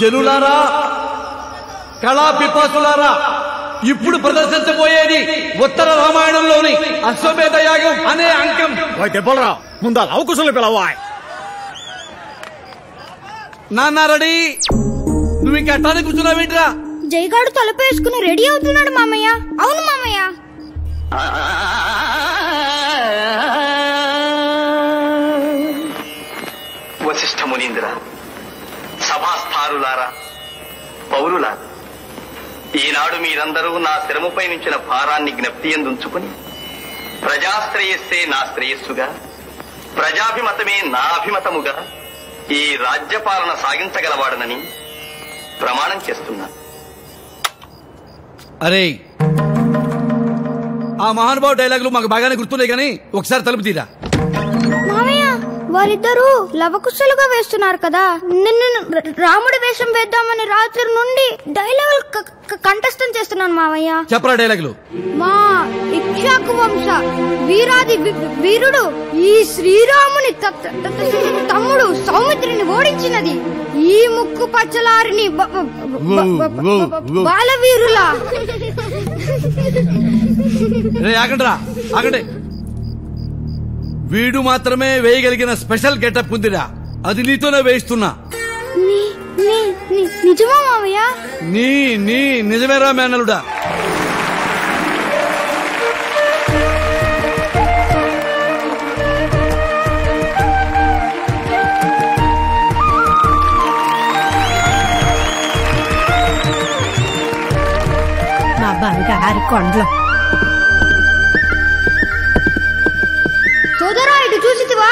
జనులారా, కళా పిపాసులారా, ఇప్పుడు ప్రదర్శించబోయేది ఉత్తర రామాయణంలోని అశ్వమేధ యాగం అనే అంకం. దెబ్బలరా ముందా అవకుశలు పిలవా. నాన్న రెడీ. నువ్వు ఇంకా అట్టానే కూర్చున్నావేంట్రా? జైగాడు తలపేసుకుని రెడీ అవుతున్నాడు మామయ్య. అవును మామయ్య. వశిష్ఠ మునీంద్ర, సభాస్థారులారా, పౌరులారా, ఈనాడు మీరందరూ నా శిరముపై నుంచిన భారాన్ని జ్ఞప్తి ఎందుంచుకుని ప్రజాశ్రేయస్సే నా శ్రేయస్సుగా, ప్రజాభిమతమే నా అభిమతముగా ఈ రాజ్యపాలన సాగించగలవాడనని ప్రమాణం చేస్తున్నా. అరే, ఆ మహానుభావు డైలాగులు మాకు బాగానే గుర్తున్నాయి, కానీ ఒకసారి తలుపు తీరా. మామయ్య, వారిద్దరూ లవకుశలుగా వేస్తున్నారు కదా. నిన్ను రాముడి వేషం వేద్దామని రాత్రి నుండి డైలాగులు కంఠస్థం చేస్తున్నాను మామయ్య. చెప్పరా డైలాగులు. మా ఇక్ష్వాకు వంశ వీరాది వీరుడు ఈ శ్రీరాముని తమ్ముడు సౌమిత్రిని ఓడించినది ఈ ముక్కు పచ్చలారిని బాలవీరులా. ఆగండిరా, ఆగండి. వీడు మాత్రమే వేయగలిగిన స్పెషల్ గెటప్ ఉందిరా, అది నీతోనే వేయిస్తున్నా. నిజమా మామయ్య? నీ నిజమేరా మేనలుడా. నా బంగారు కొండలు. సోదరా, ఇటు చూసితివా?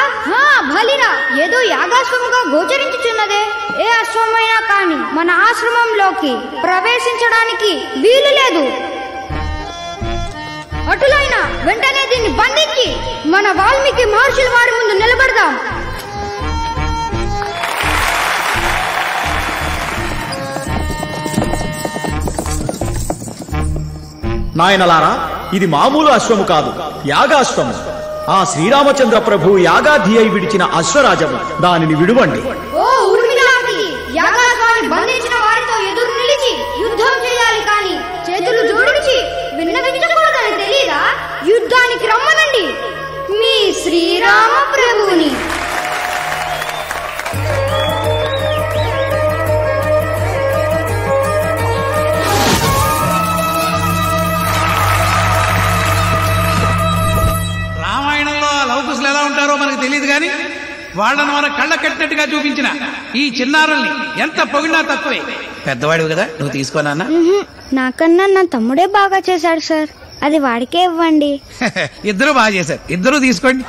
భలిరా, ఏదో యాగాశ్వముగా గోచరించుచున్నదే. ఏ అశ్వమైనా కాని మన ఆశ్రమంలోకి ప్రవేశించడానికి వీలు లేదు. అటులైనా వెంటనే దీన్ని బంధించి మన వాల్మీకి మహర్షుల వారి ముందు నిలబడదాం. నాయనలారా, ఇది మామూలు అశ్వము కాదు, యాగాశ్వము. ఆ శ్రీరామచంద్ర ప్రభు యాగాధి అయి విడిచిన అశ్వరాజము. దానిని విడువండి. ఓ ఉర్మిళాంగి, యాగాశ్వాన్ని బంధించిన వారితో ఎదురు నిలిచి యుద్ధం చేయాలి, కానీ చేతులు జోడించి విన్నవించకూడదని తెలీదా? యుద్ధానికి రమ్మనండి మీ శ్రీరామ ప్రభువుని. లవకుశులు ఎలా ఉంటారో మనకు తెలియదు, కానీ వాళ్ళను మన కళ్ళ కట్టినట్టుగా చూపించిన ఈ చిన్నారుల్ని ఎంత పొగిడినా తక్కువే. పెద్దవాడివి కదా, నువ్వు తీసుకోనా? నాకన్నా నా తమ్ముడే బాగా చేశాడు సార్, అది వాడికే ఇవ్వండి. ఇద్దరు బాగా చేశారు, ఇద్దరు తీసుకోండి.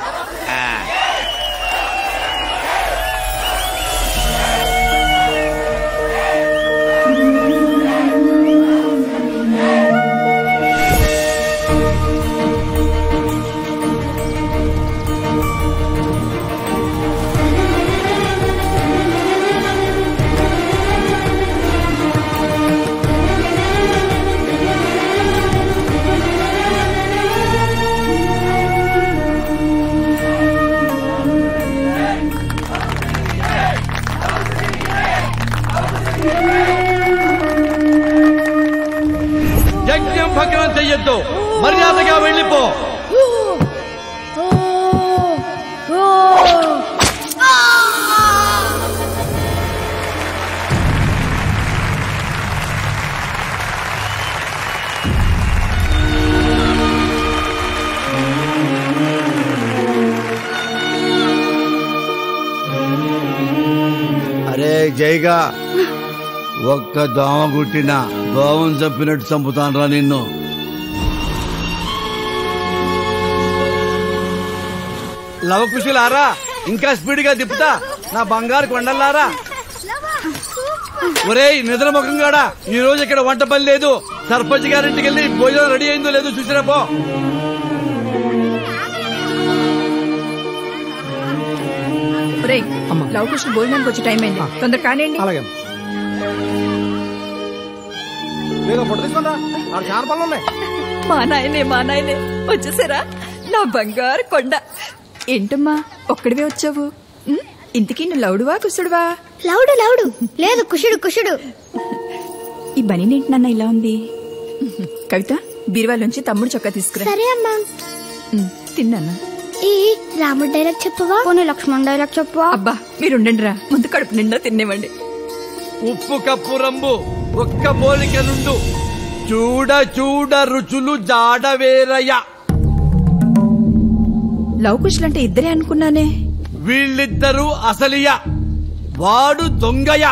యజ్ఞం భగ్నం చెయ్యొద్దు, మర్యాదగా వెళ్ళిపో. అరే జైగా, ఒక్క దోమ కుట్టినా దోమం చంపినట్టు చంపుతానరా నిన్ను. లవకుశులారా, ఇంకా స్పీడ్ గా తిప్పుతా నా బంగారు కొండలారా. ఒరేయ్ నిద్ర ముఖంగాడా, ఈ రోజు ఇక్కడ వంట పని లేదు. సర్పంచ్ గారింటికి వెళ్ళి భోజనం రెడీ అయిందో లేదో చూసిరా పో. లవకుశులు భోజనానికి వచ్చే టైం అయింది, తొందర కానివ్వండి. అలాగే. మా నాయనే వచ్చేసారా? నా బంగారు కొండ. ఏంటమ్మా ఒక్కడివే వచ్చావు? ఇంతకీ నువ్వు లౌడువా కుసుడువా? లౌడు లౌడు లేదు, కుషుడు కుషుడు. ఈ బనీనేంటి నాన్న ఇలా ఉంది? కవిత బీరువాలోంచి తమ్ముడు చొక్కా తీసుకురా. సరే అమ్మా. తిన్నానా? ఈ రాముడు డైలాగ్ చెప్పవా? పోనీ లక్ష్మణ్ డైలాగ్ చెప్పవా? అబ్బా మీరుండండి రా, ముందు కడుపు నిండా తినేవండి. ఉప్పు కప్పు రంబు ఒక్క పోలిక నుండు, చూడ చూడ రుచులు జాడవేరయ్య. లవకుశులంటే ఇద్దరే అనుకున్నానే. వీళ్ళిద్దరూ అసలియ, వాడు దొంగయ.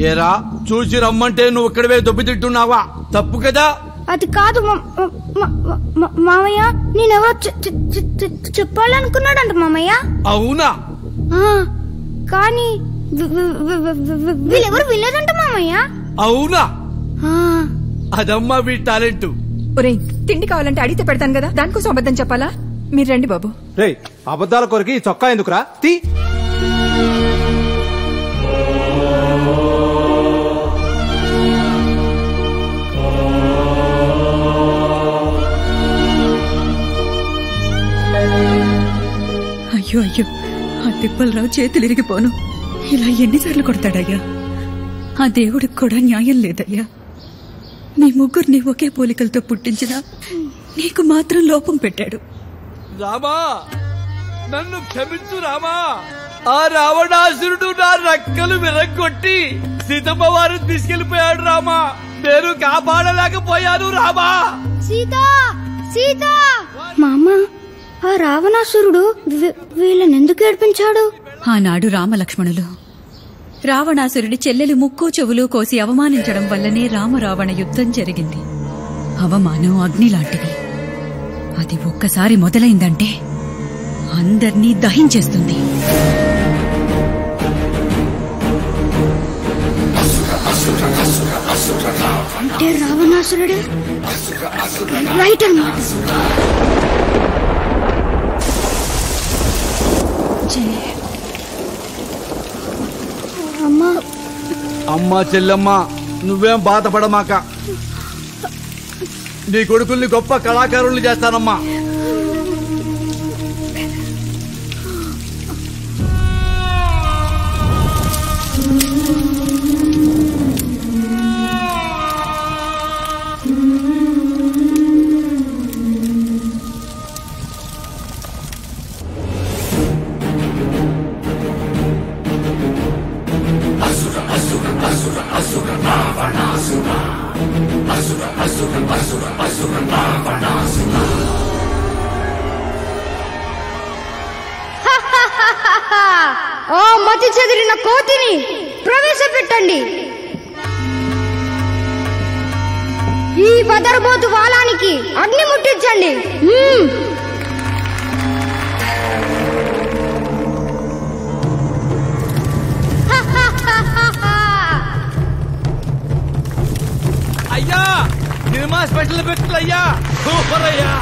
ఏరా చూసి రమ్మంటే నువ్వు ఇక్కడవే దొబ్బి తింటున్నావా? తప్పు కదా. అది కాదు మామయ్య, నేనెవరో చెప్పాలనుకున్నాడంట మామయ్య. అవునా? కానీ వీళ్ళెవరు వినలేదంట మామయ్య. అవునా? అదమ్మా వీ టాలెంట్. ఒరేయ్ తిండి కావాలంటే అడిగితే పెడతాను కదా, దానికోసం అబద్ధం చెప్పాలా? మీరు రండి బాబు. రే అబద్ధాల కొరికి చొక్కా ఎందుకురా? తీ. అయ్యో అయ్యో, ఆ తిప్పలరావు చేతులు ఇరిగిపోను. ఇలా ఎన్నిసార్లు కొడతాడయ్యా? ఆ దేవుడికి కూడా న్యాయం లేదయ్యా. మీ ముగ్గురిని ఒకే పోలికలతో పుట్టించినా నీకు మాత్రం లోపం పెట్టాడు. రామా నన్ను క్షమించు రామా. ఆ రావణాసురుడు నా రెక్కలు విరగొట్టి సీతమ్మ వారిని తీసుకెళ్లిపోయాడు రామా. నేను కాపాడలేకపోయాను రామా. సీత సీత. మామ, ఆ రావణాసురుడు వీళ్ళని ఎందుకు ఏడ్పించాడు? ఆనాడు రామలక్ష్మణులు రావణాసురుడి చెల్లెలు ముక్కు చెవులు కోసి అవమానించడం వల్లనే రామరావణ యుద్ధం జరిగింది. అవమానం అగ్నిలాంటిది. అది ఒక్కసారి మొదలైందంటే అందర్నీ దహించేస్తుంది. అంటే రావణాసురుడే రైట్ అన్నమాట. అమ్మా చెల్లమ్మ, నువ్వేం బాధపడమాక. నీ కొడుకుల్ని గొప్ప కళాకారుల్ని చేస్తానమ్మా. ఓ మతి చెదిరిన కోతిని ప్రవేశపెట్టండి. ఈ బదరబోతు వాలానికి అగ్ని ముట్టించండి. అయ్యా సినిమా స్పెషల్ ఎఫెక్ట్లు అయ్యా, సూపర్ అయ్యా.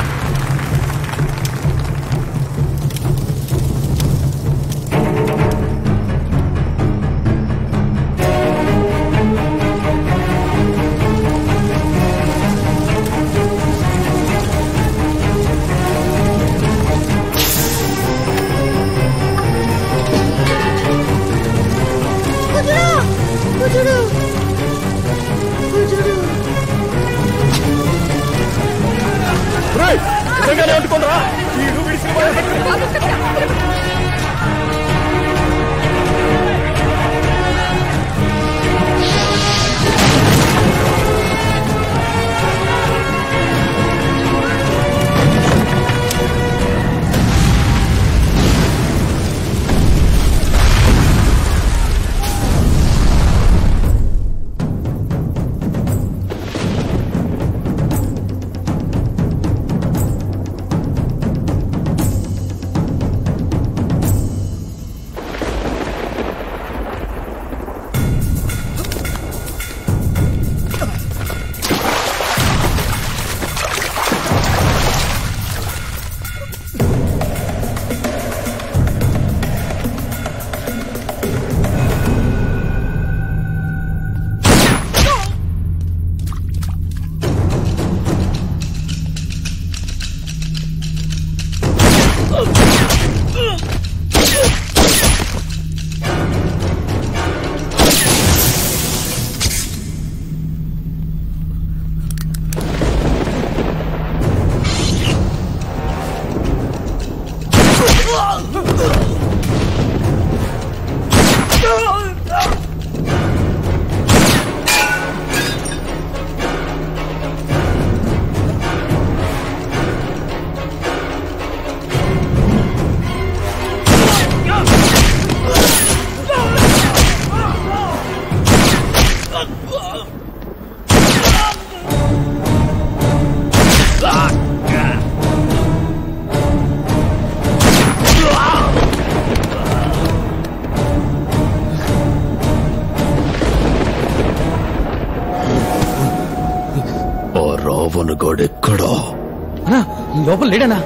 మునగాడెక్కడో లోపల లేడనా?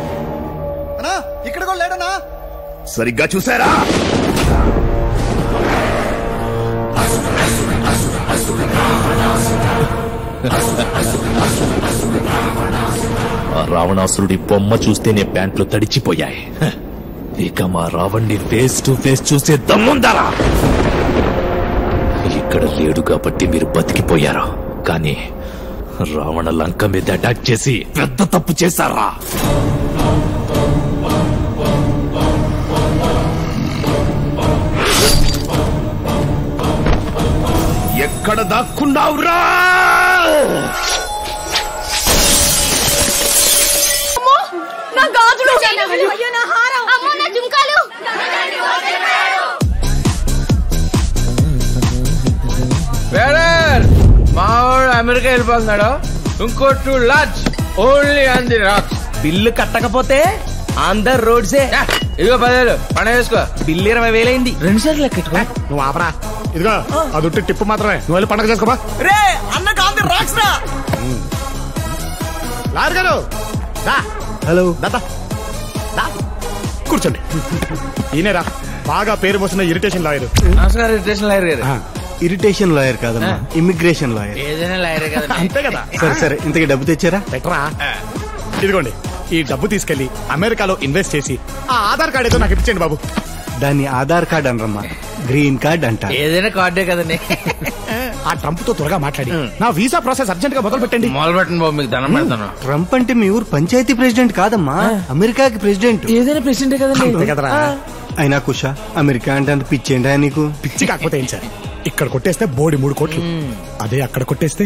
ఇక్కడ కూడా లేడనా? సరిగ్గా చూసారా? ఆ రావణాసురుడి బొమ్మ చూస్తేనే ప్యాంట్లు తడిచిపోయాయి. ఇక మా రావణ్ణి ఫేస్ టు ఫేస్ చూసే దమ్ముందారా? ఇక్కడ లేడు కాబట్టి మీరు బతికిపోయారా, కానీ రావణ లంక మీద అటాక్ చేసి పెద్ద తప్పు చేశారా? ఎక్కడ దాక్కున్నావురా? నా గాజులు, అయ్యో నా హారం, అమ్మో నా జుంకాలు. మావాడు అమెరికా వెళ్ళిపోతున్నాడు. ఇంకో 2 lakhs only on the rocks. Bill కట్టకపోతే అందరు రోడ్సే. ఇదిగో 10,000 పణ వేసుకో. బిల్లు 20,000 అయింది. 2 సార్లు లెక్కెట్టుకో. నువ్వు ఆపరా. ఇదిగో అది టిప్పు మాత్రమే. నువ్వు వెళ్ళి పండగ చేసుకోబా. రే అన్న కాంతి రాక్స్ రా. లాయర్ గారు హలో కూర్చోండి. ఈయనరా బాగా పేరు మోసిన ఇరిటేషన్ లాయర్. నమస్కారం ఇరిటేషన్ లాయర్ గారు. ఇరిటేషన్ లాయర్ కాదమ్మా, ఇమిగ్రేషన్ లాయర్. ఏదైనా లాయరే కదా. అంతే కదా. సరే ఇంతకీ డబ్బు తెచ్చారా? పెట్టరా. ఇదిగోండి ఈ డబ్బు తీసుకెళ్లి అమెరికాలో ఇన్వెస్ట్ చేసి ఆ ఆధార్ కార్డు ఏదో నాకు ఇప్పించండి బాబు. దాన్ని ఆధార్ కార్డ్ అనరమ్మా, గ్రీన్ కార్డ్ అంట. ఏదైనా కార్డే కదండి. ఆ ట్రంప్ తో త్వరగా మాట్లాడి నా వీసా ప్రాసెస్ అర్జెంట్ గా మొదలు పెట్టండి. మొదలు పెట్టండి బాబు, మీకు దండం పెడతాను. ట్రంప్ అంటే మీ ఊరు పంచాయతీ ప్రెసిడెంట్ కాదమ్మా, అమెరికాకి ప్రెసిడెంట్. ఏదైనా ప్రెసిడెంట్ కదండి. కదరా. అయినా కుషా, అమెరికా అంటే అంత పిచ్చేంటా నీకు? పిచ్చి కాకపోతే ఏం సార్, ఇక్కడ కొట్టేస్తే బోడి 3 కోట్లు, అదే అక్కడ కొట్టేస్తే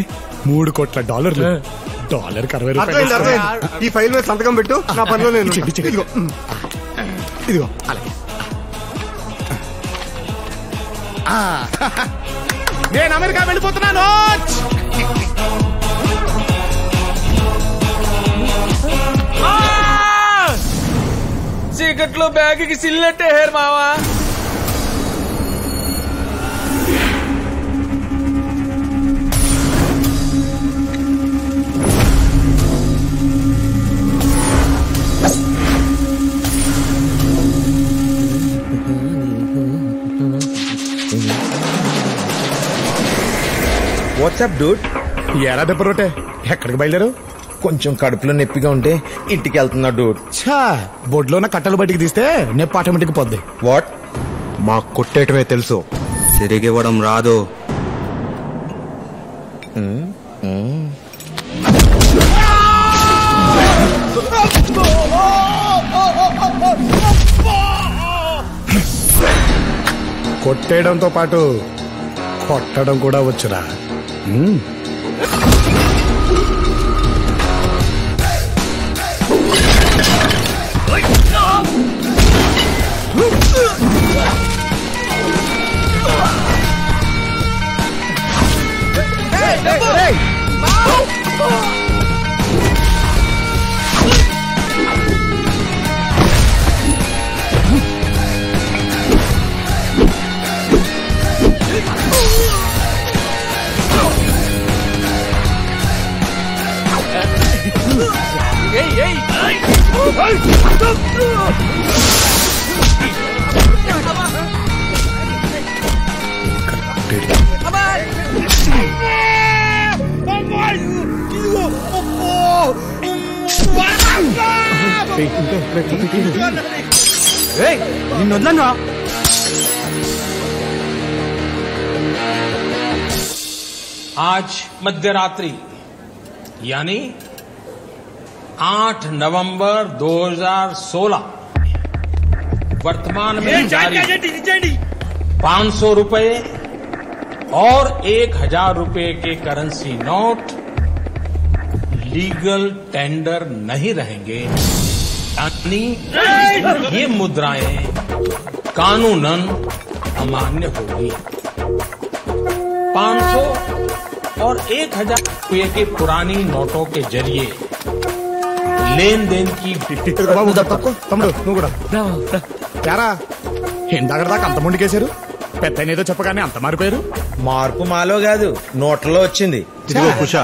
3 కోట్ల డాలర్లు. డాలర్కి 60 రూపాయలు. ఈ ఫైల్ మీద సంతకం పెట్టు, నా పనిలో నేను. ఇదిగో అలాగే. నేను అమెరికా వెళ్ళిపోతున్నాను. చీకట్లో బ్యాగ్కి సిల్లెట్టే హేర్ మావా. WhatsApp Dude. ఎలా దెబ్బ రోటే, ఎక్కడికి బయలుదేరు? కొంచెం కడుపులో నొప్పిగా ఉంటే ఇంటికి వెళ్తున్నా డూడ్. ఛా, బొడ్లో ఉన్న కట్టలు బయటికి తీస్తే నొప్పి ఆటోమేటిక్ పోద్ది. వాట్? మాకు కొట్టేయటమే తెలుసు, తిరిగివ్వడం రాదు. కొట్టేయడంతో పాటు కొట్టడం కూడా వచ్చురా. నిన్నొద్దా? आज मध्यरात्रि यानी 8 नवंबर 2016 वर्तमान में जारी 500 रुपए और 1000 रुपए के करेंसी नोट लीगल टेंडर नहीं रहेंगे, यानी ये मुद्राएं कानूनन अमान्य होगी। 500 और 1000 रुपये के पुरानी नोटों के जरिए लेन देन की తమ్ముడు నువ్వు కూడా యారా, ఇందాక దాకా అంత ముందుకేశారు, పెద్ద ఏదో చెప్పగానే అంత మారిపోయారు. మార్పు మాలో కాదు, నోట్లలో వచ్చింది. ఇదిగో కుషా,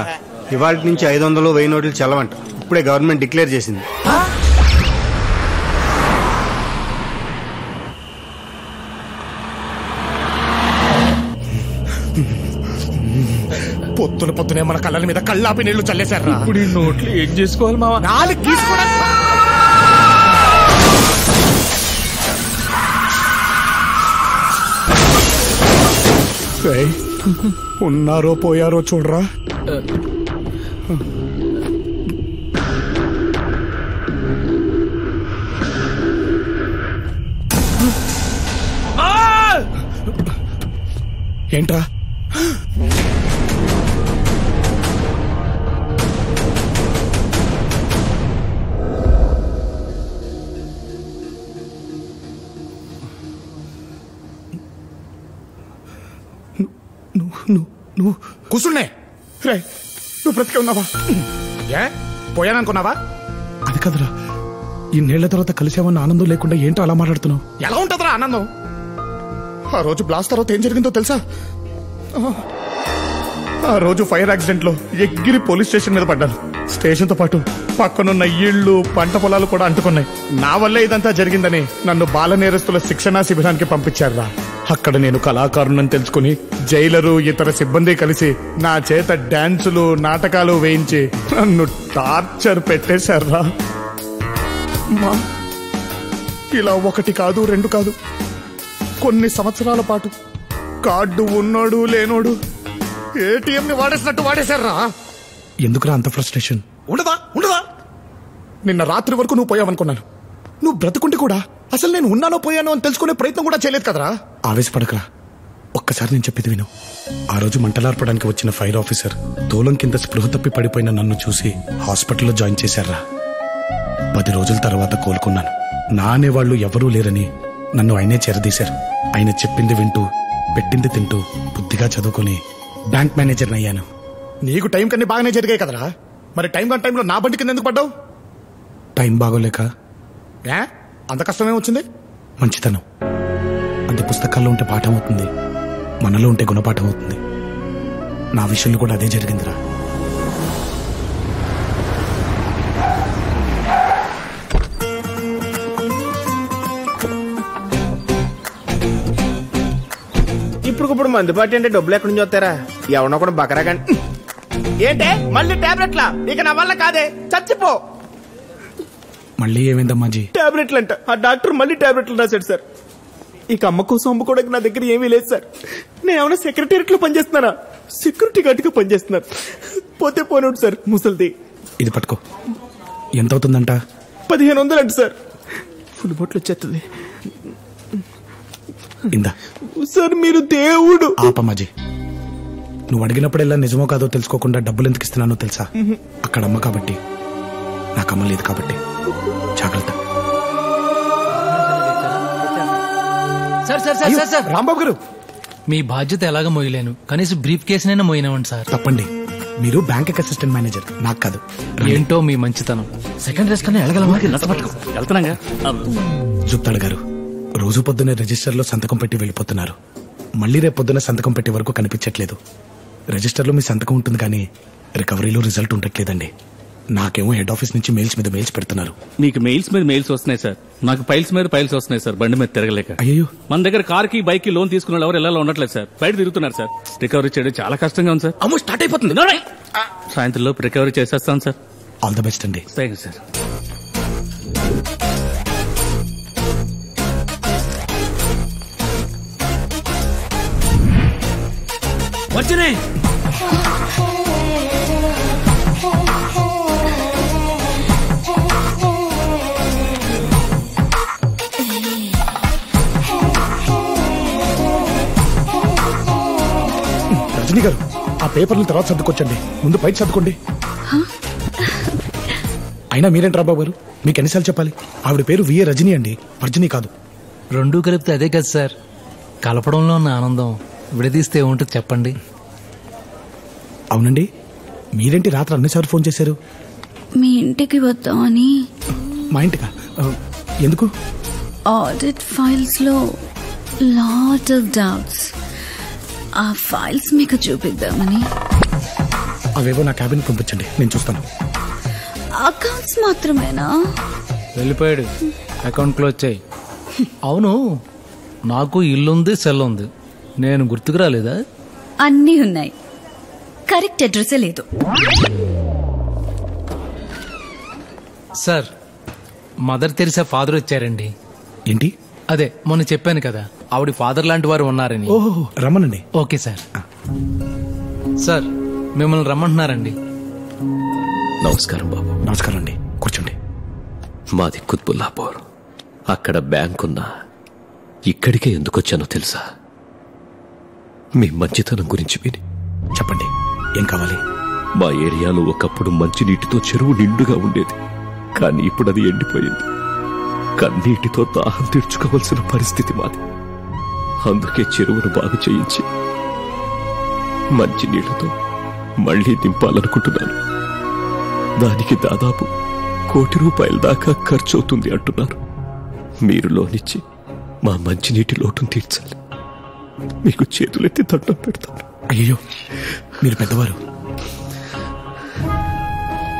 ఇవాళ నుంచి 500, 1000 నోట్లు చల్లవంట. ఇప్పుడే గవర్నమెంట్ డిక్లేర్ చేసింది. పొద్దునే మన కళ్ళ మీద కళ్ళాపి నీళ్లు చల్లేశారు. ఇప్పుడు ఈ నోట్లు ఏం చేసుకోవాలి మావా? 4 తీసుకోవడం. ఉన్నారో పోయారో చూడరా. ఏంట్రా? నువ్వు కూర్చున్నే రే, నువ్వు బ్రతికే ఉన్నావా? ఏ పోయాననుకున్నావా? అది కదరా, ఇన్నేళ్ల తర్వాత కలిసామన్న ఆనందం లేకుండా ఏంటో అలా మాట్లాడుతున్నావు? ఎలా ఉంటుందిరా ఆనందం? ఆ రోజు బ్లాస్ట్ తర్వాత ఏం జరిగిందో తెలుసా? ఆ రోజు ఫైర్ యాక్సిడెంట్ లో ఎగిరి పోలీస్ స్టేషన్ మీద పడ్డాను. స్టేషన్ తో పాటు పక్కనున్న ఇళ్లు, పంట పొలాలు కూడా అంటుకున్నాయి. నా వల్లే ఇదంతా జరిగిందని నన్ను బాల నేరస్తుల శిక్షణా శిబిరానికి పంపించారా. అక్కడ నేను కళాకారుణ్ణని తెలుసుకుని జైలరు, ఇతర సిబ్బంది కలిసి నా చేత డాన్సులు, నాటకాలు వేయించి నన్ను టార్చర్ పెట్టేశారా. ఇలా 1 కాదు 2 కాదు, కొన్ని సంవత్సరాల పాటు కార్డు ఉన్నోడు లేనోడు ఏటీఎం ని వాడేసినట్టు వాడేశారా. ఎందుకురా అంత ఫ్రస్ట్రేషన్? ఉండదా? నిన్న రాత్రి వరకు నువ్వు పోయావనుకున్నాను. నువ్వు బ్రతుకుంటే కూడా అసలు నేను ఉన్నానో పోయానో అని తెలుసుకునే ప్రయత్నం కూడా చేయలేదు కదరా. ఆవేశపడకరా, ఒక్కసారి నేను చెప్పేది విను. ఆ రోజు మంటలార్పడానికి వచ్చిన ఫైర్ ఆఫీసర్ దూలం కింద స్పృహ తప్పి పడిపోయిన నన్ను చూసి హాస్పిటల్లో జాయిన్ చేశారా. 10 రోజుల తర్వాత కోలుకున్నాను. నా అనేవాళ్లు ఎవరూ లేరని నన్ను ఆయనే చేరదీశారు. ఆయన చెప్పింది వింటూ, పెట్టింది తింటూ, బుద్ధిగా చదువుకుని బ్యాంక్ మేనేజర్ అయ్యాను. నీకు టైం కన్నీ బాగానే జరిగాయి కదరా, మరి టైంలో నా బండి కింద ఎందుకు పడ్డావు? టైం బాగోలేక. అంత కష్టమే వచ్చింది? మంచితనం అది పుస్తకాల్లో ఉంటే పాఠం అవుతుంది, మనలో ఉంటే గుణపాఠం అవుతుంది. నా విషయంలో కూడా అదే జరిగిందిరా. ఇప్పుడు మందుబాటి అంటే డబ్బులు ఎక్కడి నుంచి వస్తారా? ఎవరినో కూడా బకరా కానీ. ఏంటే మళ్ళీ టాబ్లెట్లా? ఇక నా వల్ల కాదే, చచ్చిపో. మళ్ళీ ఏమైందమ్మాజీ? టాబ్లెట్లు అంట. ఆ డాక్టర్ మళ్ళీ టాబ్లెట్లు రాశాడు సార్. ఇక అమ్మ కోసం అమ్ముకోవడానికి నా దగ్గర ఏమీ లేదు సార్. నేను ఏమైనా సెక్రటేరియట్ లో పనిచేస్తున్నానా? సెక్యూరిటీ గార్డ్ గా పనిచేస్తున్నాను. పోతే పోనోడు సార్, ముసలిది. ఇది పట్టుకో. ఎంత అవుతుందంట? 1500 అంట సార్. ఫుల్ బొట్లు వచ్చేస్తుంది. ఇందా సార్, మీరు దేవుడు. ఆపమ్మాజీ, నువ్వు అడిగినప్పుడెల్లా నిజమో కాదో తెలుసుకోకుండా డబ్బులు ఎందుకు ఇస్తున్నానో తెలుసా? అక్కడ అమ్మ కాబట్టి, నాకు అమ్మ లేదు కాబట్టి. జాగ్రత్త. సార్ రాంబాబు గారు, మీ బాధ్యత ఎలాగ మోయలేను, కనీసం బ్రీఫ్ కేసునైనా మోయినామండి సార్. తప్పండి, మీరు బ్యాంక్ అసిస్టెంట్ మేనేజర్, నాకు కాదు. ఏంటో మీ మంచితనం. సెకండ్ రేస్ కన్నా వెళ్తున్నాగా. జుప్తాడు గారు, రోజు పొద్దున్నే రిజిస్టర్లో సంతకం పెట్టి వెళ్ళిపోతున్నారు. మళ్ళీ రేపు పొద్దున్న సంతకం పెట్టే వరకు కనిపించట్లేదు. రిజిస్టర్లో మీ సంతకం ఉంటుంది కానీ రికవరీలో రిజల్ట్ ఉండట్లేదండి. నాకేమో హెడ్ ఆఫీస్ నుంచి మెయిల్స్ మీద మెయిల్స్ పెడుతున్నారు. మీకు మెయిల్స్ మీద మెయిల్స్ వస్తున్నాయి సార్, నాకు ఫైల్స్ మీద ఫైల్స్ వస్తున్నాయి సార్. బండి మీద తిరగలేక. అయ్యో, మన దగ్గర కార్ కి బైక్ కి లోన్ తీసుకున్న ఎవరు ఎలా ఉండట్లేదు సార్, బయట తిరుగుతున్నారు సార్. రికవరీ చేయడం చాలా కష్టంగా ఉంది సార్. అమ్మో, స్టార్ట్ అయిపోతుంది. సాయంత్రం లోపు రికవరీ చేసేస్తాను సార్. ఆల్ ద బెస్ట్ అండి. Thank you sir. వచ్చనే రజనీ గారు, ఆ పేపర్లు తర్వాత సర్దుకొచ్చండి, ముందు బయట సర్దుకోండి. అయినా మీరేంటి రాబాబు గారు, మీకు ఎన్నిసార్లు చెప్పాలి? ఆవిడ పేరు విఏ రజనీ అండి, వర్జనీ కాదు. రెండూ కలిపితే అదే కదా సార్. కలపడంలో ఉన్న ఆనందం విడదీస్తే ఏముంటుంది చెప్పండి. అవునండి, మీరేంటి రాత్రి అన్నిసార్లు ఫోన్ చేశారు? మీ ఇంటికి వద్దామని. మా ఇంటికా? ఎందుకు? ఆడిట్ ఫైల్స్ లో లాట్ ఆఫ్ డౌట్స్. ఆ ఫైల్స్ మీకు చూపిద్దామని. అవేవో నా క్యాబిన్ పంపించండి, నేను చూస్తాను. అకౌంట్స్ మాత్రమేనా? వెళ్ళిపోయాడు. అకౌంట్ క్లోజ్ చేయి. అవును, నాకు ఇల్లుంది, సెల్ ఉంది. నేను గుర్తుకు రాలేదా? అన్నీ ఉన్నాయి, కరెక్ట్ అడ్రస్సే లేదు. సార్, మదర్ తెరిసా ఫాదర్ వచ్చారండి. ఏంటి? అదే మొన్న చెప్పాను కదా, ఆవిడ ఫాదర్ లాంటి వారు ఉన్నారని. ఓహో, రమ్మనండి. Okay sir. సార్, మిమ్మల్ని రమ్మంటున్నారండి. నమస్కారం బాబు. నమస్కారం అండి, కూర్చోండి. మాది కుత్బుల్లాపూర్. అక్కడ బ్యాంక్ ఉన్నా ఇక్కడికే ఎందుకు వచ్చానో తెలుసా? మీ మంచితనం గురించి విని. చెప్పండి, ఏం కావాలి? మా ఏరియాలో ఒకప్పుడు మంచినీటితో చెరువు నిండుగా ఉండేది, కానీ ఇప్పుడు అది ఎండిపోయింది. కన్నీటితో దాహం తీర్చుకోవాల్సిన పరిస్థితి మాది. అందుకే చెరువును బాగు చేయించి మంచినీళ్లతో మళ్లీ నింపాలనుకుంటున్నాను. దానికి దాదాపు ₹1,00,00,000 దాకా ఖర్చు అవుతుంది అంటున్నారు. మీరు లోనిచ్చి మా మంచినీటి లోటును తీర్చాలి. మీకు చేతులెత్తి దండం పెడతాను. అయ్యో, మీరు పెద్దవారు.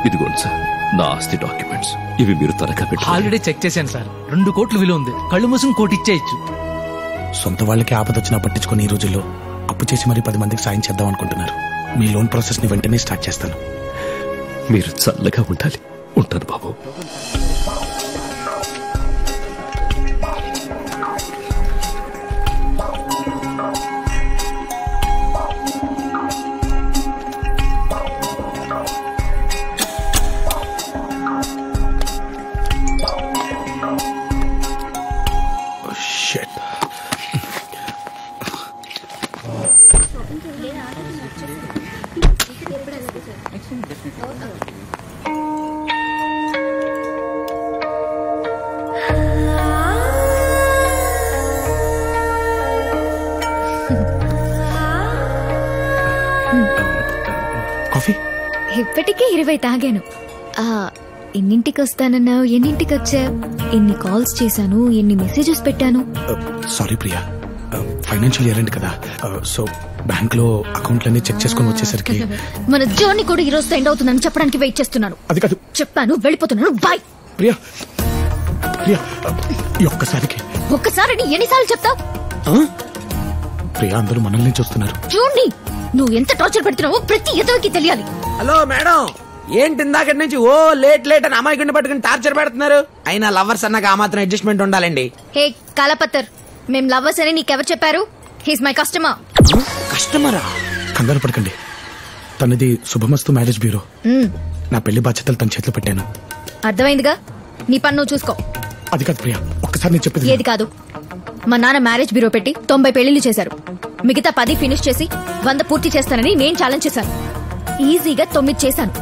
ఇదిగోండి సార్ నా ఆస్తి డాక్యుమెంట్స్. ఇవి మీరు త్వరగా పెట్టి. ఆల్రెడీ చెక్ చేశాను సార్, 2 కోట్లు విలువ ఉంది. కళ్ళు మూసుకుని 1 కోటి ఇచ్చేయచ్చు. సొంత వాళ్ళకి ఆపదొచ్చినా పట్టించుకొని ఈ రోజుల్లో అప్పు చేసి మరి 10 మందికి సాయం చేద్దాం అనుకుంటున్నారు. మీ లోన్ ప్రాసెస్ ని వెంటనే స్టార్ట్ చేస్తాను. మీరు చల్లగా ఉండాలి. ఉంటాను బాబు. ఇప్పటికే 20 తాగాను. ఎన్నింటికి వస్తానన్నావు? ఎన్నింటికి వచ్చావు? ఎన్ని కాల్స్ చేశాను, ఎన్ని మెసేజెస్ పెట్టాను. Sorry Priya, financial year end కదా, సో బ్యాంక్ లో అకౌంట్లన్నీ చెక్ చేసుకుని వచ్చేసరికి మన జర్నీ కూడా ఈ రోజు ఎండ్ అవుతుందని చెప్పడానికి వెయిట్ చేస్తున్నాను. అది కాదు, చెప్పాను, వెళ్ళిపోతున్నాను. బాయ్. ప్రియా, ప్రియా, ఒక్కసారి ఎన్నిసార్లు చెప్తావు? ప్రియా, అందరూ మనల్ని చూస్తున్నారు. చూడండి, నువ్వు ఎంత టార్చర్ పెడుతున్నావో ప్రతి ఎదవకి తెలియాలి. హలో మేడం, ఏంటి ఇందాకటి నుంచి ఓ లేట్ లేట్ అని అమాయకుడిని పట్టుకుని టార్చర్ పెడుతున్నారు? అయినా లవర్స్ అన్నాక ఆ మాత్రం అడ్జస్ట్మెంట్ ఉండాలండి. హే కలపత్తర్, మేం లవర్స్ అని నీకెవరు చెప్పారు? He's my customer. కస్టమరా? కంగారు పడకండి, తనది శుభమస్తు మ్యారేజ్ బ్యూరో. నా పెళ్లి బాధ్యతలు తన చేతిలో పెట్టాను. అర్థమైందిగా, నీ పన్ను చూసుకో. అది కాదు ప్రియా, ఒక్కసారి నేను చెప్పేది. ఏది కాదు? మా నాన్న మ్యారేజ్ బ్యూరో పెట్టి 90 పెళ్లిళ్లు చేశారు. మిగతా 10 ఫినిష్ చేసి 100 పూర్తి చేస్తానని నేను ఛాలెంజ్ చేశాను. ఈజీగా 9 చేశాను.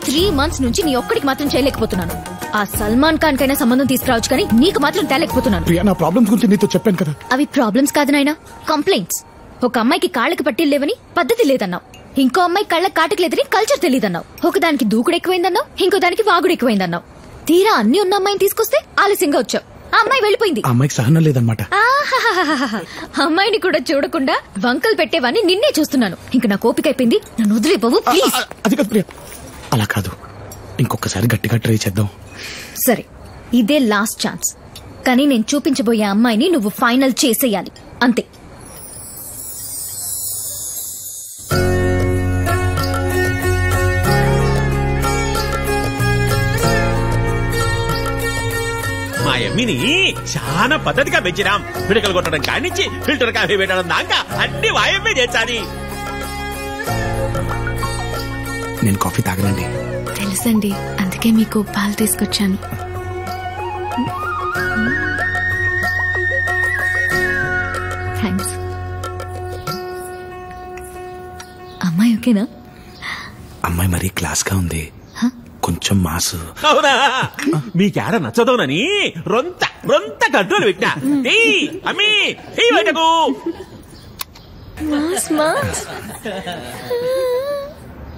3 months నుంచి నీ ఒక్కడికి మాత్రం చేయలేకపోతున్నాను. ఆ సల్మాన్ ఖాన్ కైనా సంబంధం తీసుకురావచ్చు, కానీ నీకు మాత్రం తేలేకపోతున్నాను. ప్రియా, నా ప్రాబ్లమ్స్ గురించి నీతో చెప్పాను కదా. అవి ప్రాబ్లమ్స్ కాదు నాయనా, కంప్లైంట్స్. ఒక అమ్మాయికి కాళ్ళకి పట్టీలు లేవని పద్ధతి లేదన్నావు. ఇంకో అమ్మాయి కళ్ళకి కాటకి లేదని కల్చర్ తెలియదన్నావు. ఒకదానికి దూకుడు ఎక్కువైందన్నావు, ఇంకో దానికి వాగుడు ఎక్కువైందన్నావు. తీరా అన్ని ఉన్న అమ్మాయిని తీసుకొస్తే ఆలస్యంగా వచ్చావు. ఆ అమ్మాయి వెళ్ళిపోయింది. ఆ అమ్మాయికి సహనం లేదన్నమాట. అమ్మాయిని కూడా చూడకుండా వంకలు పెట్టేవాన్ని నిన్నే చూస్తున్నాను. ఇంక నా కోపిక అయిపోయింది, నన్ను వదిలేపోవు ప్లీజ్. అది కాదు ప్రియా, అలా కాదు, ఇంకొకసారి గట్టిగా ట్రై చేద్దాం. సరే, ఇదే లాస్ట్ ఛాన్స్. కానీ నేను చూపించబోయే అమ్మాయిని నువ్వు ఫైనల్ చేసేయాలి, అంతే. మా యమ్మిని చాలా పద్ధతిగా పెంచినాం. పిడకలు కొట్టడం కానిచ్చి ఫిల్టర్ కాఫీ పెట్టడం దాకా అన్ని వాయమ్మే చేశాని. నేను కాఫీ తాగనండి. తెలుసండి, అందుకే మీకు పాలు తీసుకొచ్చాను. థ్యాంక్స్. అమ్మాయి ఓకేనా? అమ్మాయి మరీ క్లాస్ గా ఉంది, కొంచెం మాసు. అవునా? మీకేడ నచ్చదోనని రొంత రొంత కంట్రోల్ పెట్టినా. అమ్మీ బయటకు.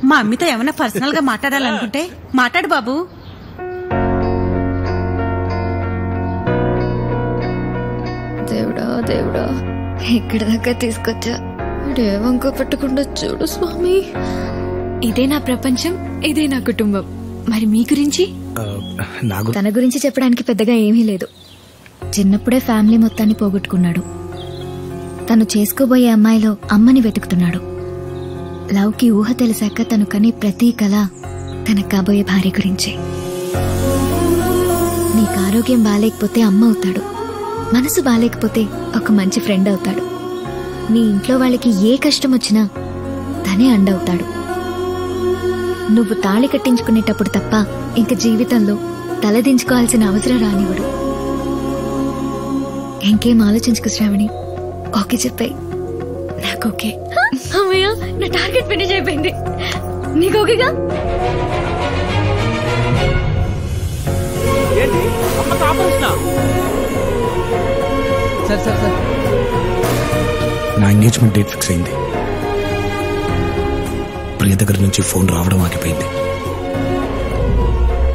మా అమ్మితో ఏమైనా పర్సనల్ గా మాట్లాడాలనుకుంటే మాట్లాడు బాబు. దేవుడా దేవుడా, ఎక్కడి దాకా తీసుకొచ్చా. ఏ వంక పెట్టకుండా చూడు స్వామి. ఇదే నా ప్రపంచం, ఇదే నా కుటుంబం. మరి మీ గురించి? తన గురించి చెప్పడానికి పెద్దగా ఏమీ లేదు. చిన్నప్పుడే ఫ్యామిలీ మొత్తాన్ని పోగొట్టుకున్నాడు. తను చేసుకోబోయే అమ్మాయిలో అమ్మని వెతుకుతున్నాడు. లవ్కి ఊహ తెలిసాక తను కనే ప్రతి కళ తన కాబోయే భార్య గురించే. నీకు ఆరోగ్యం బాలేకపోతే అమ్మ అవుతాడు, మనసు బాలేకపోతే ఒక మంచి ఫ్రెండ్ అవుతాడు. నీ ఇంట్లో వాళ్ళకి ఏ కష్టం వచ్చినా తనే అండవుతాడు. నువ్వు తాళి కట్టించుకునేటప్పుడు తప్ప ఇంక జీవితంలో తలదించుకోవాల్సిన అవసరం రానివ్వడు. ఇంకేం ఆలోచించుకు శ్రావణి, ఓకే చెప్పాయి. నాకు ఓకే. అమ్మయ్య, నా టార్గెట్ ఫినిష్ అయిపోయింది. నీకు ఓకేగా? సార్ నా ఎంగేజ్మెంట్ డేట్ ఫిక్స్ అయింది. ప్రియ దగ్గర నుంచి ఫోన్ రావడం ఆగిపోయింది.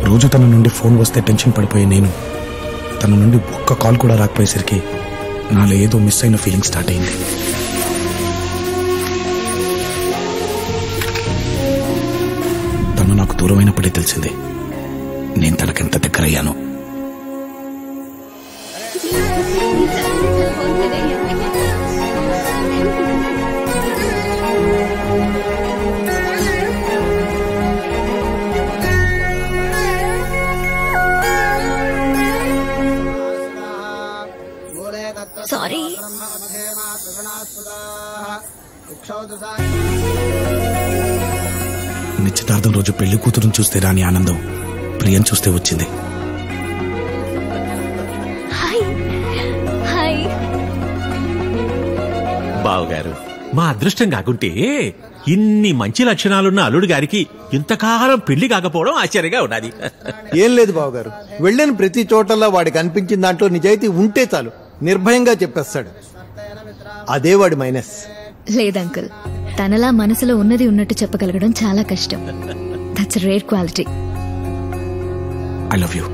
రోజు తన నుండి ఫోన్ వస్తే టెన్షన్ పడిపోయే నేను తన నుండి ఒక్క కాల్ కూడా రాకపోయేసరికి నాలో ఏదో మిస్ అయిన ఫీలింగ్ స్టార్ట్ అయింది. తను నాకు దూరమైనప్పుడే తెలిసింది నేను తనకెంత దగ్గరయ్యాను. సారీ. నిశ్చితార్థం రోజు పెళ్లి కూతురుని చూస్తే రాని ఆనందం ప్రియం చూస్తే వచ్చింది. బావగారు, మా అదృష్టం కాకుంటే ఇన్ని మంచి లక్షణాలున్న అల్లుడు గారికి ఇంతకాలం పెళ్లి కాకపోవడం ఆశ్చర్యంగా ఉన్నది. ఏం లేదు బావగారు, వెళ్ళిన ప్రతి చోటల్లో వాడికి అనిపించిన దాంట్లో నిజాయితీ ఉంటే చాలు, నిర్భయంగా చెప్పేస్తాడు. అదే వాడి మైనస్. లేదంకుల్, తనలా మనసులో ఉన్నది ఉన్నట్టు చెప్పగలగడం చాలా కష్టం. That's rare quality. I love you.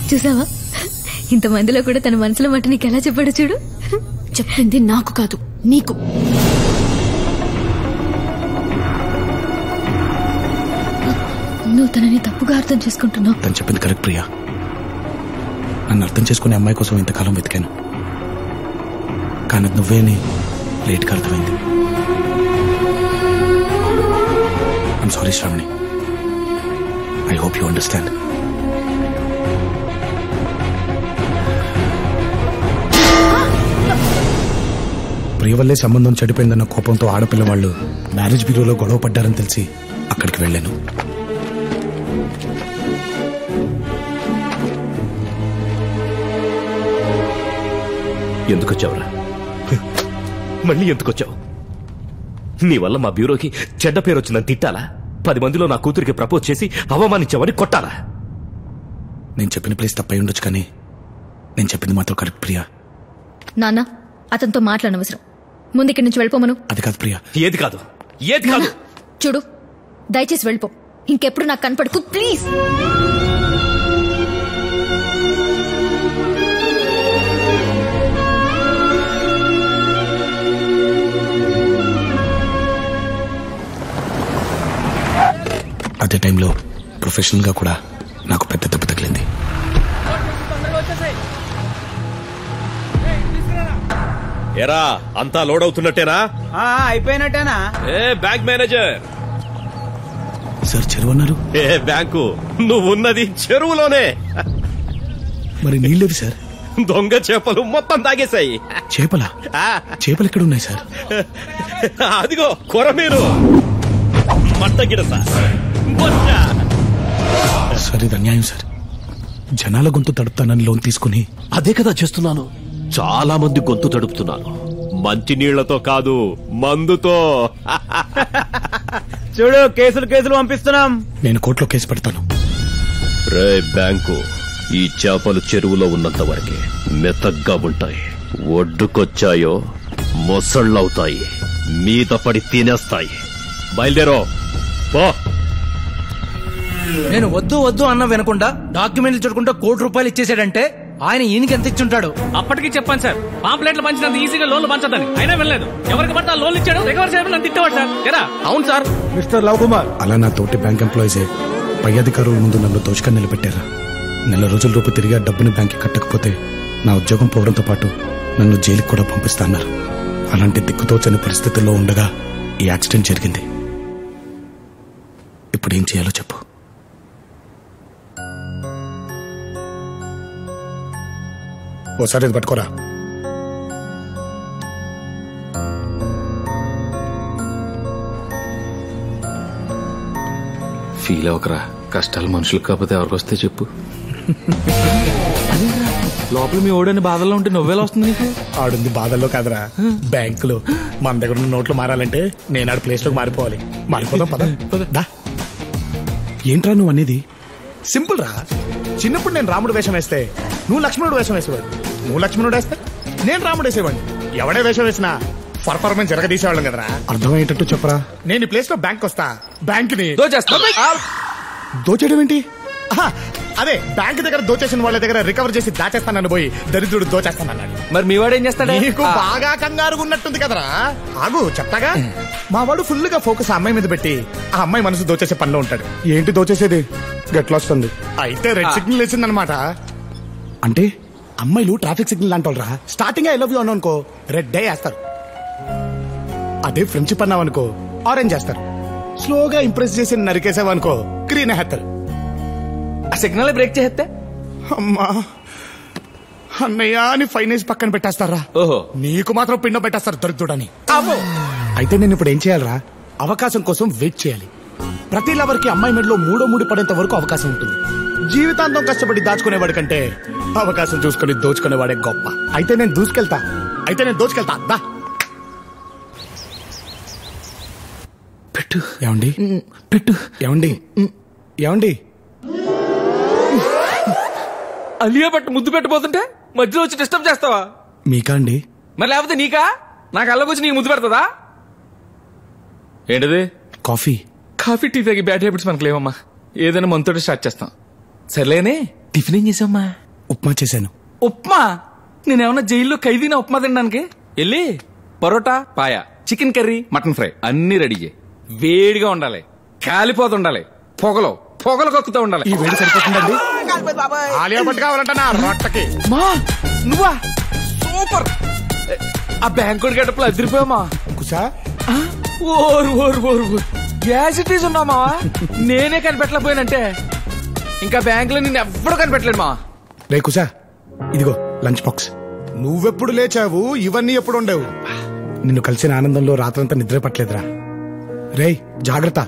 చూసావా, ఇంతమందిలో కూడా తన మనసులో మాట నీకు ఎలా చెప్పాడు చూడు. చెప్పింది నాకు కాదు, నీకు. నువ్వు తనని తప్పుగా అర్థం చేసుకుంటున్నావు. తను చెప్పింది కరెక్ట్ ప్రియా. నన్ను అర్థం చేసుకునే అమ్మాయి కోసం ఇంతకాలం వెతికాను, కానీ నువ్వేని లేట్గా అర్థమైంది. I'm sorry Shravani. I hope you Priya వల్లే సంబంధం చెడిపోయిందన్న కోపంతో ఆడపిల్ల వాళ్ళు మ్యారేజ్ బ్యూరోలో గొడవ పడ్డారని తెలిసి అక్కడికి వెళ్ళాను. ఎందుకొచ్చావురా? మళ్ళీ ఎందుకొచ్చావు? నీ వల్ల మా బ్యూరోకి చెడ్డ పేరు వచ్చిందని తిట్టాలా? 10 మందిలో నా కూతురికి ప్రపోజ్ చేసి అవమానించావని కొట్టాలా? నేను చెప్పిన ప్లేస్ తప్పై ఉండొచ్చు, కానీ నేను చెప్పింది మాత్రం కరెక్ట్ ప్రియా. నాన్న, అతనితో మాట్లాడనవసరం. ముందు ఇక్కడి నుంచి వెళ్ళిపోమను. అది కాదు ప్రియా. ఏది కాదు? ఏది కాదు? చూడు, దయచేసి వెళ్ళిపో. ఇంకెప్పుడు నాకు కనపడకు ప్లీజ్. అదే టైంలో ప్రొఫెషనల్ గా కూడా నాకు పెద్ద దెబ్బ తగిలింది. ఎరా, అంతా లోడ్ అవుతున్నట్టేనా? అయిపోయినట్టేనా? ఏ బ్యాంక్ మేనేజర్ సార్, చెరువు అన్నారు? ఏ బ్యాంకు? నువ్వున్నది చెరువులోనే. మరి నీళ్ళేవి సార్? దొంగ చేపలు మొత్తం తాగేశాయి. చేపలా? చేపలు ఎక్కడ ఉన్నాయి సార్? అదిగో కొరమీరు, మట్టగిడస. సార్, ఇది అన్యాయం సార్. జనాల గొంతు తడుపుతానని లోన్ తీసుకుని అదే కదా చేస్తున్నాను. చాలా మంది గొంతు తడుపుతున్నాను. మంచి నీళ్లతో కాదు, మందుతో. చూడు, కేసులు పంపిస్తున్నాం. నేను కోర్టులో కేసు పెడతాను. రే బ్యాంకు, ఈ చేపలు చెరువులో ఉన్నంత వరకే మెత్తగ్గా ఉంటాయి. ఒడ్డుకొచ్చాయో మొసళ్ళవుతాయి, మీద పడి తినేస్తాయి. బయలుదేరో పో. నేను వద్దు వద్దు అన్న వినకుండా డాక్యుమెంట్లు చూడకుండా ₹1 కోటి ఇచ్చేసాడంటే ఆయన ఈయనకి ఎంత ఇచ్చుంటాడు? అప్పటికి చెప్పాను సార్, పాంప్లెట్లు పంచినంత ఈజీగా లోన్లు పంచదని. అయినా వెళ్ళలేదు. ఎవరికి పడితే లోన్లు ఇచ్చాడు, రికవర్ చేయమని నన్ను తిట్టేవాడు సార్. ఎరా? అవును సార్. మిస్టర్ లవ్ కుమార్, అలా నా తోటి బ్యాంక్ ఎంప్లాయీసే పై అధికారుల ముందు నన్ను దోచుకొని నిలబెట్టారా. నెల రోజుల లోపు తిరిగి ఆ డబ్బుని బ్యాంక్కి కట్టకపోతే నా ఉద్యోగం పోవడంతో పాటు నన్ను జైలుకి కూడా పంపిస్తాన్నారు. అలాంటి దిక్కుతోచని పరిస్థితుల్లో ఉండగా ఈ యాక్సిడెంట్ జరిగింది. ఇప్పుడు ఏం చేయాలో చెప్పు. ఓసారి ఇది పట్టుకోరా. ఫీల్ అవ్వకరా, కష్టాలు మనుషులకు కాకపోతే ఎవరికి వస్తే చెప్పు. లోపల మీ ఓడని బాధల్లో ఉంటే నువ్వేలా వస్తుంది నీకు? ఆడుంది బాధల్లో కాదురా, బ్యాంకులో. మన దగ్గర ఉన్న నోట్లు మారాలంటే నేను ఆడ ప్లేస్ లోకి మారిపోవాలి. మారిపోదాం పద. ఏంట్రా నువ్వు అనేది? సింపుల్ రా. చిన్నప్పుడు నేను రాముడు వేషం వేస్తే నువ్వు లక్ష్మణుడు వేషం వేసేవాడు, నువ్వు లక్ష్మణుడు వేస్తే నేను రాముడు వేసేవాడిని. ఎవడే వేషం వేసినా పర్ఫార్మెన్స్ జరగదీసేవాళ్ళం కదరా. అర్థమయ్యేటట్టు చెప్పరా. నేను ఈ ప్లేస్ లో బ్యాంక్ వస్తా, బ్యాంక్ ని దోచేయడం ఏంటి? అదే బ్యాంక్ దగ్గర దోచేసిన వాళ్ళ దగ్గర రికవర్ చేసి దాచేస్తానని పోయి దరిద్రుడు దోచేస్తానన్నాడు. మరి మీ వాడు ఏం చేస్తాడు? నీకు బాగా కంగారుగా ఉన్నట్టుంది కదరా. ఆగు చెప్తాగా. మా వాడు ఫుల్ గా ఫోకస్ ఆ అమ్మాయి మీద పెట్టి ఆ అమ్మాయి మనసు దోచేసే పనిలో ఉంటాడు. ఏంటి దోచేసేది? గట్లా వస్తుంది. అయితే రెడ్ సిగ్నల్ వేసిందనమాట. అంటే అమ్మాయిలు ట్రాఫిక్ సిగ్నల్ లాంటి వాళ్ళరా. స్టార్టింగ్ ఐ లవ్ యూ అన్నావు అనుకో రెడ్ డే వేస్తారు. అదే ఫ్రెండ్షిప్ అన్నావు అనుకో ఆరెంజ్ చేస్తారు. స్లోగా ఇంప్రెస్ చేసి నరికేసావనుకో గ్రీన్ వేస్తారు. ఆ సిగ్నల్ బ్రేక్ చేస్తే అమ్మా అన్నయ్య అని ఫైనేజ్ పక్కన పెట్టేస్తారా. ఓహో, నీకు మాత్రం పిండ పెట్టేస్తారు దొరుకుతుడని. అయితే నేను ఇప్పుడు ఏం చేయాలరా? అవకాశం కోసం వెయిట్ చేయాలి. ప్రతి లవర్ కి అమ్మాయి మెడలో మూడో ముడి పడేంత వరకు అవకాశం ఉంటుంది. జీవితాంతం కష్టపడి దాచుకునేవాడి కంటే అవకాశం చూసుకుని దోచుకునేవాడే గొప్ప. అయితే నేను దోచుకెళ్తా. దా పెట్టు. ఏమండి పెట్టు. ఏమండి అలియా పట్టు ముద్దు పెట్టబోతుంటే మధ్యలో వచ్చి డిస్టర్బ్ చేస్తావా? మీకా అండి? మరి లేకపోతే నీకా? నాకు అల్లకొచ్చి నీకు ముద్దు పెడతదా? ఏంటిది? కాఫీ టీ తాగి బ్యాడ్ హ్యాబిట్స్ మనకు లేవమ్మా. ఏదైనా మనతోటి స్టార్ట్ చేస్తాం. సర్లేనే, టిఫిన్ ఏం చేసావమ్మా? ఉప్మా చేశాను. ఉప్మా? నేనేమన్నా జైల్లో ఖైదీనా ఉప్మా తినడానికి? వెళ్ళి పరోటా, పాయ, చికెన్ కర్రీ, మటన్ ఫ్రై అన్ని రెడీ చేయి. వేడిగా ఉండాలి, కాలిపోతుండాలి, పొగలు కక్కుతూ ఉండాలి. ఈ వేడి సరిపోతుందండి. ఆలియా భట్ కావాలంటనా రొట్టకి? మా నువ్వా? సూపర్. ఆ బ్యాంకుడి గడపలో అదిరిపోయామా? కుసా ఓరు గ్యాసిటీస్ ఉన్నామా? నేనే కనిపెట్టలేకపోయానంటే ఇంకా బ్యాంక్ లో నిన్ను ఎవ్వడూ కనిపెట్టలేడు మా. రే కుసా, ఇదిగో లంచ్ బాక్స్. నువ్వెప్పుడు లేచావు? ఇవన్నీ ఎప్పుడు ఉండవు? నిన్ను కలిసిన ఆనందంలో రాత్రంతా నిద్ర పట్టలేదురా. రేయ్ జాగ్రత్త,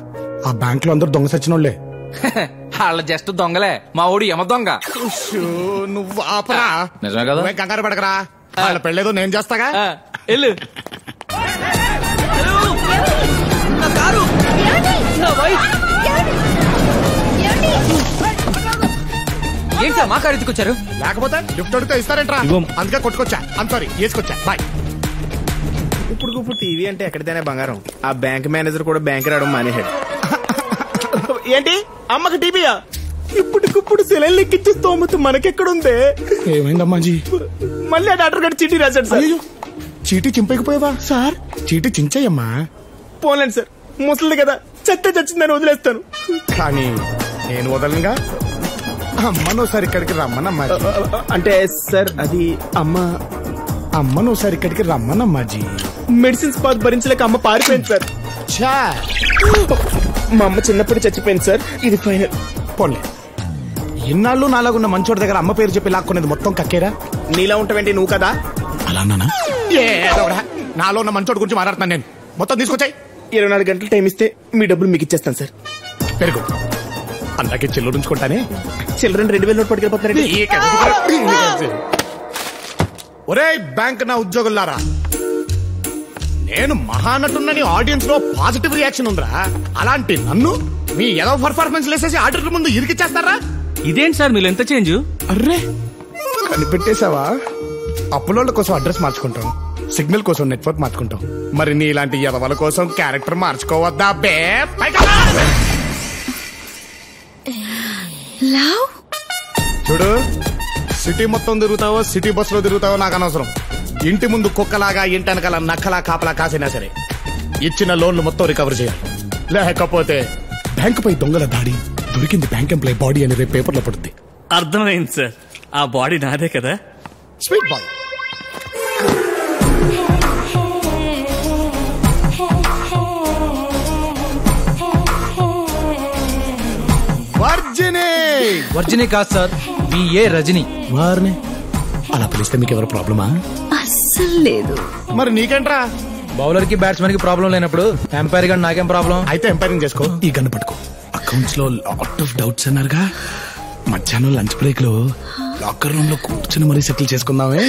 ఆ బ్యాంక్ లో అందరూ దొంగ సచ్చినోళ్లే. వాళ్ళ జస్ట్ దొంగలే, మా ఓడి యమ దొంగ. నువ్వు ఆపరా. నిజమే కదా? కంగారు పడకరా, వాళ్ళ పెళ్ళేదో నేను చేస్తాగా. వెళ్ళు. ఏంటి సార్ మా కారు ఎత్తుకొచ్చారు? లేకపోతే లిఫ్ట్ అడిగితే ఇస్తారంట్రా, అందుకే కొట్టుకొచ్చా. సారీ వేసుకొచ్చా. బాయ్. ఇప్పుడు టీవీ అంటే ఎక్కడితేనే బంగారం. ఆ బ్యాంక్ మేనేజర్ కూడా బ్యాంక్ రావడం మానేశాడు. ఏంటి అమ్మకి టీవీయా? ఇప్పటికిప్పుడు సెలైన్ లెక్కించే స్తోమత మనకెక్కడుందే? ఏమైందమ్మాజీ? మళ్ళీ ఆ డాక్టర్ గారు చీటీ రాశాడు సార్. చీటీ చింపకపోయావా సార్? చీటీ చించయ్యమ్మా. పోలేండి సార్, ముసలిది కదా, చచ్చిందని వదిలేస్తాను. కానీ నేను వదలనుగా. అమ్మనోసారి ఇక్కడికి రమ్మనమ్మా. అంటే సార్ అది అమ్మనోసారి ఇక్కడికి రమ్మనమ్మాజీ. మెడిసిన్స్ భరించలేక అమ్మ పారిపోయింది సార్. మా అమ్మ చిన్నప్పుడు చచ్చిపోయింది సార్. ఇది ఫైనల్. పోలే, ఇన్నాళ్ళు నాలాగున్న మంచోడి దగ్గర అమ్మ పేరు చెప్పి లాక్కునేది మొత్తం కక్కేరా. నీలా ఉంటావేంటి నువ్వు కదా? అలా నానా? నాలో ఉన్న మంచోడి గురించి మాట్లాడుతున్నాను నేను. మొత్తం తీసుకొచ్చాయి. 24 గంటలు టైం ఇస్తే మీ డబ్బులు మీకు ఇచ్చేస్తాను సార్. పెరుగు అందాకే చిల్లర ఉంచుకుంటానే. Children 2000 note పట్టుకెళ్ళిపోతున్నారండి. ఒరే బ్యాంక్ నా ఉద్యోగులారా, నేను మహానటున్నని ఆడియన్స్ లో పాజిటివ్ రియాక్షన్ ఉందిరా. అలాంటి నన్ను మీ ఏదో పర్ఫార్మెన్స్ లేసేసి ఆడిటర్ ముందు ఇరికిచ్చేస్తారా? ఇదేంటి సార్ మీరు ఎంత చేంజ్? అర్రే కనిపెట్టేశావా? అప్పులోళ్ళ కోసం అడ్రస్ మార్చుకుంటాం, సిగ్నల్ కోసం నెట్వర్క్ మార్చుకుంటాం. మరి నీ ఇలాంటి ఎదవల కోసం క్యారెక్టర్ మార్చుకోవద్దా బే? చూడు, సిటీ మొత్తం తిరుగుతావో సిటీ బస్సులో తిరుగుతావో నాకు అనవసరం. ఇంటి ముందు కుక్కలాగా ఇంటి వెనకాల నక్కలా కాపలా కాసినా సరే ఇచ్చిన లోన్లు మొత్తం రికవర్ చేయాలి. లేకపోతే బ్యాంకుపై దొంగల దాడి, దొరికింది బ్యాంక్ ఎంప్లాయ్ బాడీ అని రేపు పేపర్లో పడుద్ది. అర్థమైంది సార్. ఆ బాడీ నాదే కదా. Sweet boy. వర్జిని కాదు సార్, బిఏ రజని. వారిని అలా పిలిస్తే మీకు ఎవరు ప్రాబ్లమా? అస్సలు లేదు. మరి నీకేంట్రా? బౌలర్ కి బ్యాట్స్మెన్ కి ప్రాబ్లం లేనప్పుడు ఎంపైర్ గా నాకేం ప్రాబ్లం? అయితే ఎంపైరింగ్ చేసుకో. ఈ గన్ను పట్టుకో. అకౌంట్స్ లో లాట్ ఆఫ్ డౌట్స్ అన్నారుగా, మధ్యాహ్నం లంచ్ బ్రేక్ లో లాకర్ రూమ్ లో కూర్చుని మరీ సెటిల్ చేసుకుందామే.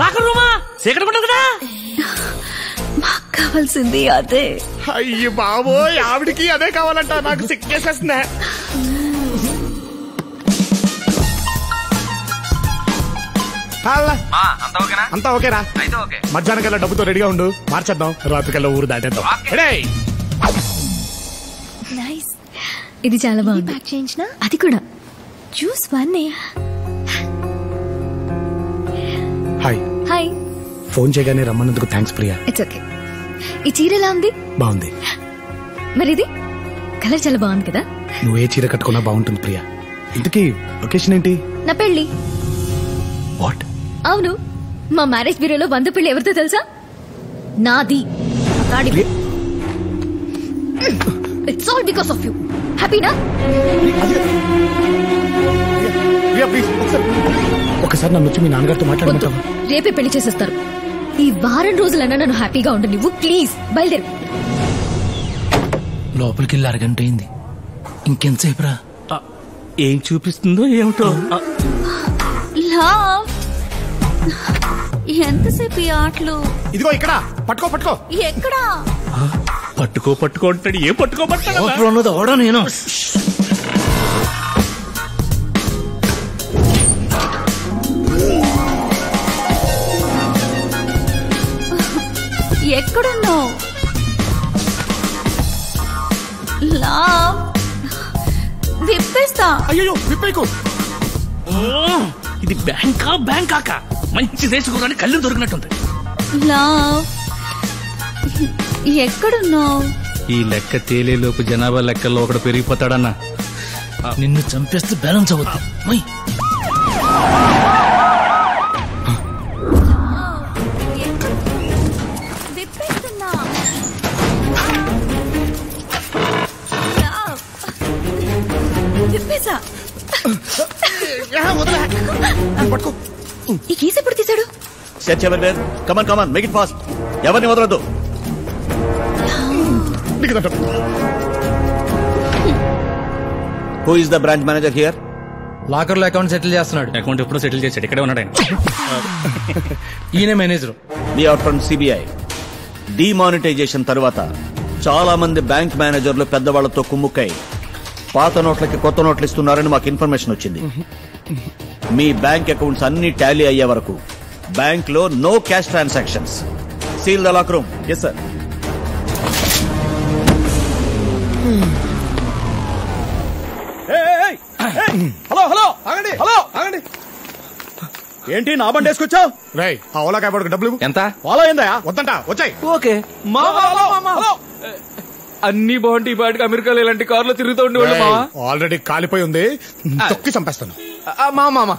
లాకర్ రూమా? సీక్రెట్ ఉండదు కదా. మాకు కావాల్సింది అదే. అయ్యి బాబోయ్, ఆవిడికి అదే కావాలంట. నాకు సిక్కేసేస్తున్నా. అంతా ఓకేరా? మధ్యాహ్నం కల్లా డబ్బుతో రెడీగా ఉండు, మార్చేద్దాం. రాత్రికల్లా ఊరు దాటేద్దాం. ఇది చాలా బాగుంది. ప్యాక్ చేయించిన అది కూడా juice one. Hi. Hi. Phone చేయగానే రమ్మన్నందుకు థ్యాంక్స్ ప్రియా. It's okay. ఈ చీర ఎలా ఉంది? బాగుంది. మరి ఇది కలర్ చాలా బాగుంది కదా. నువ్వు ఏ చీర కట్టుకున్నా బాగుంటుంది ప్రియా. ఇంతకీ లొకేషన్ ఏంటి? నా పెళ్లి. వాట్? అవును, మా మ్యారేజ్ బ్యూరోలో 100 పెళ్లి ఎవరితో తెలుసా? నాది. It's all because of you. హ్యాపీనా? ఒకసారి నన్ను వచ్చి మీ నాన్నగారితో మాట్లాడమంటావా? రేపే పెళ్లి చేసేస్తారు. ఈ వారం రోజులన్నా నన్ను హ్యాపీగా ఉండు నువ్వు. ప్లీజ్ బయలుదేరు. లోపలికి వెళ్ళి అరగంట అయింది, ఇంకెంతసేపు రా? ఏం చూపిస్తుందో ఏమిటో. ఎంతసేపు ఈ ఆటలు? ఇదిగో ఇక్కడ పట్టుకో. పట్టుకో ఎక్కడా? పట్టుకో అంటాడు. ఏం పట్టుకోబట్టాడు? నేను ఎక్కడున్నావు? విప్పేస్తా. అయ్యో విప్పేకు. ఇది బ్యాంకాక మంచి దేశకురాని కళ్ళు దొరికినట్టుంది. ఎక్కడున్నావు? ఈ లెక్క తేలేలోపు జనాభా లెక్కల్లో ఒకడు పెరిగిపోతాడన్నా. నిన్ను చంపేస్తే బ్యాలెన్స్ అవుద్ది. విప్పేస్తున్నా. విప్పేసా. పట్టుకో. ఈ కేసు ఎప్పుడు తీశాడు? Come on make it fast. ఎవరిని వదలదు. Who is the branch manager here? Locker లో అకౌంట్ సెటిల్ చేస్తున్నాడు. అకౌంట్ ఎప్పుడో సెటిల్ చేశాడు. ఇక్కడే ఉన్నాడు ఆయన. ఈయన manager. We are from CBI. Demonetisation తర్వాత చాలా మంది బ్యాంక్ మేనేజర్లు పెద్దవాళ్లతో కుమ్ముక్కై పాత నోట్లకి కొత్త నోట్లు ఇస్తున్నారని మాకు ఇన్ఫర్మేషన్ వచ్చింది. మీ బ్యాంక్ అకౌంట్స్ అన్ని టాలీ అయ్యే వరకు బ్యాంక్ లో no cash transactions. Seal the lock room. Yes sir. Hello ఏంటి నా బండి వేసుకొచ్చావు? రై ఆ ఓలా క్యాబ్ డబ్బులు ఎంత? ఫాలో అయిందా? వద్దంట వచ్చాయి. ఓకే. అన్ని బాగుంటాయి. ఈ పాటికి అమెరికాలో ఇలాంటి కార్లో తిరుగుతూ ఉండేవాళ్ళు. ఆల్రెడీ కాలిపోయి ఉంది, తొక్కి చంపేస్తాను. మామ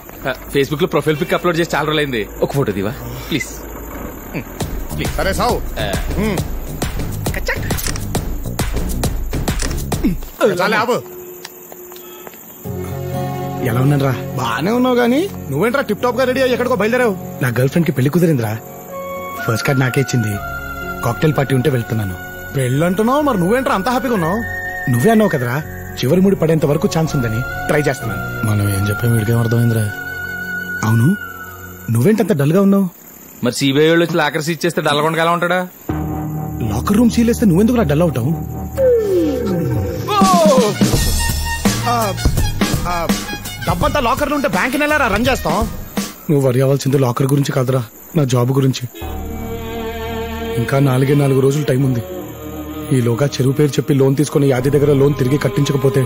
ఫేస్బుక్ లో ప్రొఫైల్ పిక్ అప్లోడ్ చేసి చాలా రోజులైంది. ఒక ఫోటో దివా ప్లీజ్. సరే సావు. ఎలా ఉన్నారా? బానే ఉన్నావు గానీ నువ్వేంట్రా టిప్ టాప్ గా రెడీ అయ్యి ఎక్కడికో బయలుదేరావు? నా గర్ల్ ఫ్రెండ్ కి పెళ్లి కుదిరిందిరా. ఫస్ట్ కార్డ్ నాకే ఇచ్చింది. కాక్టైల్ పార్టీ ఉంటే వెళ్తున్నాను. పెళ్ళంటున్నావు, మరి నువ్వేంట్రా అంత హ్యాపీగా ఉన్నావు? నువ్వే అన్నావు కదరా చివరి ముడి పడేంత వరకు ఛాన్స్ ఉందని. ట్రై చేస్తున్నాను. మనం ఏం చెప్పాం వీడికేం అర్థమైందిరా? అవును, నువ్వేంటంత డల్ గా ఉన్నావు? మరి సిబిఐ వాళ్ళు వచ్చి లాకర్ సీజ్ చేస్తే డల్గొండగా ఎలా ఉంటాడా? లాకర్ రూమ్ సీల్ వేస్తే నువ్వెందుకు డల్ అవుతావు? డబ్బంతా లాకర్లు ఉంటే బ్యాంక్ నెలరా రన్ చేస్తాం. నువ్వు వరి అవ్వాల్సింది లాకర్ గురించి కాదురా, నా జాబ్ గురించి. ఇంకా 4 రోజులు టైం ఉంది. ఈలోగా చెరువు పేరు చెప్పి లోన్ తీసుకుని యాది దగ్గర లోన్ తిరిగి కట్టించకపోతే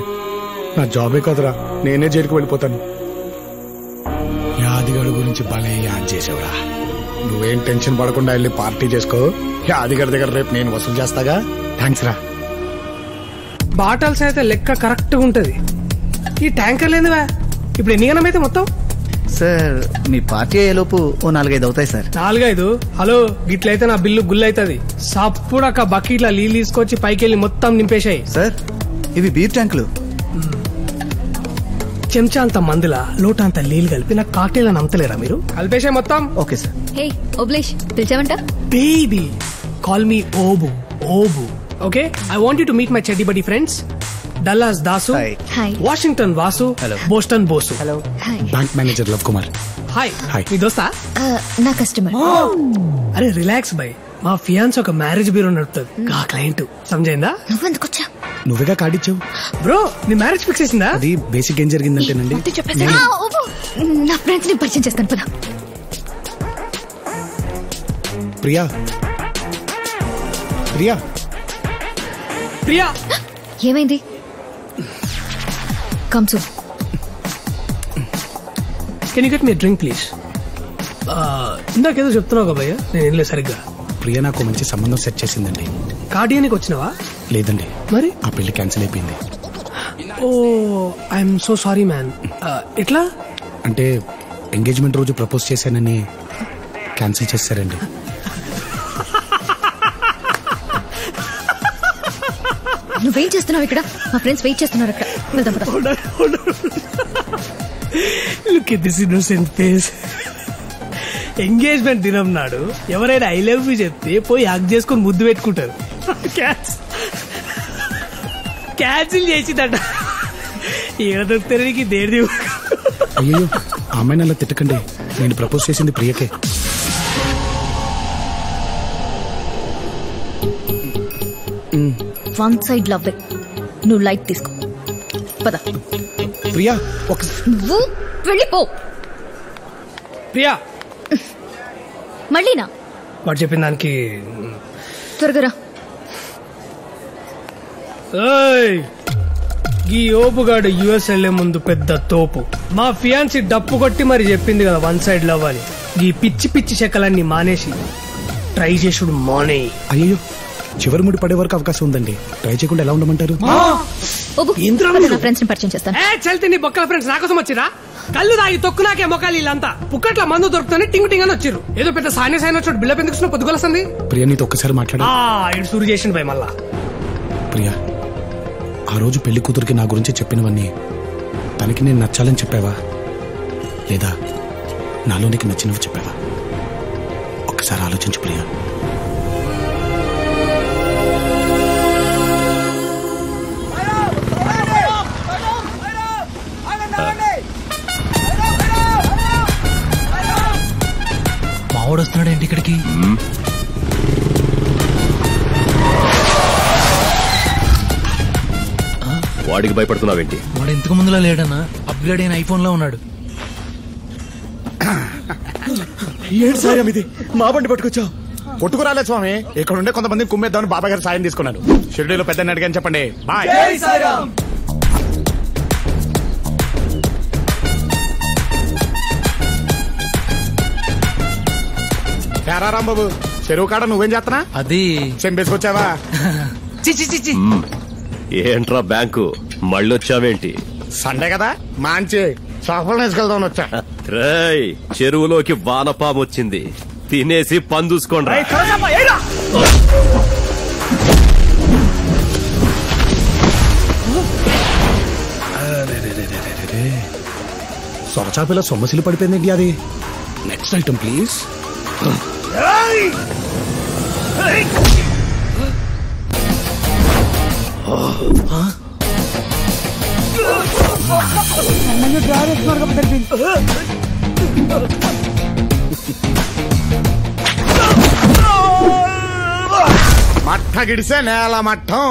నా జాబే కాదురా, నేనే జైలుకి వెళ్ళిపోతాను. నుంచి భలే యాడ్ చేసావురా. నువ్వేం టెన్షన్ పడకుండా వెళ్ళి పార్టీ చేసుకో. అదిగర్ దగ్గర రేపు నేను వసూలు చేస్తాగా. థ్యాంక్స్ రా. బాటల్స్ అయితే లెక్క కరెక్ట్ గా ఉంటది. ఈ ట్యాంకర్ లేదువా ఇప్పుడు ఎన్ని గణం అయితే మొత్తం? సార్ మీ పార్టీ అయ్యేలోపు ఓ 4-5 అవుతాయి సార్. 4-5? హలో గిట్లయితే నా బిల్లు గుల్ అవుతుంది. సప్పుడక్క బకెట్ల నీళ్ళు తీసుకొచ్చి పైకి వెళ్ళి మొత్తం నింపేశాయి. సార్ ఇవి బీర్ ట్యాంకులు. చెంచా అంత మందుల లోట అంత నీళ్ళు కలిపి నాకు కాక్టైల్ అని అమ్మతలేరా మీరు? కలిపేశాయి మొత్తం. Okay sir. హే ఓబ్లేష్ పిలిచావంట? Baby call me Obu. Obu okay. I want you to meet my chaddi buddy friends. Dallas Dasu, Washington Vasu, Boston Bosu. Hello. Bank manager love Kumar. Hi. మీ దోస్తా? నా కస్టమర్. అరే రిలాక్స్ బై. మా ఫియాన్స్ ఒక మ్యారేజ్ బ్యూరో నడుపుతుంది. ఆ క్లయింట్ సమజైందా? నువ్వెందుకొచ్చా? నువ్వేగా కార్డు ఇచ్చావు బ్రో. నీ మ్యారేజ్ ఫిక్స్ చేసిందా? అది బేసిక్ ఏం జరిగిందంటేనండి, నా ఫ్రెండ్స్ ని పరిచయం చేస్తాను పద. ప్రియా. ప్రియా. ప్రియా ఏమైంది? కమ్సు. Can you get me drink please? ఇందాకేదో చెప్తున్నావు కదా భయ్య, నేను ఏం లేదు సరిగ్గా. ప్రియా నాకు మంచి సంబంధం సెట్ చేసిందండి. కార్డియానికి వచ్చినావా? లేదండి. మరి ఆ పెళ్లి క్యాన్సిల్ అయిపోయింది. ఓ ఐఎమ్ సో సారీ మ్యాన్. ఎట్లా? అంటే ఎంగేజ్మెంట్ రోజు ప్రపోజ్ చేశానని క్యాన్సిల్ చేశారండి. నువ్వేం చేస్తున్నావు ఇక్కడ? మా ఫ్రెండ్స్ వెయిట్ చేస్తున్నారు అక్కడ. వెళ్దాం పద. Look at this innocent face. Engagement దినం నాడు ఎవరైనా ఐ లవ్ యూ చెప్తే పోయి హగ్ చేసుకొని ముద్దు పెట్టుకుంటారు. క్యాన్సిల్ చేసిందట. ఏడ దొరుకుతానికి దేడి. అయ్యో అమ్మాయిని అలా తిట్టకండి. నేను ప్రపోజ్ చేసింది ప్రియకే. One side love. నువ్వు లైట్ తీసుకో పద. ప్రియా నువ్వు వెళ్ళిపో. ప్రియా మళ్ళీనా? వాడు చెప్పిన దానికి త్వరగా రా. ఈ ఓపుగాడు యుఎస్ వెళ్లే ముందు పెద్ద తోపు. మా ఫియాన్సీ డప్పు కొట్టి మరి చెప్పింది కదా వన్ సైడ్ లవ్ అని. ఈ పిచ్చి పిచ్చి చెక్కలన్నీ మానేసి ట్రై చేసుడు మానే. అయ్యో చివరి ముడి పడే వరకు అవకాశం ఉందండి. ట్రై చేయకుండా ఎలా ఉండమంటారు? ఫ్రెండ్స్ ని పరిచయం చేస్తాను. చల్తే నీ బొక్కల ఫ్రెండ్స్ నాకోసం వచ్చిరా? కళ్ళు తాగి తొక్కు నాకే మొక్కలు వీళ్ళంతా పుక్కట్ల మందు దొరుకుతానే టింగు టింగ్ అని వచ్చారు. ఏదో పెద్ద సాయన వచ్చాడు. బిల్ల పెందుకు పొద్దుగొలస్తుంది. ప్రియా నీతో ఒక్కసారి మాట్లాడా? ఇటు సూరు చేసిండు భయ మళ్ళా. ప్రియా ఆ రోజు పెళ్లి కూతురికి నా గురించి చెప్పినవన్నీ తనకి నేను నచ్చాలని చెప్పావా, లేదా నాలో నీకు నచ్చినవి చెప్పావా? ఒక్కసారి ఆలోచించు ప్రియా. మావాడు వస్తున్నాడు ఏంటి ఇక్కడికి? వాడికి భయపడుతున్నావేంటి? వాడు ఇంతకు ముందులా లేడన్నా, అప్గ్రేడ్ అయిన ఐఫోన్ లో ఉన్నాడు. ఏంటి సాయం ఇది? మా బండి పట్టుకొచ్చా? కొట్టుకురాలే స్వామి. ఇక్కడ ఉండే కొంతమంది కుమ్మేద్దామని బాబాయ్ గారు సాయం తీసుకున్నాను. షిరిడీలో పెద్ద అడిగాని చెప్పండి. బాయ్. రాంబాబు చెరువు కాడ నువ్వేం చేస్తున్నా? అది చెంపేసుకొచ్చావా? ఏంట్రా బ్యాంకు మళ్ళీ వచ్చావేంటి? సండే కదా మంచి సఫలం వేసుకెళ్దామని వచ్చా. రేయ్ చెరువులోకి వానపాము వచ్చింది, తినేసి పని చూసుకోండి. సొరచాపిలో సొమ్మసిలు పడిపోయింది. అది నెక్స్ట్ ఐటమ్ ప్లీజ్. మట్ట గిడిసే నేల మట్టం.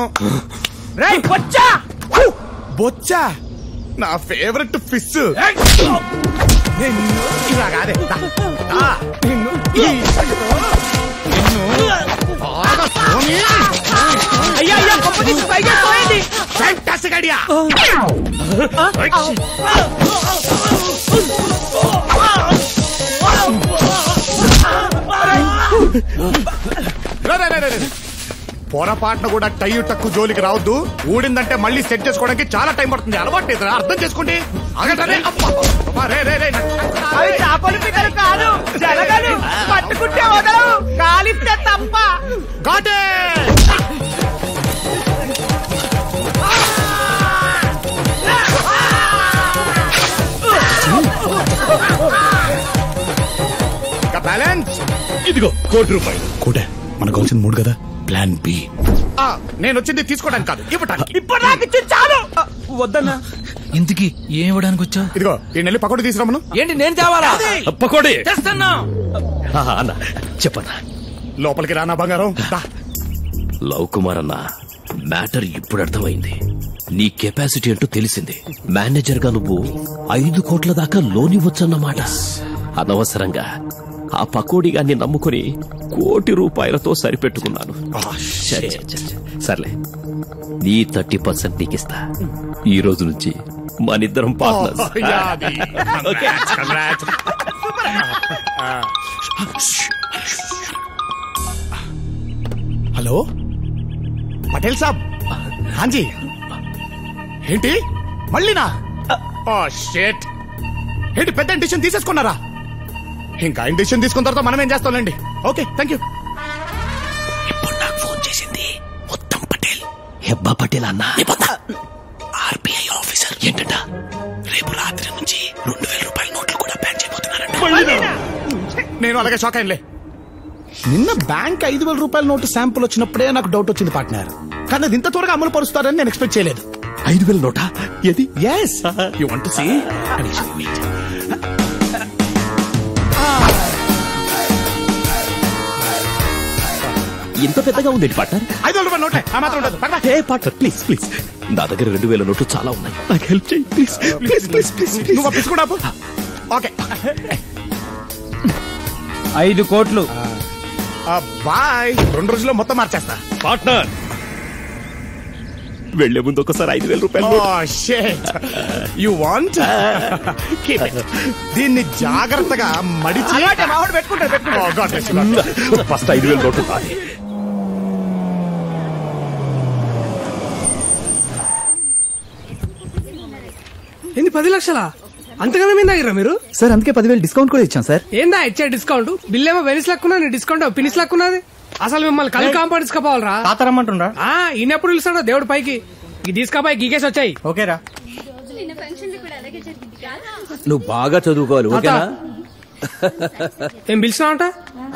బొచ్చా నా ఫేవరెట్ ఫిష్. Fantastic idea. పొరపాటున కూడా టై టక్కు జోలికి రావద్దు. ఊడిందంటే మళ్ళీ సెట్ చేసుకోవడానికి చాలా టైం పడుతుంది. అలవాటు లేదురా, అర్థం చేసుకోండి. ఆగటనే అవి చేపల పిక్కలు కాదు, జలగలు. పట్టుకుంటే వదలవు, కాలిస్తే తప్ప. బ్యాలెన్స్ ఇదిగో ₹1,00,00,000. కోటే మనకు కావాల్సిన 3 కదా. Plan B. నేను వచ్చింది తీసుకోవడానికి కాదు, ఇవ్వటానికి. ఇప్పుడు నాకు ఇచ్చి చాలు. వద్దన్నా. ఇంతకి ఏం ఇవ్వడానికి వచ్చా? ఇదిగో ఈ నెల్లి పకోడీ తీసుకురామను. ఏంటి నేను తేవాలా? పకోడీ తెస్తున్నా. అన్న చెప్పన్నా. లోపలికి రానా బంగారం. లవ్ కుమార్ అన్న, మ్యాటర్ ఇప్పుడు అర్థమైంది. నీ కెపాసిటీ అంటూ తెలిసింది. మేనేజర్ గా నువ్వు 5 కోట్ల దాకా లోన్ ఇవ్వచ్చన్నమాట. అనవసరంగా ఆ పకోడీ గాన్ని నమ్ముకుని ₹1,00,00,000 సరిపెట్టుకున్నాను. సర్లే, నీ 30% నీకిస్తా. ఈ రోజు నుంచి మనిద్దరం పార్ట్నర్స్. హలో పటేల్ సాబ్. హాంజీ. ఏంటి మళ్ళీనా? షేట్. ఏంటి పెద్ద డిసిషన్ తీసేసుకున్నారా? ఇంకా డిసిషన్ తీసుకున్న తర్వాత మనం ఏం చేస్తాంలేండి. Okay, thank you. ఇప్పుడు నాకు ఫోన్ చేసింది ఉత్తమ్ పటేల్. హెబ్బా పటేల్ అన్న, ఆర్బీఐ ఆఫీసర్. ఏంటంట, రేపు రాత్రి నుంచి ₹2,000 నోట్లు కూడా బ్యాన్ చేయబోతున్నారంట. నేను అలాగే షాక్ అయ్యలే. నిన్న బ్యాంక్ ₹5,000 నోటు శాంపుల్ వచ్చినప్పుడే నాకు డౌట్ వచ్చింది పార్ట్నర్. కానీ అది ఇంత త్వరగా అమలు పరుస్తారని నేను ఎక్స్పెక్ట్ చేయలేదు. 5,000 నోటా? ఏది? yes you want to see? ఇంత పెద్దగా ఉంది పార్ట్నర్. ₹5,000 నోటే ఆ మాత్రం ఉండదు. ఏ పార్ట్నర్, ప్లీజ్ ప్లీజ్, నా దగ్గర 2,000 నోట్లు చాలా ఉన్నాయి. నాకు హెల్ప్ చేయి ప్లీజ్ ప్లీజ్ ప్లీజ్ ప్లీజ్. నువ్వు పిసుకుడా. ఓకే, 5 కోట్లు. బాయ్. 2 రోజుల్లో మొత్తం మార్చేస్తా. పార్ట్నర్, వెళ్లే ముందు ఒకసారి ₹5,000. You want? దీన్ని జాగ్రత్తగా మడిచి ఫస్ట్ 5,000 నోట్లు. ఏంది 10 లక్షలా? అంతగానే మీద దగ్గర మీరు? సార్ అందుకే 10,000 డిస్కౌంట్ కూడా ఇచ్చాం సార్. ఏందా ఇచ్చే డిస్కౌంట్? బిల్ ఏమో వెనిస్ లక్కున్నా, డిస్కౌంట్ ఫినిష్ లక్కున్నది. అసలు మిమ్మల్ని కళ్ళు కాంపౌండ్ తీసుకుపోవాలరా? తాతరమ్మంటుండ్రా? ఈయనెప్పుడు పిలుస్తాడో దేవుడు పైకి. తీసుకపోయి గీకేసి వచ్చాయి. ఓకేరా. నువ్వు బాగా చదువుకోవాలి, ఓకేనా? ఏం పిలిచినావంట?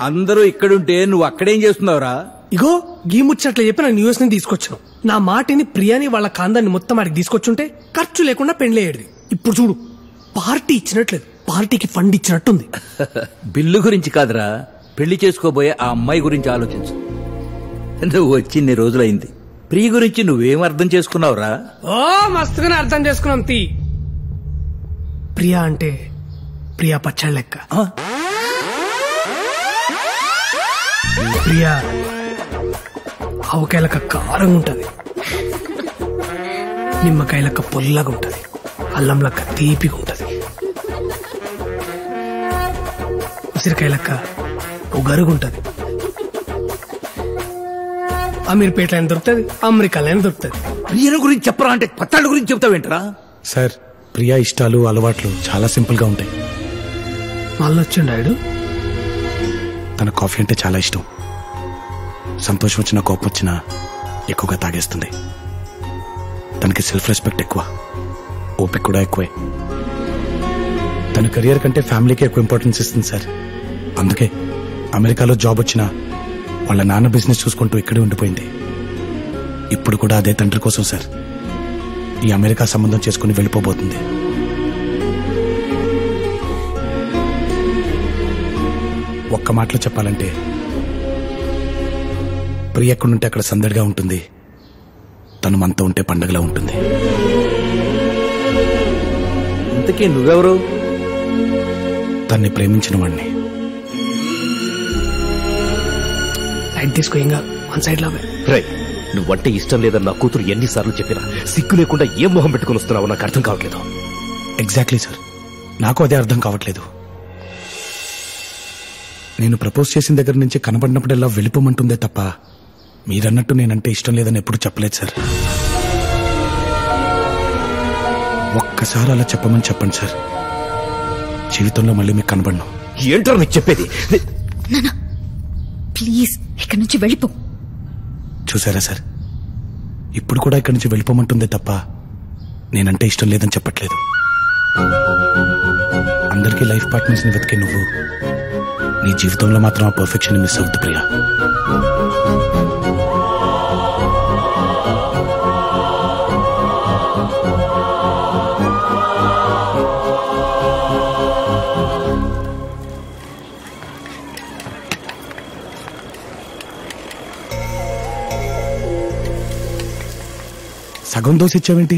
అందరూ ఇక్కడుంటే నువ్వు అక్కడేం చేస్తున్నావురా? ఇగో గీ ముచ్చట్లు చెప్పి నన్ను యూఎస్ ని తీసుకొచ్చాను. నా మాటిని ప్రియాని వాళ్ళ కాందాన్ని మొత్తం ఆడికి తీసుకొచ్చుంటే ఖర్చు లేకుండా పెండ్లేయడిది. ఇప్పుడు చూడు, పార్టీ ఇచ్చినట్లేదు, పార్టీకి ఫండ్ ఇచ్చినట్టుంది. బిల్లు గురించి కాదురా, పెళ్లి చేసుకోబోయే ఆ అమ్మాయి గురించి ఆలోచించు. నువ్వు వచ్చి ఇన్ని రోజులైంది, ప్రియ గురించి నువ్వేం అర్థం చేసుకున్నావురా? ఓ మస్తుగానే అర్థం చేసుకున్నాం. ప్రియా అంటే ప్రియా పచ్చడి లెక్క. ప్రియా ఆవకాయలక కారంగా ఉంటది, నిమ్మకాయలక పొల్లగా ఉంటది, అల్లం లెక్క తీపిగా ఉంటది, ఉసిరికాయలక్క ఉగరుగుంటది. అమీర్పేటలో అయినా దొరుకుతుంది, అమెరికాలో అయినా దొరుకుతుంది. ప్రియ గురించి చెప్పరా అంటే పచ్చళ్ళ గురించి చెప్తావేంటరా? సార్, ప్రియా ఇష్టాలు అలవాట్లు చాలా సింపుల్ గా ఉంటాయి. మళ్ళొచ్చిండాడు. తన కాఫీ అంటే చాలా ఇష్టం. సంతోషం వచ్చినా కోపం వచ్చినా ఎక్కువగా తాగేస్తుంది. తనకి సెల్ఫ్ రెస్పెక్ట్ ఎక్కువ, ఓపిక కూడా ఎక్కువే. తన కెరియర్ కంటే ఫ్యామిలీకి ఎక్కువ ఇంపార్టెన్స్ ఇస్తుంది సార్. అందుకే అమెరికాలో జాబ్ వచ్చినా వాళ్ళ నాన్న బిజినెస్ చూసుకుంటూ ఇక్కడే ఉండిపోయింది. ఇప్పుడు కూడా అదే తండ్రి కోసం సార్ ఈ అమెరికా సంబంధం చేసుకుని వెళ్ళిపోబోతుంది. ఒక్క మాటలో చెప్పాలంటే ప్రియ ఎక్కడుంటే అక్కడ సందడిగా ఉంటుంది, తను మనతో ఉంటే పండగలా ఉంటుంది. ఇంతకీ నువ్వెవరు? తన్ని ప్రేమించిన వాడిని. సైడ్ తీసుకో, ఇంకా వన్ సైడ్ లాగా. నువ్వంటే ఇష్టం లేదని నా కూతురు ఎన్నిసార్లు చెప్పినా సిగ్గు లేకుండా ఏం మొహం పెట్టుకుని వస్తున్నావో నాకు అర్థం కావట్లేదు. ఎగ్జాక్ట్లీ సార్, నాకు అదే అర్థం కావట్లేదు. నేను ప్రపోజ్ చేసిన దగ్గర నుంచి కనబడినప్పుడల్లా వెళ్ళిపోమంటుందే తప్ప మీరన్నట్టు నేనంటే ఇష్టం లేదని ఎప్పుడు చెప్పలేదు సార్. ఒక్కసారి అలా చెప్పమని చెప్పండి సార్. జీవితంలో మళ్ళీ మీకు కనబడను. ఏంటో నీకు చెప్పేది? ప్లీజ్ ఇక్కడి నుంచి వెళ్ళిపో. చూసారా సార్, ఇప్పుడు కూడా ఇక్కడి నుంచి వెళ్ళిపోమంటుందే తప్ప నేనంటే ఇష్టం లేదని చెప్పట్లేదు. అందరికీ లైఫ్ పార్ట్నర్స్ ని వెతికే నువ్వు నీ జీవితంలో మాత్రం ఆ పర్ఫెక్షన్ మిస్ అవుతుంది ప్రియా. సగం దోశ ఇచ్చావేంటి?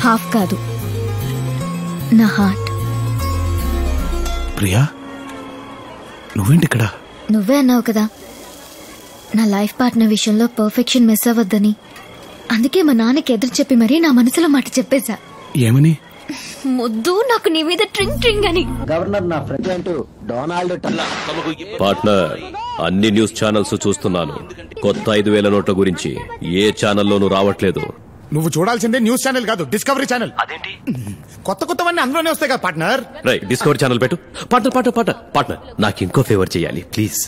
హాఫ్ కాదు, నా హార్ట్. ప్రియా, నువ్వేంటి ఇక్కడ? నువ్వే అన్నావు కదా నా లైఫ్ పార్ట్నర్ విషయంలో పర్ఫెక్షన్ మిస్ అవ్వద్దని. అందుకే మా నాన్నకి ఎదురు చెప్పి మరీ నా మనసులో మాట చెప్పేశా. ఏమని? ముద్దు నాకు నీ మీద ట్రింగ్ ట్రింగ్ అని. గవర్నర్ నా ప్రెసిడెంట్ డొనాల్డ్ పార్ట్నర్, అన్ని న్యూస్ ఛానల్స్ చూస్తున్నాను. కొత్త 5,000 నోట్ల గురించి ఏ ఛానల్లోనూ రావట్లేదు. నువ్వు చూడాల్సిందే న్యూస్ ఛానల్ కాదు, డిస్కవరీ ఛానల్. అదేంటి కొత్త కొత్తవన్నీ అందులోనే వస్తాయి కదా పార్ట్నర్. రైట్, డిస్కవరీ ఛానల్ పెట్టు. పార్ట్నర్ నాకు ఇంకో ఫేవర్ చేయాలి ప్లీజ్.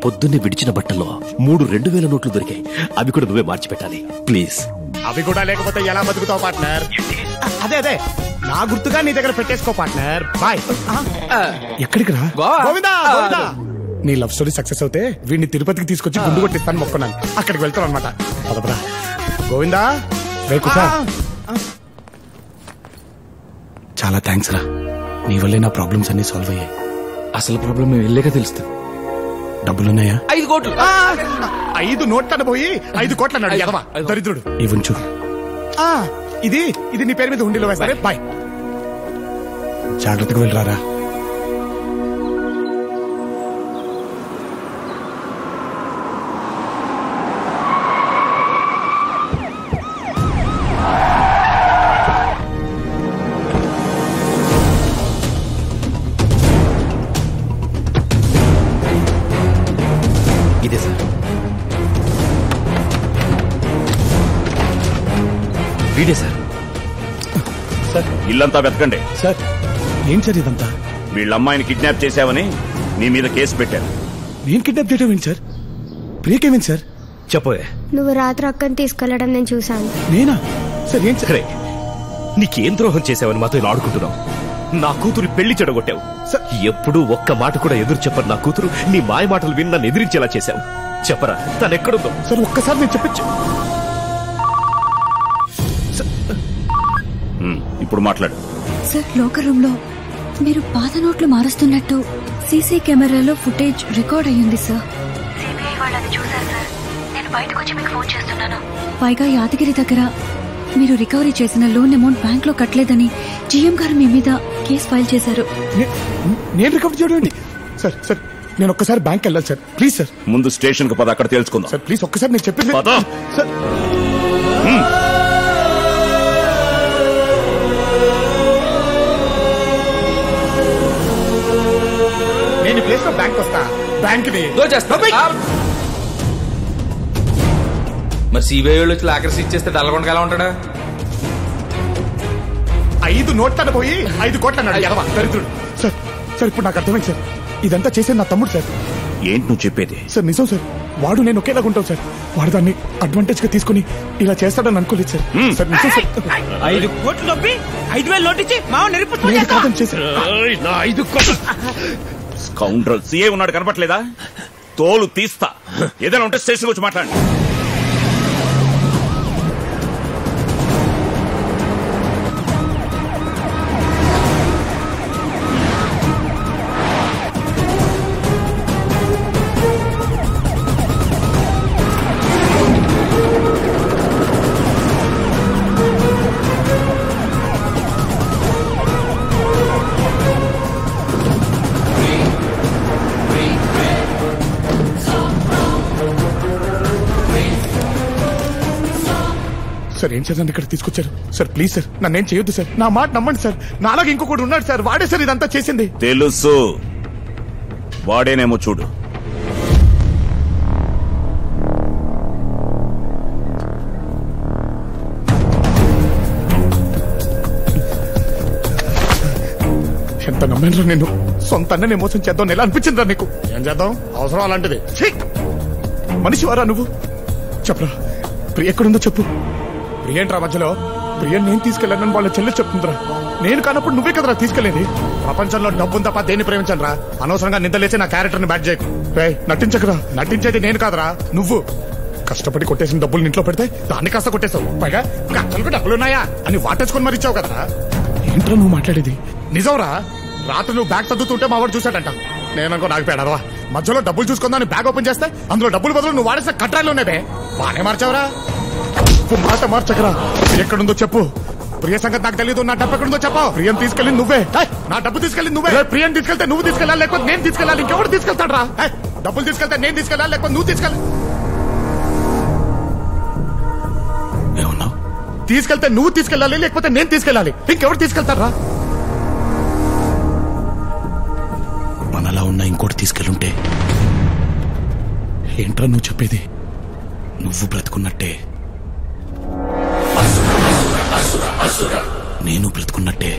పొద్దున్నే విడిచిన బట్టల్లో 3 2,000 నోట్లు దొరికాయి. అవి కూడా నువ్వే మార్చి పెట్టాలి ప్లీజ్. అవి కూడా లేకపోతే ఎలా బతుకుతావు పార్ట్నర్? అదే నా గుర్తుగా నీ దగ్గర పెట్టేసుకో పార్ట్నర్. బాయ్. ఎక్కడికి రా? గోవిందా గోవిందా. నీ లవ్ స్టోరీ సక్సెస్ అవుతే వీడిని తిరుపతికి తీసుకొచ్చి గుండు కొట్టిస్తాను మొక్కున్నాను. అక్కడికి వెళ్తాను అనమాట. పదపరా గోవిందా. చాలా థ్యాంక్స్ రా, నీ వల్లే నా ప్రాబ్లమ్స్ అన్ని సాల్వ్ అయ్యాయి. అసలు ప్రాబ్లం వెళ్ళాక తెలుస్తుంది. డబ్బులున్నాయా? 5 కోట్లు. 5 నోట్లను పోయి 5 కోట్లు అన్నాడు ఎదవా దరిద్రుడు. ఇవ్వంచు. ఇది నీ పేరు మీద హుండీలో వేస్తారే. బాయ్. జాగ్రత్తగా వెళ్ళరారా. ఇదే సార్. వీడే సార్. సార్ ఇల్లంతా వెతకండి. సార్ ఏం సార్ ఇదంతా? వీళ్ళ అమ్మాయిని కిడ్నాప్ చేశావని నీ మీద కేసు పెట్టారు. నేను కిడ్నాప్ చేయడం ఏంటి సార్? ప్రియకేమేంటి సార్? చెప్పోయే. నువ్వు రాత్రి అక్కని తీసుకెళ్లడం నేను చూశాను. నేనా సార్? ఏం సరే, నీకేం ద్రోహం చేశావని మాతో ఇలా ఆడుకుంటున్నావు? నా కూతురు పెళ్లి చెడగొట్టావు. ఎప్పుడూ ఒక్క మాట కూడా ఎదురు చెప్పరు నా కూతురు. నీ మాయ మాటలు విని నన్ను ఎదిరించేలా చేశావు. చెప్పరా, తను ఎక్కడుందో? సార్ ఒక్కసారి నేను చెప్పచ్చు. ఇప్పుడు మాట్లాడు. సార్, లోకర్ రూమ్ లో మీరు పాత నోట్లు మారుస్తున్నట్టు సీసీ కెమెరాలో ఫుటేజ్ రికార్డ్ అయ్యింది సార్. సిబిఐ వాళ్ళు అది చూశారు సార్. నేను బయటకు వచ్చి మీకు ఫోన్ చేస్తున్నాను. పైగా యాదగిరి దగ్గర మీరు రికవరీ చేసిన లోన్ అమౌంట్ బ్యాంక్ లో కట్టలేదని జీఎం గారు మీ మీద కేసు ఫైల్ చేశారు. నేను రికవరీ చేయడం సార్? సార్ నేను ఒక్కసారి బ్యాంక్ వెళ్ళాలి సార్. Please sir. ముందు స్టేషన్ కు పద, అక్కడ తెలుసుకుందాం. సార్ ప్లీజ్ ఒక్కసారి నేను చెప్పింది సార్. నేను ప్లేస్ లో బ్యాంక్ వస్తా. బ్యాంక్ మరి సిబిఐ వాళ్ళు వచ్చి లాకర్స్ ఇచ్చేస్తే డల్లగొండగా ఎలా ఉంటాడా? 5 నోట్లను పోయి 5 కోట్లు అన్నాడు ఎదవా దరిద్రుడు. సార్ సార్ ఇప్పుడు నాకు అర్థమైంది సార్. ఇదంతా చేసేది నా తమ్ముడు సార్. ఏంటి నువ్వు చెప్పేది? సార్ నిజం సార్. వాడు నేను ఒకేలాగా ఉంటాం సార్. వాడు దాన్ని అడ్వాంటేజ్ గా తీసుకుని ఇలా చేస్తాడని అనుకోలేదు సార్. సార్ నిజం సార్. 5 కోట్లు నొప్పి 5,000 నోటిచ్చి మావ స్కౌండ్రల్ సీఏ ఉన్నాడు, కనపట్లేదా? తోలు తీస్తా. ఏదైనా ఉంటే స్టేషన్ వచ్చి మాట్లాడండి. సార్ ఏం చేద్దాం ఇక్కడ తీసుకొచ్చారు సార్? ప్లీజ్ సార్ నన్నేం చేయొద్దు సార్. నా మాట నమ్మండి సార్. నాలాగా ఇంకొకటి ఉన్నాడు సార్. వాడే సార్ ఇదంతా చేసింది. తెలుసు, వాడేనేమో చూడు. ఎంత నమ్మాను నిన్ను. సొంత అన్ననే మోసం చేద్దాం ఎలా అనిపించిందిరా నీకు? ఏం చేద్దాం, అవసరం అలాంటిది. మనిషి వారా నువ్వు? చెప్పరా, ప్రియ ఎక్కడుందో చెప్పు. ప్రియంట్రా మధ్యలో? ప్రియ నేను తీసుకెళ్ళానని వాళ్ళ చెల్లెలు చెప్తుందిరా. నేను కానప్పుడు నువ్వే కదరా తీసుకెళ్ళేది. ప్రపంచంలో డబ్బును తప్ప దేన్ని ప్రేమించను రా. అనవసరంగా నిద్రలేసి నా క్యారెక్టర్ ని బ్యాట్ చేయకు. నటించకరా, నటించేది నేను కాదరా నువ్వు. కష్టపడి కొట్టేసిన డబ్బులు ఇంట్లో పెడితే దాన్ని కాస్త కొట్టేశావు. పైగా అసలు డబ్బులున్నాయా అని వాటేసుకొని మరి ఇచ్చావు కదరా. ఏంట్రా నువ్వు మాట్లాడేది? నిజంరా. రాత్రి నువ్వు బ్యాగ్ చదువుతుంటే మా వాడు చూశాడంట. నేననుకో నాకు పేడరా. మధ్యలో డబ్బులు చూసుకుందాని బ్యాగ్ ఓపెన్ చేస్తే అందులో డబ్బులు బదులు నువ్వు వాడేసిన కట్రాలు ఉన్నావే. బానే మార్చావరా. మాట మార్చకరా. ఎక్కడుందో చెప్పు. ప్రియ సంగతి నాకు తెలియదు. నా డబ్బు ఎక్కడుందో చెప్పు. ప్రియం తీసుకెళ్ళి నువ్వే. నా డబ్బు తీసుకెళ్ళి నువ్వే. ప్రియం తీసుకెళ్తే నువ్వు తీసుకెళ్ళాలి, లేకపోతే నేను తీసుకెళ్ళాలి. ఇంకెవరు తీసుకెళ్తాడు రా? డబ్బులు తీసుకెళ్తే నేను తీసుకెళ్ళాలి, లేకపోతే నువ్వు తీసుకెళ్ళాలి. తీసుకెళ్తే నువ్వు తీసుకెళ్ళాలి, లేకపోతే నేను తీసుకెళ్ళాలి. ఇంకెవరు తీసుకెళ్తారా? మనలా ఉన్న ఇంకోటి తీసుకెళ్ళుంటే ఏంట్రా నువ్వు చెప్పేది? నువ్వు బ్రతుకున్నట్టే నేను బ్రతుకున్నట్టే.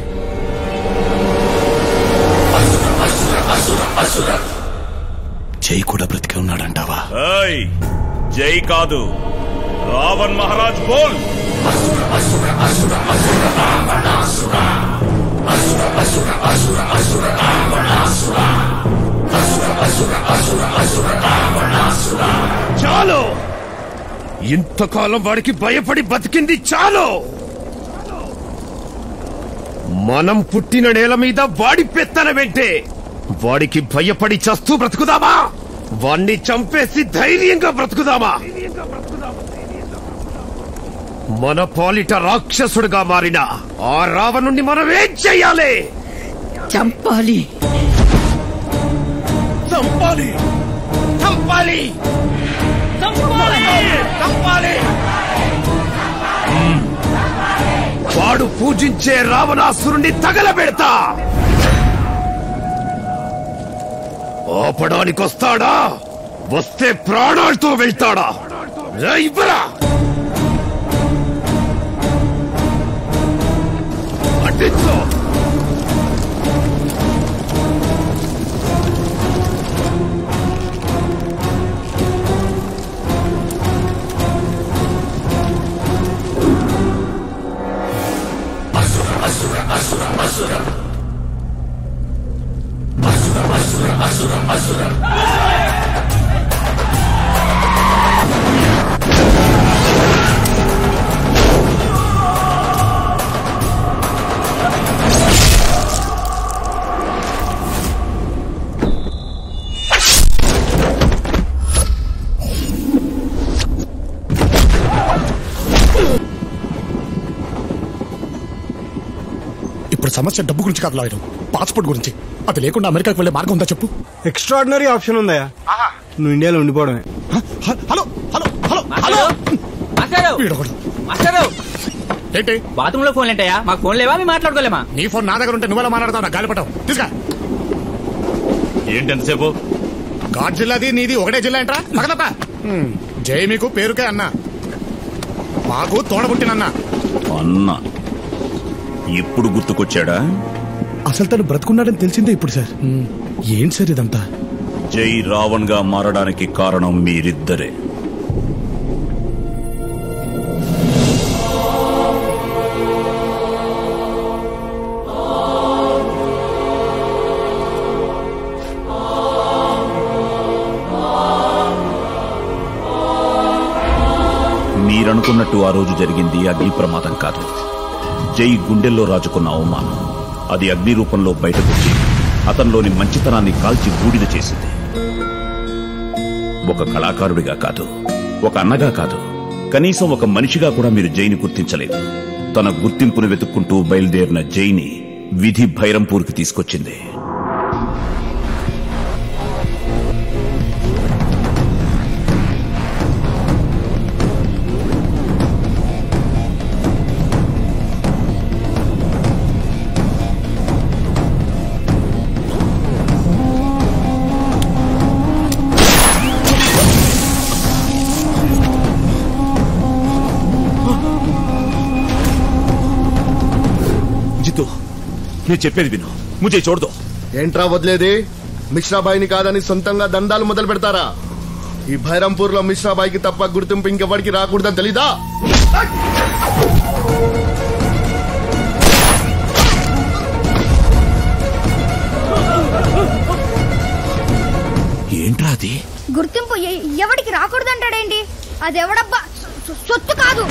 జై కూడా బ్రతికే ఉన్నాడంటావా? జై కాదు, రావణ్ మహారాజ్ బోల్. చాలు, ఇంతకాలం వాడికి భయపడి బతికింది చాలు. మనం పుట్టిన నేల మీద వాడి పెత్తనమేంటే? వాడికి భయపడి చస్తూ బ్రతుకుదామా? వాణ్ణి చంపేసి ధైర్యంగా బ్రతుకుదామా? మన పాలిట రాక్షసుడుగా మారిన ఆ రావణుణ్ణి మనం ఏం చెయ్యాలి? చంపాలి. చంపాలి, చంపాలి, చంపాలి. వాడు పూజించే రావణాసురుణ్ణి తగలబెడతా. ఆపడానికొస్తాడా? వస్తే ప్రాణాలతో వెళ్తాడా? ఇవ్వరా? అడ్డించు. ఇప్పుడు సమస్య డబ్బు గురించి కాదు లాయరు, పాస్పోర్ట్ గురించి. అది లేకుండా అమెరికాకి వెళ్లే మార్గం ఉందా చెప్పు? ఎక్స్ట్రాడినరీ ఆప్షన్ ఉందా? నువ్వు ఇండియాలో ఉండిపోవడమే. హలో హలో హలో హలో ఏంటి బాత్రూమ్ లో ఫోన్ ఏంటయ్యా? మాకు ఫోన్ లేవా? మేము మాట్లాడుకోలేమా? నీ ఫోన్ నా దగ్గర ఉంటే నువ్వెలా మాట్లాడతావు? నా గాలిపటం తీసుకా. ఏంటి ఎంతసేపు? ఘాట్ జిల్లాది నీది ఒకటే జిల్లా ఏంట్రా? పక్కనప్ప. జై మీకు పేరుకే అన్నా, మాకు తోడబుట్టినన్నా. అన్నా ఇప్పుడు గుర్తుకొచ్చాడా? అసలు తను బ్రతుకున్నాడని తెలిసిందే ఇప్పుడు సార్. ఏంటి సార్ ఇదంతా? జై రావణ్ గా మారడానికి కారణం మీరిద్దరే. మీరనుకున్నట్టు ఆ రోజు జరిగింది అగ్ని ప్రమాదం కాదు. జై గుండెల్లో రాజుకున్న అవమానం. అది అగ్ని రూపంలో బయటకొచ్చి అతనిలోని మంచితనాన్ని కాల్చి బూడిద చేసింది. ఒక కళాకారుడిగా కాదు, ఒక అన్నగా కాదు, కనీసం ఒక మనిషిగా కూడా మీరు జైని గుర్తించలేదు. తన గుర్తింపును వెతుక్కుంటూ బయలుదేరిన జైని విధి భైరంపూర్కి తీసుకొచ్చింది. నేను చెప్పేది విను. ముజే చూడదు. ఏంట్రా వదిలేది? మిశ్రాబాయిని కాదని సొంతంగా దందాలు మొదలు పెడతారా? ఈ భైరంపూర్ లో మిశ్రాబాయికి తప్ప గుర్తింపు ఇంకెవరికి రాకూడదని తెలీదా? ఏంట్రా అది? గుర్తింపు ఎవడికి రాకూడదంటాడేంటి? అది ఎవడబ్బా సొత్తు కాదు.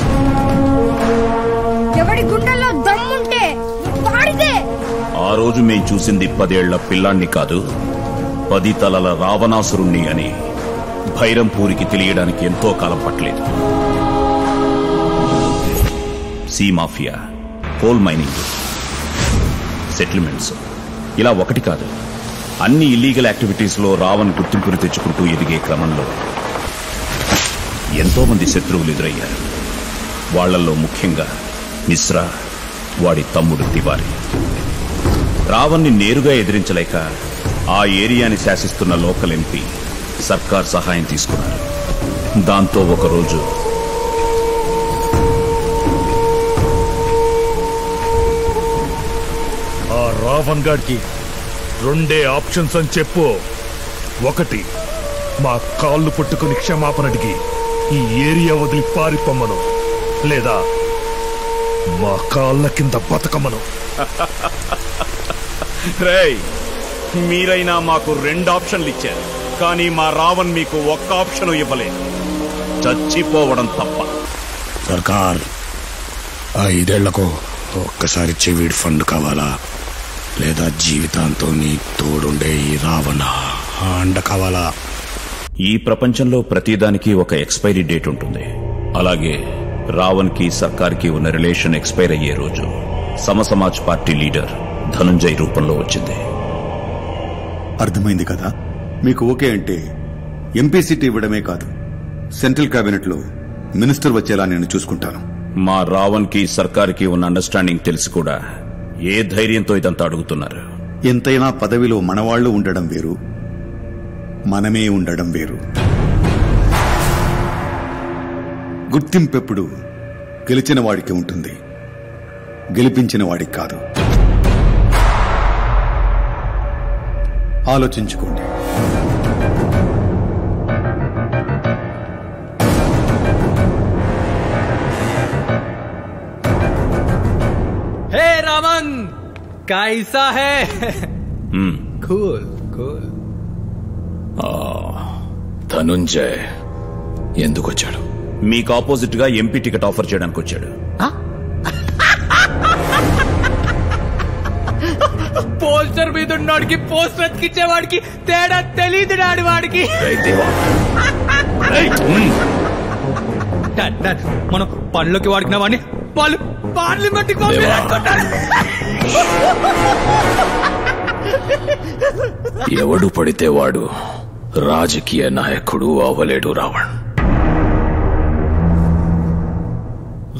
ఎవడి గుండెల్లో దమ్ముంటే వాడిదే. ఆ రోజు మేం చూసింది 10 ఏళ్ల పిల్లాన్ని కాదు, 10 తలల రావణాసురుణ్ణి అని భైరంపూరికి తెలియడానికి ఎంతో కాలం పట్టలేదు. సీ మాఫియా, కోల్ మైనింగ్, సెటిల్మెంట్స్, ఇలా ఒకటి కాదు, అన్ని ఇల్లీగల్ యాక్టివిటీస్ లో రావణ్ గుర్తింపును తెచ్చుకుంటూ ఎదిగే క్రమంలో ఎంతో మంది శత్రువులు ఎదురయ్యారు. వాళ్లలో ముఖ్యంగా మిశ్రా, వాడి తమ్ముడు తివారీ. రావణ్ని నేరుగా ఎదిరించలేక ఆ ఏరియాని శాసిస్తున్న లోకల్ ఎంపీ సర్కార్ సహాయం తీసుకున్నారు. దాంతో ఒకరోజు ఆ రావణ్ గాడికి 2 ఆప్షన్స్ అని చెప్పు. 1, మా కాళ్ళు పట్టుకుని క్షమాపణ అడిగి ఈ ఏరియా వదిలి పారిపోమ్మను, లేదా మా కాళ్ళ కింద బతకమ్మను. రేయ్, మీరైనా మాకు 2 ఆప్షన్లు ఇచ్చారు, కానీ మా రావణ్ మీకు 1 ఆప్షన్ ఇవ్వలేదు, చచ్చిపోవడం తప్ప. సర్కార్, 5 ఏళ్లకు ఒక్కసారి చెవిడి ఫండ్ కావాలా, లేదా జీవితాంతం నీ తోడుండే ఈ రావణ అండ కావాలా? ఈ ప్రపంచంలో ప్రతిదానికి ఒక ఎక్స్పైరీ డేట్ ఉంటుంది. అలాగే రావణ్ కి సర్కార్ కి ఉన్న రిలేషన్ ఎక్స్పైర్ అయ్యే రోజు సమసమాజ్ పార్టీ లీడర్ ధనుంజయ్ రూపంలో వచ్చింది. అర్థమైంది కదా? మీకు ఓకే అంటే ఎంపీ సీట్ ఇవ్వడమే కాదు, సెంట్రల్ కేబినెట్ లో మినిస్టర్ వచ్చేలా నేను చూసుకుంటాను. మా రావణ్ కి సర్కార్ కి ఉన్న అండర్స్టాండింగ్ తెలిసి కూడా ఏ ధైర్యంతో ఇదంతా అడుగుతున్నారు? ఎంతైనా పదవిలో మనవాళ్లు ఉండడం వేరు, మనమే ఉండడం వేరు. గుర్తింపెప్పుడు గెలిచిన వాడికి ఉంటుంది, గెలిపించిన వాడికి కాదు. ఆలోచించుకోండి. हे रावण, कैसा है? Cool cool. ధనుంజయ్ ఎందుకు వచ్చాడు? మీకు ఆపోజిట్ గా ఎంపీ టికెట్ ఆఫర్ చేయడానికి వచ్చాడు. పోస్టర్ మీద ఉన్నవాడికి పోస్టర్ అతికిచ్చేవాడికి తేడా తెలీదు డాడి వాడికి. మనం పనులకి వాడుకున్న వాడిని వాళ్ళు పార్లమెంట్ ఎవడు పడితే వాడు రాజకీయ నాయకుడు అవ్వలేడు రావణ్.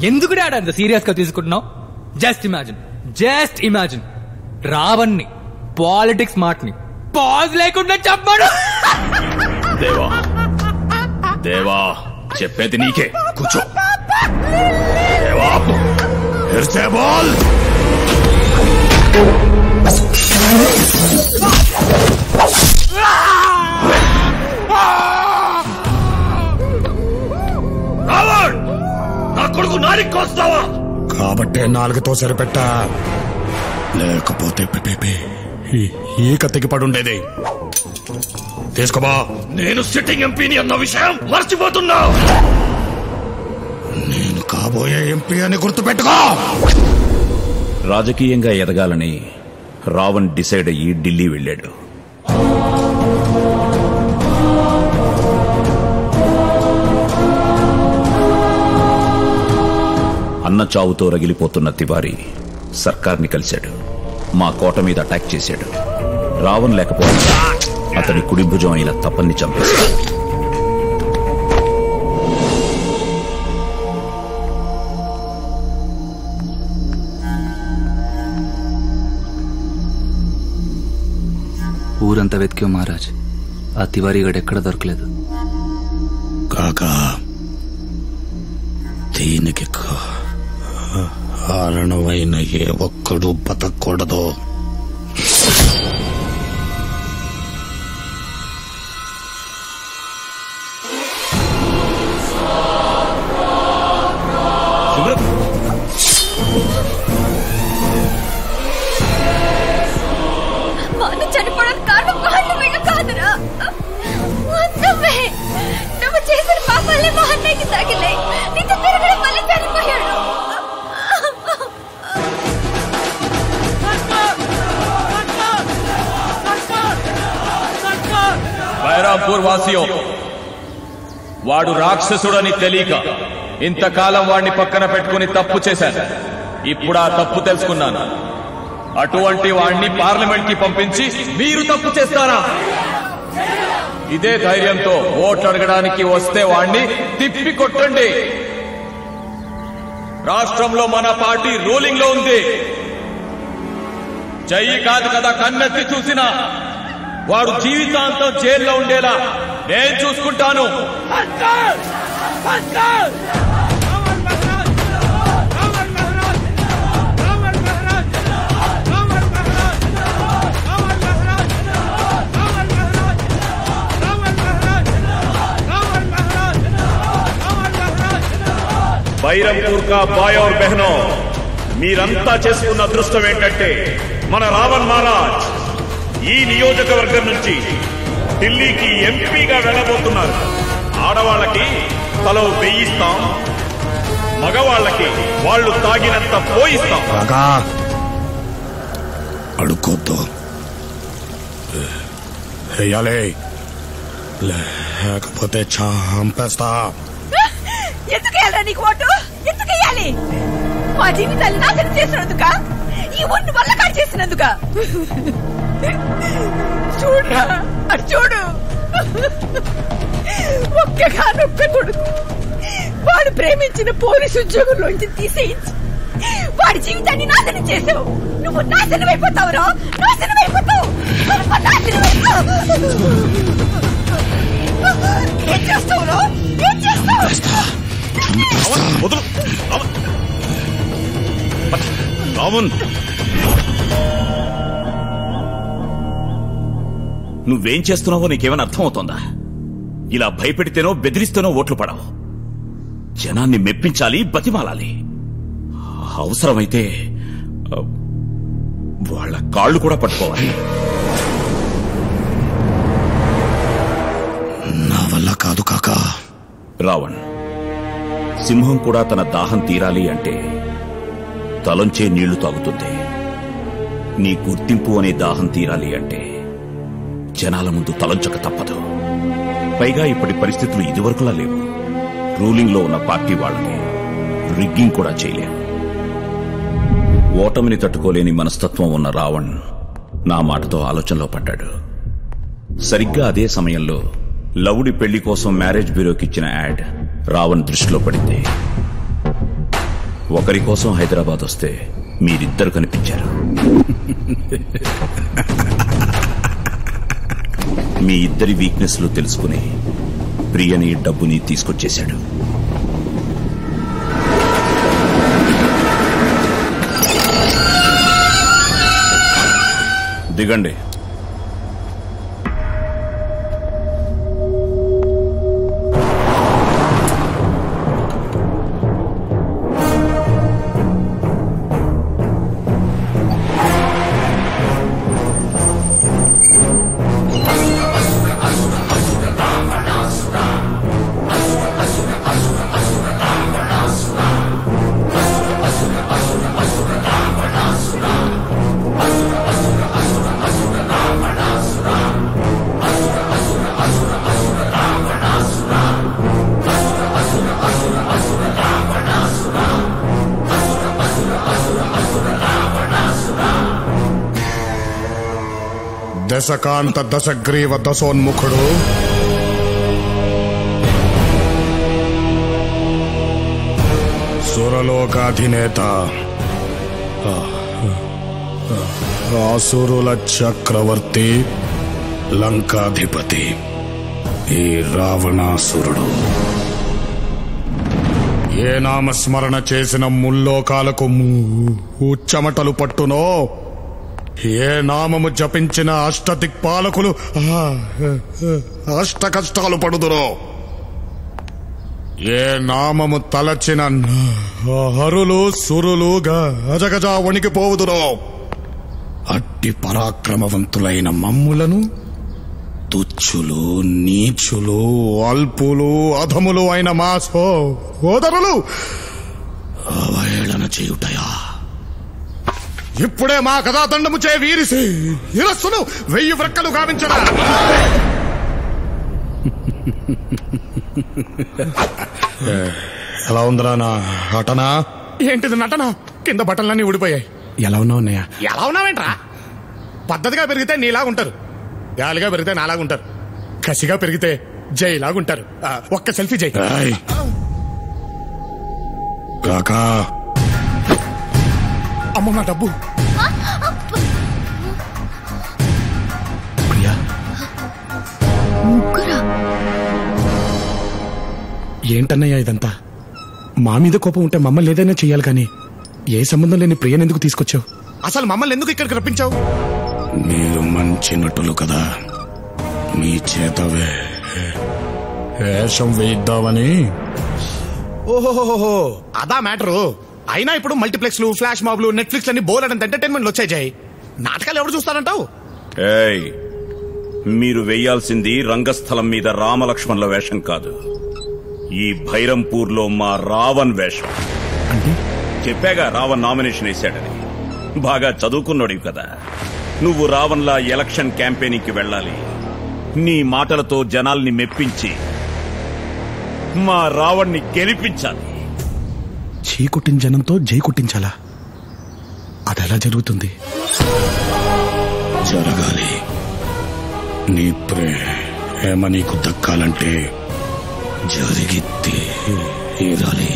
ఎందుకు డాడ్ అంత సీరియస్ గా తీసుకుంటున్నావు? జస్ట్ ఇమాజిన్ రావణ్ ని, పాలిటిక్స్ మాట ని పాజ్ లేకుండా చెప్పాడు. దేవా దేవా చెప్పేది నీకే, కూర్చో. దేవా ఫిర్సే బోల్. రావణ్, నా కొడుకు నారికి కోస్తావా? కాబట్టే 4తో సరిపెట్టా, లేకపోతే ఈ కత్తికి పడుండేది. తీసుకోబా. నేను సిట్టింగ్ ఎంపీని అన్న విషయం మర్చిపోతున్నావు. నేను కాబోయే ఎంపీ అని గుర్తుపెట్టుకో. రాజకీయంగా ఎదగాలని రావణ్ డిసైడ్ అయ్యి ఢిల్లీ వెళ్ళాడు. అన్న చావుతో రగిలిపోతున్న తివారీ సర్కార్ని కలిశాడు. మా కోట మీద అటాక్ చేశాడు. రావణ్ లేకపోతే అతని కుడి భుజం అయిన తపన్ని చంపేశాడు. ఊరంతా వెతికాం మహారాజ్, ఆ తివారీగాడు ఎక్కడ దొరకలేదు. కాకా, దీనికి కారణమైన ఏ ఒక్కడు బతకూడదు. బైరాంపూర్ వాసియో, వాడు రాక్షసుడని తెలియక ఇంతకాలం వాడిని పక్కన పెట్టుకుని తప్పు చేశాను. ఇప్పుడు ఆ తప్పు తెలుసుకున్నాను. అటువంటి వాడిని పార్లమెంట్ కి పంపించి మీరు తప్పు చేస్తారా? ఇదే ధైర్యంతో ఓట్లు అడగడానికి వస్తే వాడిని తిప్పి కొట్టండి. రాష్ట్రంలో మన పార్టీ రూలింగ్ లో ఉంది. చెయ్యి కాదు కదా కన్నెత్తి చూసినా వాడు జీవితాంతం జైల్లో ఉండేలా నేను చూసుకుంటాను. బైరంపూర్ కా బాయ్ और బహనో, మీరంతా చేసుకున్న అదృష్టం ఏంటంటే మన రావణ్ మహారాజ్ ఈ నియోజకవర్గం నుంచి ఢిల్లీకి ఎంపీగా వెళ్ళబోతున్నారు. ఆడవాళ్ళకి తలో 1000 ఇస్తాం, మగవాళ్ళకి వాళ్ళు తాగినంత పోయిస్తాం. అడుక్కోద్దు, వేయాలి, లేకపోతే చంపేస్తా. ఎందుకు వేయాలరా నీకు ఓటు? ఎందుకు వేయాలి? మా జీవితాలు నాశనం చేసినందుక? ఈ ఒంటి వల్ల కాడి చేసినందుక? చూడరా, అటు చూడు. ఒక్కగానొక్క కొడుకు వాడు ప్రేమించిన పోలీసు ఉద్యోగంలోంచి తీసేయించి వాడి జీవితాన్ని నాశనం చేసావు. నువ్వు నాశనం అయిపోతావురా, నాశనం అయిపోతావు. ఏం చేస్తావురా? ఏం చేస్తావు? రావణ్, నువ్వేం చేస్తున్నావో నీకేమైనా అర్థమవుతోందా? ఇలా భయపెడితేనో బెదిరిస్తేనో ఓట్లు పడవు. జనాన్ని మెప్పించాలి, బతిమాలాలి. అవసరమైతే వాళ్ళ కాళ్ళు కూడా పట్టుకోవాలి. నా వల్ల కాదు కాకా. రావణ్, సింహం కూడా తన దాహం తీరాలి అంటే తలంచే నీళ్లు తాగుతుంది. నీ గుర్తింపు అనే దాహం తీరాలి అంటే జనాల ముందు తలంచక తప్పదు. పైగా ఇప్పటి పరిస్థితులు ఇదివరకులా లేవు. రూలింగ్ లో ఉన్న పార్టీ వాళ్ళని రిగ్గింగ్ కూడా చేయలేరు. ఓటమిని తట్టుకోలేని మనస్తత్వం ఉన్న రావణ్ నా మాటతో ఆలోచనలో పడ్డాడు. సరిగ్గా అదే సమయంలో లవుడి పెళ్లి కోసం మ్యారేజ్ బ్యూరోకి ఇచ్చిన యాడ్ రావణ్ దృష్టిలో పడింది. ఒకరి కోసం హైదరాబాద్ వస్తే మీరిద్దరు కనిపించారు. మీ ఇద్దరి వీక్నెస్లు తెలుసుకుని ప్రియని, డబ్బుని తీసుకొచ్చేశాడు. దిగండి. దశకాంత దశగ్రీవ దశోన్ముఖుడు, సురలోకాధినేత, ఆసురుల చక్రవర్తి, లంకాధిపతి ఈ రావణాసురుడు ఏ నామస్మరణ చేసిన ముల్లోకాలకు చెమటలు పట్టునో, ఏ నామము జపించిన అష్టదిక్పాలకులు అష్ట కష్టాలు పడుదురో, ఏ నామము తలచిన హరులు సురులు గజగజ వణికిపోవుదురో, అట్టి పరాక్రమవంతులైన మమ్ములను తుచ్చులు, నీచులు, అల్పులు, అధములు అయిన మా సోదరులు అవహేళన చేయుటయా? ఇప్పుడే మా కథాతండము చే వీరిసి ఇరస్సును 1000 వ్రక్కలు గావించడా. ఎలా ఉందిరా నా నటనా? ఏంటిది నటన? కింద బట్టలన్నీ ఊడిపోయాయి. ఎలా ఉన్నావు అన్నయ్య? ఎలా ఉన్నావేంట్రా? పద్ధతిగా పెరిగితే నీలాగుంటారు, గాలిగా పెరిగితే నాలాగుంటారు, కసిగా పెరిగితే జైలాగుంటారు. ఒక్క సెల్ఫీ జై. కాకా అమ్మ నా డబ్బు. ఏంటన్నయ్యా ఇదంతా? మా మీద కోపం ఉంటే మమ్మల్ని ఏదైనా చెయ్యాలి కానీ ఏ సంబంధం లేని ప్రియని ఎందుకు తీసుకొచ్చావు? అసలు మమ్మల్ని ఎందుకు ఇక్కడికి రప్పించావు? మీరు మంచి నటులు కదా, మీ చేత వేషం వేయిద్దామని. ఓహోహోహో, అదా మ్యాటరు. అయినా ఇప్పుడు మల్టీప్లెక్స్లు, ఫ్లాష్ మాబ్లు, నెట్ఫ్లిక్స్ అన్ని బోర్ అడంత ఎంటర్టైన్మెంట్లు వచ్చాయి జై. నాటకాలు ఎవరు చూస్తారంటావు? మీరు వెయ్యాల్సింది రంగస్థలం మీద రామలక్ష్మణుల వేషం కాదు, ఈ భైరంపూర్లో మా రావణ్ వేషం. చెప్పాగా రావణ్ నామినేషన్ వేశాడని. బాగా చదువుకున్నాడు కదా. నువ్వు రావణ్లా ఎలక్షన్ క్యాంపెయినింగ్ కి వెళ్ళాలి. నీ మాటలతో జనాల్ని మెప్పించి మా రావణ్ణి గెలిపించాలి. చీ కొట్టిన జనంతో జై కొట్టించాలా? అదెలా జరుగుతుంది? జరగాలి. నీ ప్రేమ నీకు దక్కాలంటే జరిగి తీరాలి.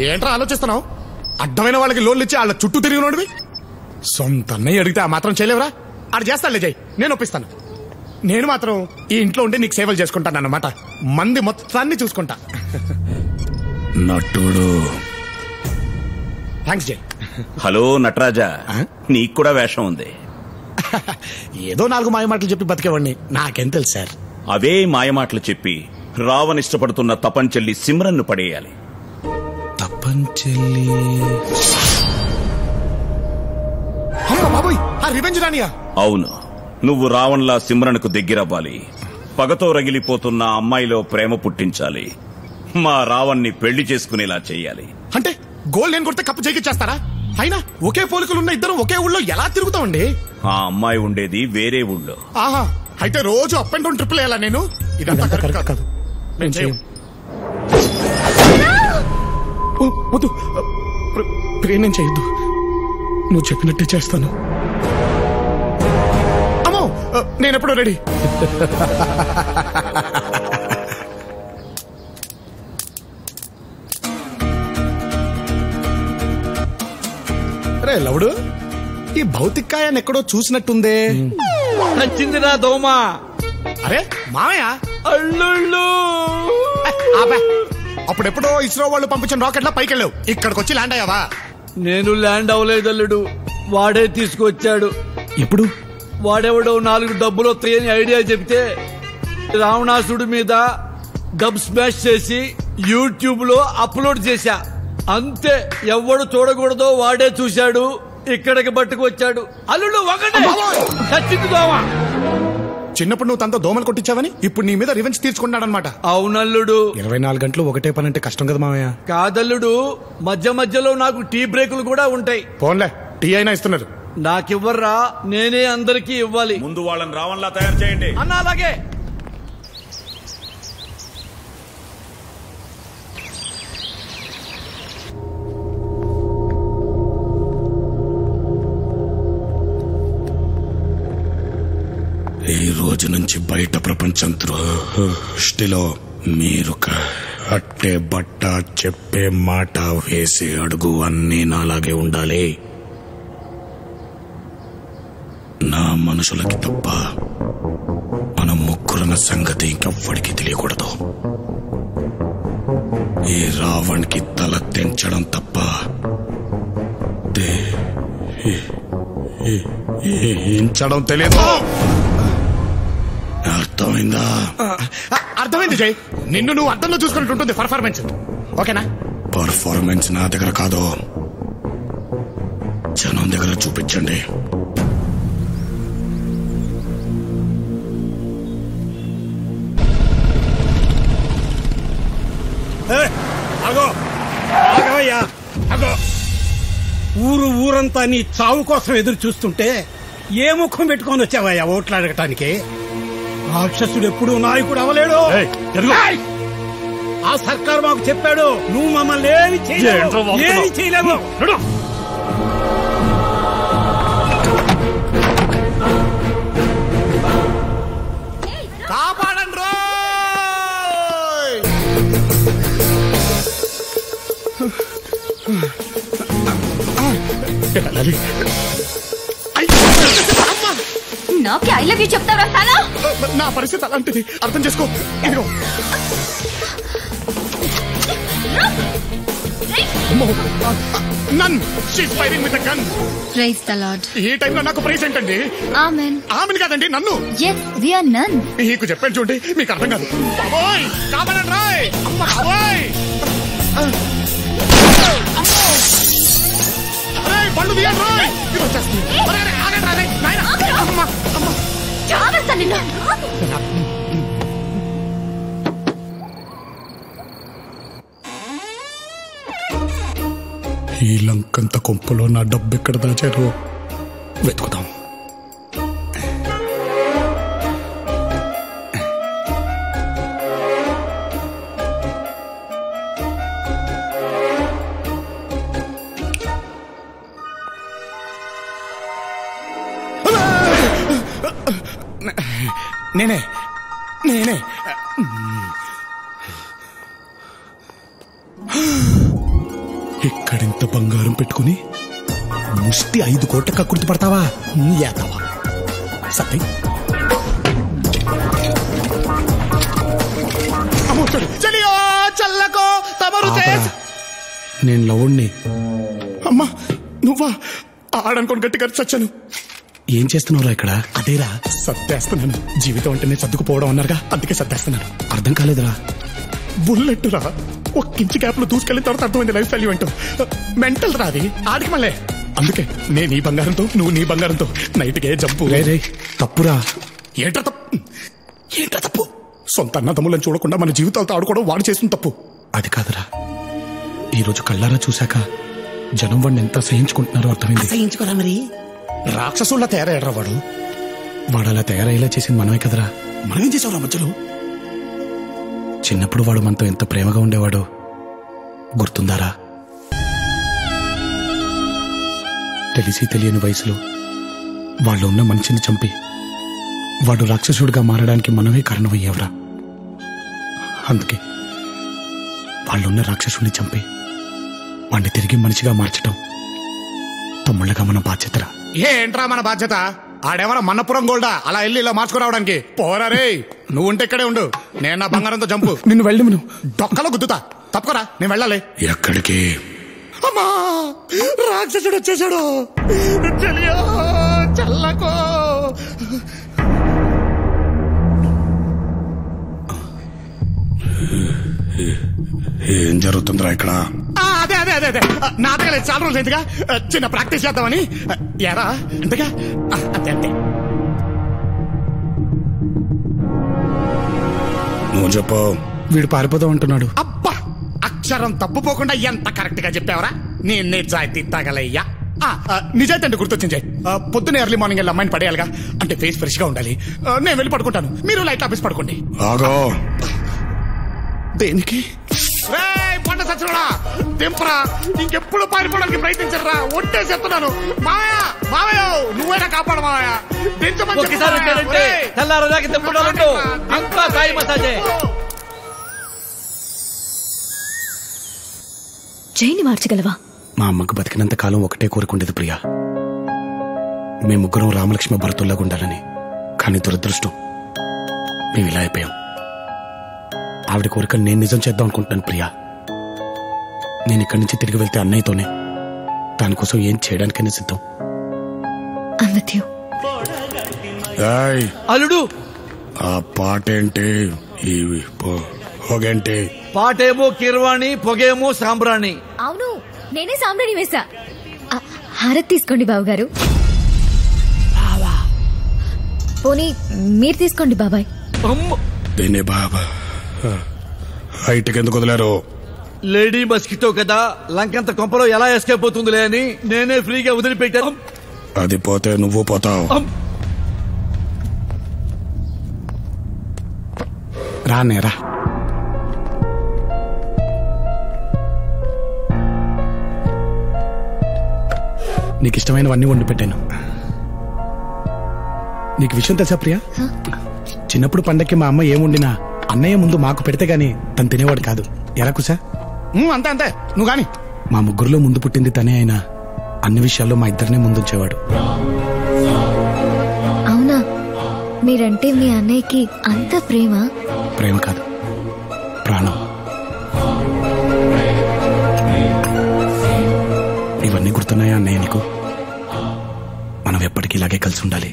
ఏంట్రా ఆలోచిస్తున్నావు? అడ్డమైన వాళ్ళకి లోన్లు ఇచ్చి వాళ్ళ చుట్టూ తిరిగినోడివి. సొంత అన్నయ్య అడిగితే ఆ మాత్రం చేయలేవరా? ఆడు చేస్తానులే జై, నేను ఒప్పిస్తాను. నేను మాత్రం ఈ ఇంట్లో ఉండి నీకు సేవలు చేసుకుంటాను అన్నమాట. మంది మొత్తాన్ని చూసుకుంటా. నటుడు. థ్యాంక్స్ జై. హలో నటరాజా, నీకు కూడా వేషం ఉంది. ఏదో 4 మాయమాటలు చెప్పి బతికేవాడిని, నాకేం తెలుసు సార్. అవే మాయమాటలు చెప్పి రావణ్ ఇష్టపడుతున్న తపంచెల్లి సిమ్రన్ను పడేయాలి. తపంచెల్లి? బాబోయ్, ఆ రివెంజ్ రానియా? అవును, నువ్వు రావణ్లా సిమ్రన్కు దగ్గరవ్వాలి. పగతో రగిలిపోతున్న అమ్మాయిలో ప్రేమ పుట్టించాలి. మా రావణ్ణి పెళ్లి చేసుకునేలా చెయ్యాలి. అంటే గోల్ నేను కొడితే కప్పు చేస్తారా? అయినా ఒకే పోలికలున్న ఇద్దరు ఒకే ఊళ్ళో ఎలా తిరుగుతామండి? ఆ అమ్మాయి ఉండేది వేరే ఊళ్ళో. ఆహా, అయితే రోజు అప్ అండ్ డౌన్ ట్రిపుల్ వేయాలా నేను? ఇదంతా కరెక్ట్ కాదు. నేను చేయం. వద్దు ప్రియ, నేను చేయొద్దు. నువ్వు చెప్పినట్టే చేస్తాను. అమ్మో, నేనెప్పుడో రెడీ. రే లవుడు, ఈ భౌతికాయాన్ని ఎక్కడో చూసినట్టుందే. నచ్చిందిరా దోమా. అరే మామయ్య, అల్లుళ్ళు. అప్పుడెప్పుడో ఇస్రో వాళ్ళు పంపించిన రాకెట్లా పైకి వెళ్ళావు, ఇక్కడికి వచ్చి ల్యాండ్ అయ్యావా? నేను ల్యాండ్ అవ్వలేదు అల్లుడు, వాడే తీసుకొచ్చాడు. ఎప్పుడు? వాడెవడో 4 డబ్బులు వస్తాయని ఐడియా చెప్తే రావణాసుడి మీద డబ్ స్మాష్ చేసి యూట్యూబ్ లో అప్లోడ్ చేశా. అంతే, ఎవడు చూడకూడదో వాడే చూశాడు, ఇక్కడికి పట్టుకొచ్చాడు. అల్లుడు ఒకటే చచ్చింది దోమ. చిన్నప్పుడు నువ్వు తనతో దోమలు కొట్టించావని ఇప్పుడు నీ మీద రివెంజ్ తీర్చుకున్నాడనమాట. అవునల్లుడు. 24 గంటలు ఒకటే పని అంటే కష్టం కదా మామయ్య. కాదల్లుడు, మధ్య మధ్యలో నాకు టీ బ్రేకులు కూడా ఉంటాయి. పోన్లే, టీ అయినా ఇస్తున్నారు. నాకివ్వర్రా, నేనే అందరికీ ఇవ్వాలి. ముందు వాళ్ళని రావణ్లా తయారు చేయండి అన్నా. అలాగే. ఈ రోజు నుంచి బయట ప్రపంచం దృష్టిలో మీరు అట్టే బట్ట, చెప్పే మాట, వేసే అడుగు అన్నీ నాలాగే ఉండాలి. నా మనుషులకి తప్ప మనం ముగ్గురున్న సంగతి ఇంకెవ్వడికి తెలియకూడదు. ఈ రావణ్కి తల తెంచడం తప్ప ఇంచడం తెలియదు. అర్థమైందా? అర్థమైంది జై. నిన్ను నువ్వు అర్థంలో చూసుకున్నట్టు ఉంటుంది పర్ఫార్మెన్స్. ఓకేనా? పర్ఫార్మెన్స్ నా దగ్గర కాదు, జనం దగ్గర చూపించండి. ఊరంతా నీ చావు కోసం ఎదురు చూస్తుంటే ఏ ముఖం పెట్టుకొని వచ్చావయ్యా ఓట్లు అడగటానికి? రాక్షసుడు ఎప్పుడు నాయకుడు అవలేడు. ఆ సర్కారు మాకు చెప్పాడు, నువ్వు మమ్మల్ని ఏమి చేయలేవు. కాపాడండి రోయ్. నాకే ఐ లవ్ యూ చెప్తావరా సాలా? నా పరిస్థితి అలాంటిది, అర్థం చేసుకో. Nun she's firing with a gun. Praise the Lord. ఈ టైంలో నాకు ప్రైజ్ ఏంటండి? ఆమెన్. ఆమెన్ కాదండి, నన్ను. yes we are none. మీకు చెప్పాను చూడండి, మీకు అర్థం కాదు. బాబోయ్ కాపాడండి రాయ్. అమ్మ బాబోయ్. అరే బళ్ళు తీయండి రాయ్. ఇది వచ్చేస్తుంది. అరే అరే ఆగండి రాయ్. నాయనా అమ్మ అమ్మ చావస్తా నిన్ను. ఈ లంకంత కొంపలో నా డబ్బు ఎక్కడ దాచారో వెతుకుదాం. నేనే నేనే ఇక్కడింత బంగారం పెట్టుకుని ముష్టి 5 కోట్ల కక్కుర్తి పడతావా? ఏతావా సత్య నేను లవుణ్ణి. అమ్మా నువ్వా? ఆడనుకోని గట్టిగా చచ్చాను. ఏం చేస్తున్నావురా ఇక్కడ? అదేరా సర్దేస్తున్నాను. జీవితం అంటేనే సర్దుకుపోవడం అన్నారుగా, అందుకే సర్దేస్తున్నాను. అర్థం కాలేదురా. బుల్లెట్ రా, ఒక్కించి గ్యాప్ లో దూసుకెళ్ళిన తర్వాత అర్థమైంది లైఫ్ వాల్యూ అంటూ. మెంటల్ రాది ఆడికి మళ్ళీ. అందుకే నేను ఈ బంగారంతో, నువ్వు నీ బంగారంతో నైట్కే జంపు. తప్పురా. ఏంట్రా తప్పు? ఏంట్రా తప్పు? సొంత అన్నదమ్ములను చూడకుండా మన జీవితాలతో ఆడుకోవడం వాడు చేసిన తప్పు. అది కాదురా, ఈరోజు కళ్ళారా చూశాక జనం వాడిని ఎంత సహించుకుంటున్నారో అర్థమైంది. సహించుకోరా మరి. రాక్షసుల్లా తయారయ్యారా వాడు. వాడు అలా తయారయ్యేలా చేసింది మనమే కదరా. మనమేం చేసావురా మధ్యలో? చిన్నప్పుడు వాడు మనతో ఎంత ప్రేమగా ఉండేవాడో గుర్తుందారా? తెలిసి తెలియని వయసులో వాళ్ళు ఉన్న మనిషిని చంపి వాడు రాక్షసుడిగా మారడానికి మనమే కారణమయ్యేవరా. అందుకే వాళ్ళున్న రాక్షసుడిని చంపి వాడిని తిరిగి మనిషిగా మార్చటం తమ్ముళ్ళగా మన బాధ్యతరా. ఏంట్రా మన బాధ్యత? ఆడెవరా మన్నపురం గోల్డా అలా వెళ్ళి ఇలా మార్చుకురావడానికి? పోరా రే, నువ్వు ఉంటే ఇక్కడే ఉండు. నేను నా బంగారంతో చంపు. నిన్ను వెళ్ళి నువ్వు డొక్కలో గుద్దుతా. తప్పకరా, నేను వెళ్ళాలి. ఎక్కడికి? అమ్మా రాక్షసుడు వచ్చేసాడు. చల్లకో. ఏం జరుగుతుందిరా ఇక్కడ? అదే అదే అదే అదే నాటకాలు చాలా రోజులు అయిందిగా, చిన్న ప్రాక్టీస్ చేద్దామని. ఎరా అంతేగా? అంతే అంతే. నువ్వు చెప్పు. వీడు పారిపోదాం అంటున్నాడు. అబ్బా అక్షరం తప్పుపోకుండా ఎంత కరెక్ట్ గా చెప్పావరా. నేను నిజాయితీ తగలయ్యా. నిజాయితీ అంటే గుర్తొచ్చింది. పొద్దున్న ఎర్లీ మార్నింగ్ వెళ్ళి అమ్మాయిని పడేయాలిగా, అంటే ఫేస్ ఫ్రెష్ గా ఉండాలి. నేను వెళ్ళి పడుకుంటాను, మీరు లైట్ ఆఫీస్ పడుకోండి. దేనికి? పంట సచ్చినోడా దింపరా. ఇంకెప్పుడు పారిపోవడానికి ప్రయత్నించరా. ఒట్టే చెప్తున్నాను. మావయ్య మావయ్య నువ్వైనా కాపాడు మావయ్య. జైని మార్చగలవా? మా అమ్మకు బతికినంత కాలం ఒకటే కోరుకుండేది ప్రియా, మేము ముగ్గురం రామలక్ష్మి భరతుల్లాగా ఉండాలని. కానీ దురదృష్టం మేము ఇలా అయిపోయాం. ఆవిడ కోరికలు నేను నిజం చేద్దాం అనుకుంటున్నాను ప్రియా. నేను ఇక్కడి నుంచి తిరిగి వెళ్తే అన్నయ్యతోనే. దానికోసం ఏం చేయడానికైనా సిద్ధం. అల్లుడు ఆ పాటేంటి? ఈ పొగేంటి? పాటేమో కిర్వాణి, పొగేమో సాంబ్రాణి. అవును నేనే సాంబ్రాణి వేసా. హారతి తీసుకోండి బావగారు. పోనీ మీరు తీసుకోండి బాబాయ్. దీన్ని బాబా హైట్కి ఎందుకు వదిలారు? లేడీ మస్కిటో కదా, లంకంత కొంపలో ఎలా ఎస్కేప్ అవుతుందిలే అని నేనే ఫ్రీగా వదిలిపెట్టాను. అది పోతే నువ్వు పోతావు. రా అన్నయ్య రా. నీకు ఇష్టమైనవన్నీ వండి పెట్టాను. నీకు విషయం తెలుసా ప్రియా? చిన్నప్పుడు పండక్కి మా అమ్మ ఏం వండినా అన్నయ్య ముందు మాకు పెడితే గాని తను తినేవాడు కాదు. ఎలా కుసా? అంతే అంతే, నువ్వు గాని. మా ముగ్గురులో ముందు పుట్టింది తనే అయినా అన్ని విషయాల్లో మా ఇద్దరినే ముందుంచేవాడు. అవునా? మీరంటే మీ అన్నయ్యకి అంత ప్రేమ? ప్రేమ కాదు, ప్రాణం. ఇవన్నీ గుర్తున్నాయా అన్నయ్య నీకు? మనం ఎప్పటికీ ఇలాగే కలిసి ఉండాలి.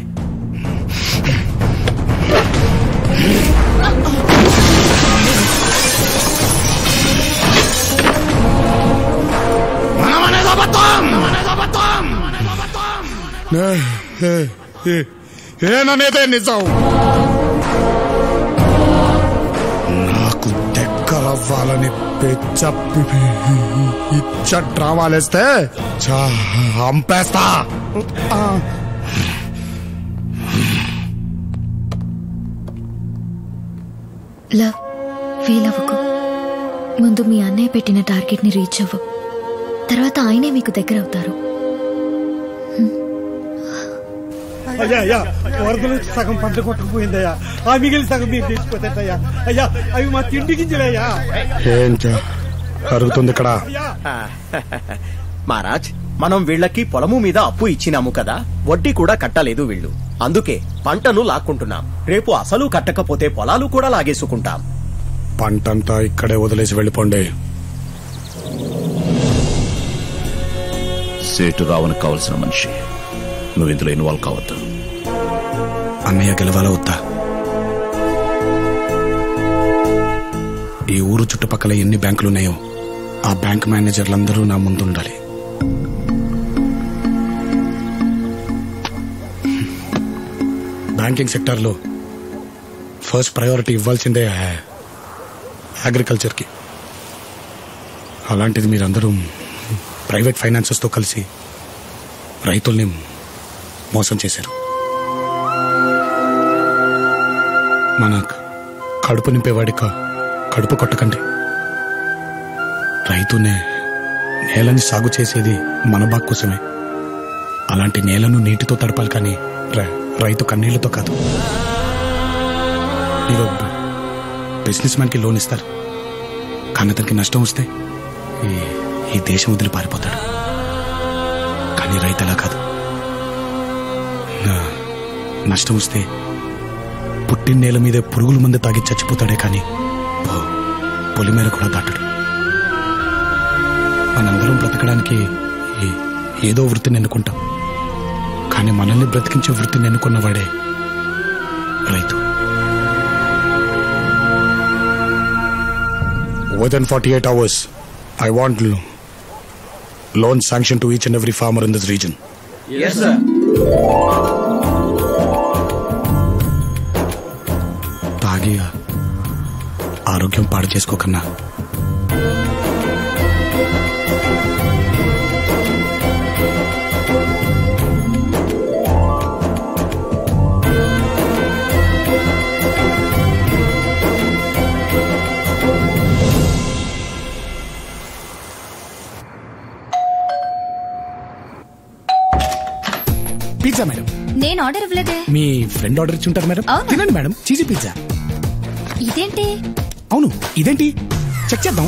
ఏననేదే నిజం. నాకు దగ్గరవ్వాలని ఇచ్చ డ్రామాలేస్తే చంపేస్తా. లవ్ ఫీల్ అవ్వకు. ముందు మీ అన్నయ్య పెట్టిన టార్గెట్ ని రీచ్ అవ్వు, తర్వాత ఆయనే మీకు దగ్గర అవుతారు. అయ్యా అయ్యా, వరదలు సగం పంట కొట్టుకుపోయిందయ్యా. ఆ మిగిలిన సగం మీరు తెచ్చిపోతాయ్యా. అయ్యా అవి మా తిండి గింజలయ్యా. ఏం జరుగుతుంది ఇక్కడ? మహారాజ్, మనం వీళ్ళకి పొలము మీద అప్పు ఇచ్చినాము కదా, వడ్డీ కూడా కట్టలేదు వీళ్ళు. అందుకే పంటను లాక్కుంటున్నాం. రేపు అసలు కట్టకపోతే పొలాలు కూడా లాగేసుకుంటాం. పంటంతా ఇక్కడే వదిలేసి వెళ్ళిపోండి. సేటు రావణ్ కావలసిన మనిషి, నువ్వు ఇందులో ఇన్వాల్వ్ కావద్దు. అన్నయ్య గెలవాలా వద్దా? ఈ ఊరు చుట్టుపక్కల ఎన్ని బ్యాంకులున్నాయో ఆ బ్యాంక్ మేనేజర్లందరూ నా ముందు ఉండాలి. బ్యాంకింగ్ సెక్టార్లో ఫస్ట్ ప్రయారిటీ ఇవ్వాల్సిందే అగ్రికల్చర్కి. అలాంటిది మీరందరూ ప్రైవేట్ ఫైనాన్సెస్తో కలిసి రైతుల్ని మోసం చేశారు. మన కడుపు నింపేవాడి కడుపు కొట్టకండి. రైతునే నేలని సాగు చేసేది మన బాగు కోసమే. అలాంటి నేలను నీటితో తడపాలి, కానీ రైతు కన్నీళ్లతో కాదు. మీరు బిజినెస్ మ్యాన్ కి లోన్ ఇస్తారు, కానీ అతనికి నష్టం వస్తే ఈ దేశం వదిలి పారిపోతాడు. కానీ రైతు అలా కాదు. నష్టం వస్తే పుట్టిన నేల మీదే పురుగుల మందు తాగి చచ్చిపోతాడే, కానీ పొలిమేర కూడా దాటడు. మనందరం బ్రతకడానికి ఏదో వృత్తిని ఎన్నుకుంటాం, కానీ మనల్ని బ్రతికించే వృత్తిని ఎన్నుకున్నవాడే రైతు. Within 48 hours, I want loan sanction to each and every farmer in this region. Yes, sir. తాగి ఆరోగ్యం పాడు చేసుకోకన్నా పిజ్జా మేడం. నేను ఆర్డర్ ఇవ్వలేదే. మీ ఫ్రెండ్ ఆర్డర్ ఇచ్చి ఉంటారు మేడం. తినండి మేడం, చీజీ పిజ్జా. ఇదేంటి? అవును, ఇదేంటి చెక్ చేద్దాం.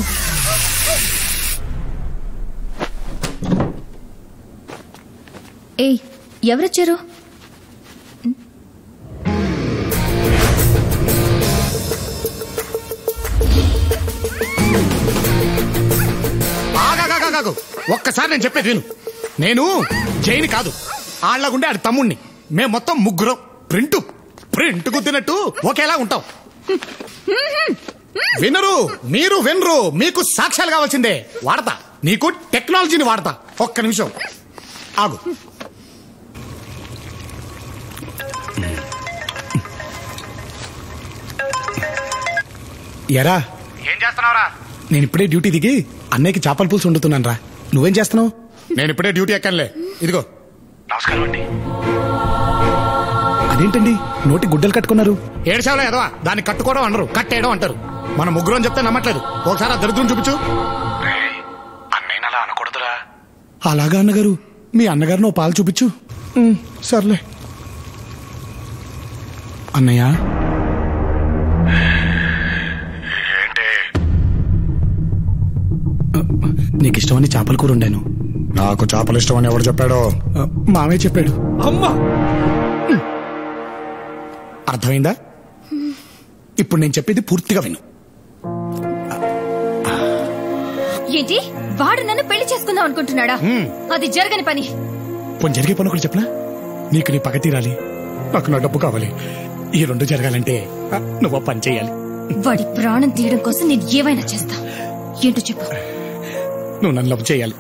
ఏయ్, ఎవరొచ్చారు? ఒక్కసారి నేను చెప్పేది విను. నేను జైని కాదు, ఆళ్లగుండే ఆడి తమ్ముణ్ణి. మేము మొత్తం ముగ్గురం ప్రింట్ గుద్దినట్టు ఒకేలా ఉంటాం. వినరు, మీరు వినరు. మీకు సాక్ష్యాలు కావాల్సిందే. వాడతా, నీకు టెక్నాలజీని వాడతా. ఒక్క నిమిషం ఆగు. ఎరా, ఏం చేస్తున్నావురా? నేను ఇప్పుడే డ్యూటీ దిగి అన్నయ్యకి చేపల పులుసు వండుతున్నాను రా. నువ్వేం చేస్తున్నావు? నేను ఇప్పుడే డ్యూటీ ఎక్కనులే. ఇదిగో. నమస్కారం అండి. అదేంటండి నోటి గుడ్డలు కట్టుకున్నారు? ఏడ్చావులే ఎదవా, దాన్ని కట్టుకోవడం అనరు, కట్టేయడం అంటారు. మన ముగ్గురు అని చెప్తే నమ్మట్లేదు. ఒకసారి ఆ దరిద్రం చూపించు. అన్నయ్య అలా అనకూడదురా. అలాగా అన్నగారు, మీ అన్నగారిని ఓ పాలు చూపించు. సర్లే అన్నయ్య. నీకు ఇష్టమని చేపల కూర వండాను. నాకు చేపలు ఇష్టమని ఎవరు చెప్పాడో? మామే చెప్పాడు. అమ్మా, అర్థమైందా? ఇప్పుడు నేను చెప్పేది పూర్తిగా విను. ఏంటి, వాడు నన్ను పెళ్లి చేసుకుందాం అనుకుంటున్నాడా? అది జరగని పని. పోనీ జరిగే పని ఒకటి చెప్పనా? నీకు నీ పగ తీరాలి, నాకు నా డబ్బు కావాలి. ఈ రెండు జరగాలంటే నువ్వు పని చేయాలి. వాడి ప్రాణం తీయడం కోసం నేను ఏమైనా చేస్తా. ఏంటో చెప్పు. నువ్వు నన్ను లవ్ చేయాలి.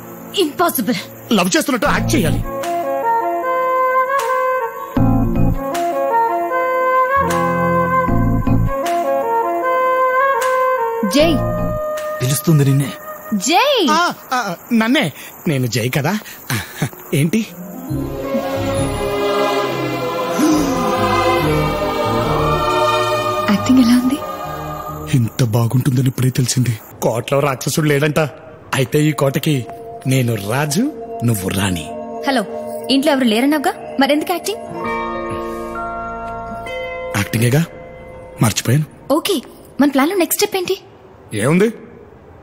ఇంపాసిబుల్. లవ్ చేస్తున్నట్టు యాక్ట్ చేయాలి. జై పిలుస్తుంది నిన్నే. జై నన్నే. నేను జై కదా. ఏంటి యాక్టింగ్ ఎలా ఉంది? ఇంత బాగుంటుందని ఇప్పుడే తెలిసింది. కోటలో రాక్షసుడు లేడంట. అయితే ఈ కోటకి నేను రాజు, నువ్వు రాణి. హలో, ఇంట్లో ఎవరు లేరన్నావుగా, మరెందుకు యాక్టింగ్? యాక్టింగేగా, మర్చిపోయాను. ఓకే, మన ప్లాన్ లో నెక్స్ట్ స్టెప్ ఏంటి? ఏముంది,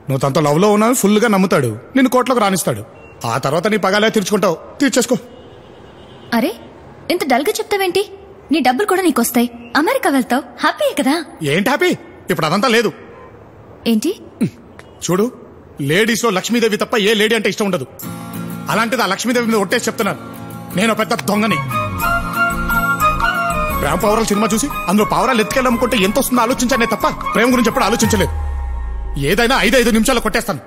నువ్వు తనతో లవ్ లో ఉన్నావు, ఫుల్ గా నమ్ముతాడు, నిన్ను కోట్లోకి రాణిస్తాడు. ఆ తర్వాత నీ పగాలే తీర్చుకుంటావు. తీర్చేసుకో. అరే, ఇంత డల్ గా చెప్తావేంటి? నీ డబ్బులు కూడా నీకొస్తాయి, అమెరికా వెళ్తావు, హ్యాపీయే కదా. ఏంటి హ్యాపీ? ఇప్పుడు అదంతా లేదు. ఏంటి? చూడు, లేడీస్ లో లక్ష్మీదేవి తప్ప ఏ లేడీ అంటే ఇష్టం ఉండదు. అలాంటిది ఆ లక్ష్మీదేవి మీద ఒట్టేసి చెప్తున్నాను, నేను పెద్ద దొంగని. ప్రేమ పావురాలు సినిమా చూసి అందులో పావురాలు ఎత్తుకెళ్ళామనుకుంటే ఎంత వస్తుందో ఆలోచించానే తప్ప ప్రేమ గురించి ఎప్పుడు ఆలోచించలేదు. ఏదైనా 5 నిమిషాలు కొట్టేస్తాను.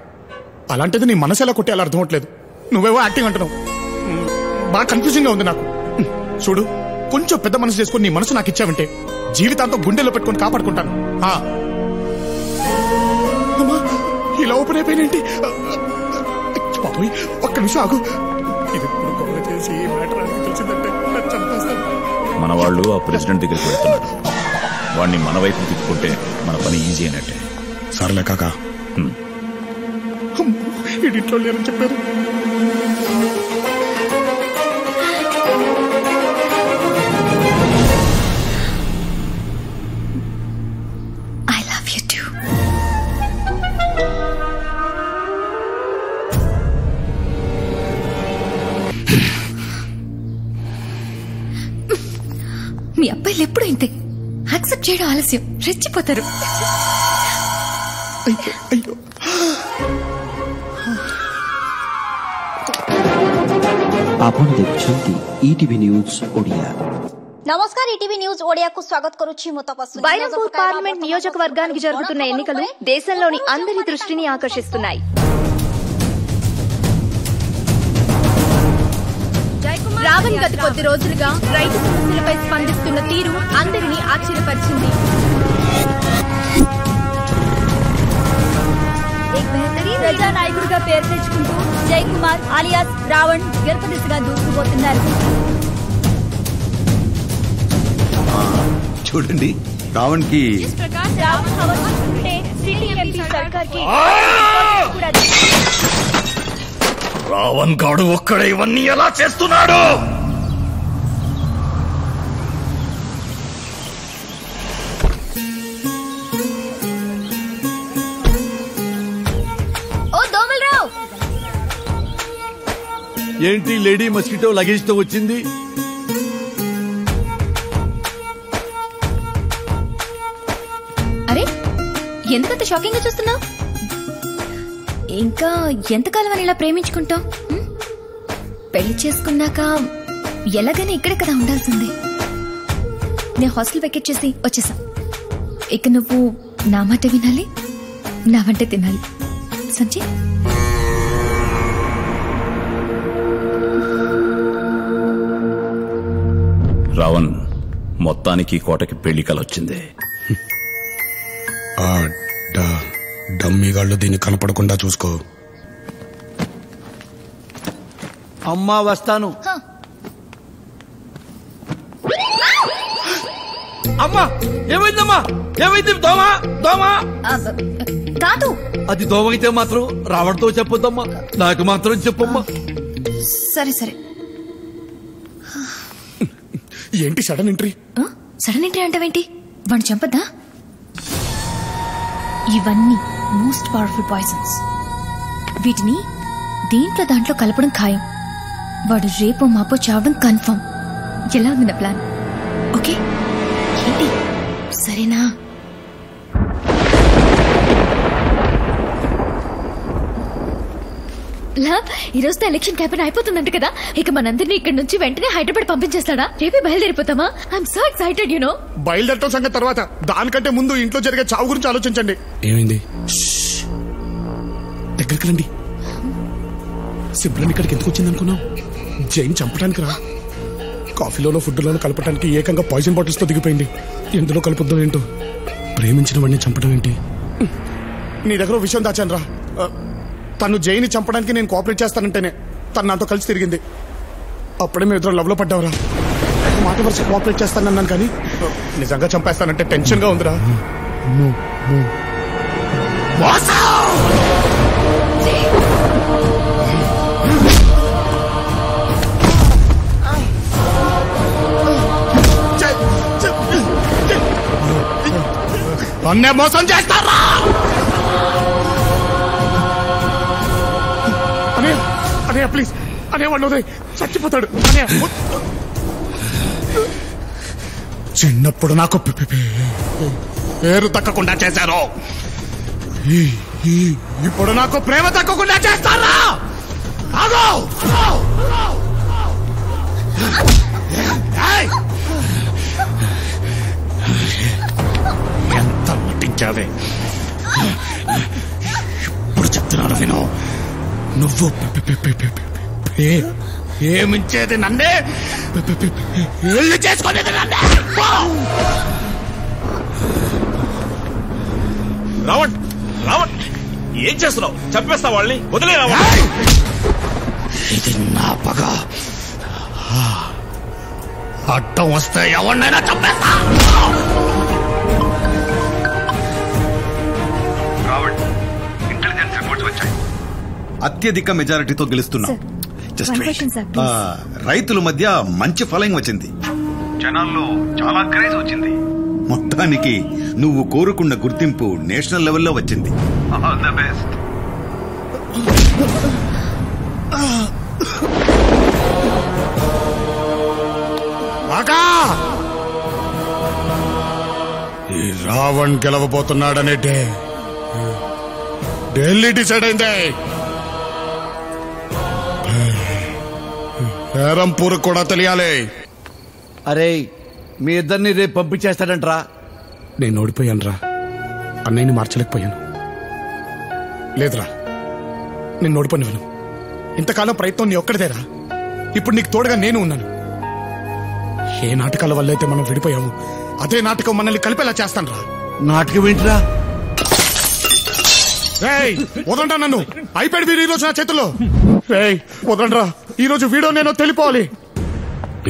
అలాంటిది నీ మనసు ఎలా కొట్టేయాలో అర్థం అవట్లేదు. నువ్వేవో యాక్టింగ్ అంటున్నావు. బాగా కన్ఫ్యూజింగ్ గా ఉంది నాకు. చూడు, కొంచెం పెద్ద మనసు చేసుకుని నీ మనసు నాకు ఇచ్చావంటే జీవితాంతో గుండెల్లో పెట్టుకుని కాపాడుకుంటాను. ఇలా ఓపెన్ అయిపోయినేంటి? బాబోయ్, ఒక్క నిమిషం ఆగు. ఇది చేసి తెలిసిందంటే మన వాళ్ళు ఆ ప్రెసిడెంట్ దగ్గరికి వెళ్తున్నారు. వాడిని మన వైపు తిప్పుకుంటే మన పని ఈజీ అయినట్టే. సర్లే కాకా, ఇంట్లో లేరని చెప్పారు. I love you too. మీ అబ్బాయిలు ఎప్పుడు ఇంతే, యాక్సెప్ట్ చేయడం ఆలస్యం, రెచ్చిపోతారు. అయ్యో, ଆପଣ ଦେଖୁଛନ୍ତି ଇଟିଭି ନ୍ୟୁଜ୍ ଓଡ଼ିଆ। నమస్కారం, ఈటీవీ న్యూస్ ఓడియాకు స్వాగత్ కరుచి ముతపస్సు. బైరంపూర్ పార్లమెంట్ నియోజకవర్గానికి జరుగుతున్న ఎన్నికలు దేశంలోని అందరి దృష్టిని ఆకర్షిస్తున్నాయి. రావణ్ గత కొద్ది రోజులుగా రైతు సమస్యలపై స్పందిస్తున్న తీరు అందరినీ ఆశ్చర్యపరిచింది. ప్రజానాయకుడిగా పేరు తెచ్చుకుంటూ జై కుమార్ అలియాస్ రావణ్ గెలుపు దిశగా దూసుకుపోతున్నారు. చూడండి, రావణ్ కి రావణ్ గాడు ఒక్కడే ఇవన్నీ ఎలా చేస్తున్నాడు? ఏంటి లేడీ మస్కిటో లగేజ్ తో వచ్చింది? అరే, ఎందుకంత షాకింగ్ గా చూస్తున్నావు? ఇంకా ఎంతకాలం అని ఇలా ప్రేమించుకుంటావు? పెళ్లి చేసుకున్నాక ఎలాగైనా ఇక్కడే కదా ఉండాల్సింది. నేను హాస్టల్ వెకెట్ చేసి వచ్చేసా. ఇక నువ్వు నా మాట వినాలి, నా వంటే తినాలి. సంజయ్, రావణ్ మొత్తానికి కోటకి పెళ్లి కలొచ్చింది. డమ్మీగాళ్ళు దీన్ని కనపడకుండా చూసుకో. అమ్మా వస్తాను. అమ్మా ఏమైందమ్మా? ఏమైంది? దోమ దోమ కాదు. అది దోమ అయితే మాత్రం రావణ్తో చెప్పొద్దమ్మా, నాకు మాత్రం చెప్పమ్మా. సరే సరే. ఏంటి సడన్ ఎంట్రీ? సడన్ ఎంట్రీ అంటావేంటి? వాడిని చంపద్దా? ఇవన్నీ మోస్ట్ పవర్ఫుల్ పాయిజన్స్. వీటిని దీంట్లో దాంట్లో కలపడం ఖాయం. వాడు రేపో మాపో చావడం కన్ఫర్మ్. ఎలా ఉంది నా ప్లాన్? ఓకే ఏంటి? సరేనా? ఈ రోజుతో ఎలక్షన్ క్యాంపెయిన్ అయిపోతుందంట కదా. ఇక మనందరినీ ఇక్కడ నుంచి వెంటనే హైదరాబాద్ పంపించేస్తాడా? రేపే బయలుదేరిపోతామా? I'm so excited. యూనో బయలుదేరటం సంగతి తర్వాత, దానికంటే ముందు ఇంట్లో జరిగే చావు గురించి ఆలోచించండి. ఏమైంది? దగ్గరికి రండి. సిబ్రన్ ఇక్కడికి ఎందుకు వచ్చింది అనుకున్నావు? జైన్ చంపడానికి రా. కాఫీలోనో ఫుడ్లోనో కలపడానికి ఏకంగా పాయిజన్ బాటిల్స్ తో దిగిపోయింది. ఎందులో కలుపుద్దాం ఏంటో. ప్రేమించిన వాడిని చంపడం ఏంటి? నీ దగ్గర విషయం దాచాను రా. తను జైని చంపడానికి నేను కోఆపరేట్ చేస్తానంటేనే తను నాతో కలిసి తిరిగింది. అప్పుడే మేము ఇద్దరు లవ్ లో పడ్డావురా. మాట వరుస కోఆపరేట్ చేస్తానన్నాను కానీ నిజంగా చంపేస్తానంటే టెన్షన్ గా ఉందిరా. నన్నే మోసం చేస్తారా? అనే ప్లీజ్ అనే వాడు చచ్చిపోతాడు. చిన్నప్పుడు నాకు పేరు తక్కకుండా చేశారు, ఇప్పుడు నాకు ప్రేమ తక్కకుండా చేస్తారా? ఎంత నటించావే. ఇప్పుడు చెప్తున్నాను విను. నువ్వు ఏమించేది నన్నే, ఇల్లు చేసుకునేది నన్నే. రావణ్ రావణ్ ఏం చేస్తున్నావు? చంపేస్తా వాళ్ళని, వదిలే రావణ్. ఇది నా పగ. అడ్డం వస్తే ఎవరినైనా చంపేస్తా. ఇంటెలిజెన్స్ రిపోర్ట్స్ వచ్చాయి. అత్యధిక మెజారిటీతో గెలుస్తున్నాం. జస్ట్ రైతుల మధ్య మంచి ఫాలోయింగ్ వచ్చింది. జనాల్లో చాలా క్రేజ్ వచ్చింది. మొత్తానికి నువ్వు కోరుకున్న గుర్తింపు నేషనల్ లెవెల్లో వచ్చింది. All the best. ఈ రావణ్ గెలవబోతున్నాడనే ఢిల్లీ డిసైడ్ అయింది. బైరంపూర్ కూడా తెలియాలి. అరే మీ ఇద్దరిని రేపు పంపించేస్తాడంట్రా. నేను ఓడిపోయాను రా. అన్నయ్యని మార్చలేకపోయాను. లేదురా, నేను ఓడిపోయినాను. ఇంతకాలం ప్రయత్నం నీ ఒక్కడిదేరా. ఇప్పుడు నీకు తోడుగా నేను ఉన్నాను. ఏ నాటకాల వల్ల అయితే మనం విడిపోయాము, అదే నాటకం మనల్ని కలిపేలా చేస్తాను రా. నాటకం ఏంటిరా? వదండ్రా నన్ను. అయిపోయాడు వీడు ఈ రోజు నా చేతుల్లో. వదండ్రా, ఈ రోజు వీడో నేను తెలిపోవాలి.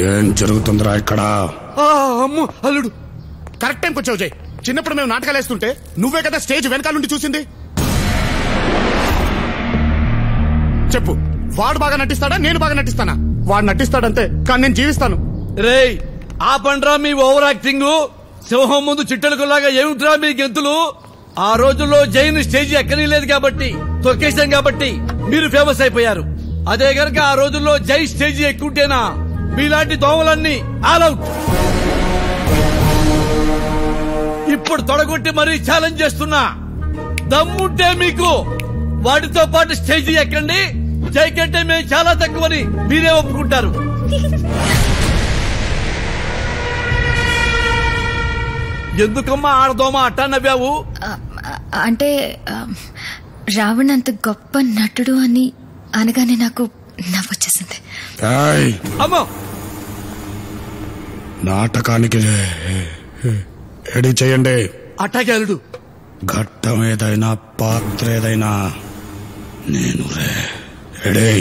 ఏం జరుగుతుందిరా ఇక్కడ? అమ్ము అల్లుడు, కరెక్ట్ టైంకి వచ్చావు జై. చిన్నప్పుడు మేము నాటకాలు వేస్తుంటే నువ్వే కదా స్టేజ్ వెనకాల నుండి చూసింది. చెప్పు, వాడు బాగా నటిస్తాడా నేను బాగా నటిస్తానా? వాడు నటిస్తాడంతే, కానీ నేను జీవిస్తాను. రేయ్ ఆ పండ్రా మీ ఓవర్ యాక్టింగ్. సింహం ముందు చిట్టెలకులాగా ఏమిట్రా మీ గెంతులు? ఆ రోజుల్లో జైన్ స్టేజ్ ఎక్కనీ లేదు కాబట్టి, తొక్కేశాం కాబట్టి మీరు ఫేమస్ అయిపోయారు. అదే గనక ఆ రోజుల్లో జై స్టేజ్ ఎక్కుంటేనా మీలాంటి దోమలన్నీ ఆల్ అవుట్. ఇప్పుడు తొడగొట్టి మరీ ఛాలెంజ్ చేస్తున్నా. దమ్ముంటే మీకు వాటితో పాటు స్టేజ్ ఎక్కండి. జై కంటే మేము చాలా తక్కువని మీరే ఒప్పుకుంటారు. ఎందుకమ్మా ఆడదోమా అట్టా నవ్వావు? అంటే రావణ్ అంత గొప్ప నటుడు అని అనగానే నాకు నవ్వొచ్చేసింది. అమ్మా నాటకానికి రెడీ చేయండి. అట్టాకే అల్లుడు. ఘట్టం ఏదైనా పాత్ర ఏదైనా నేను రెడీ.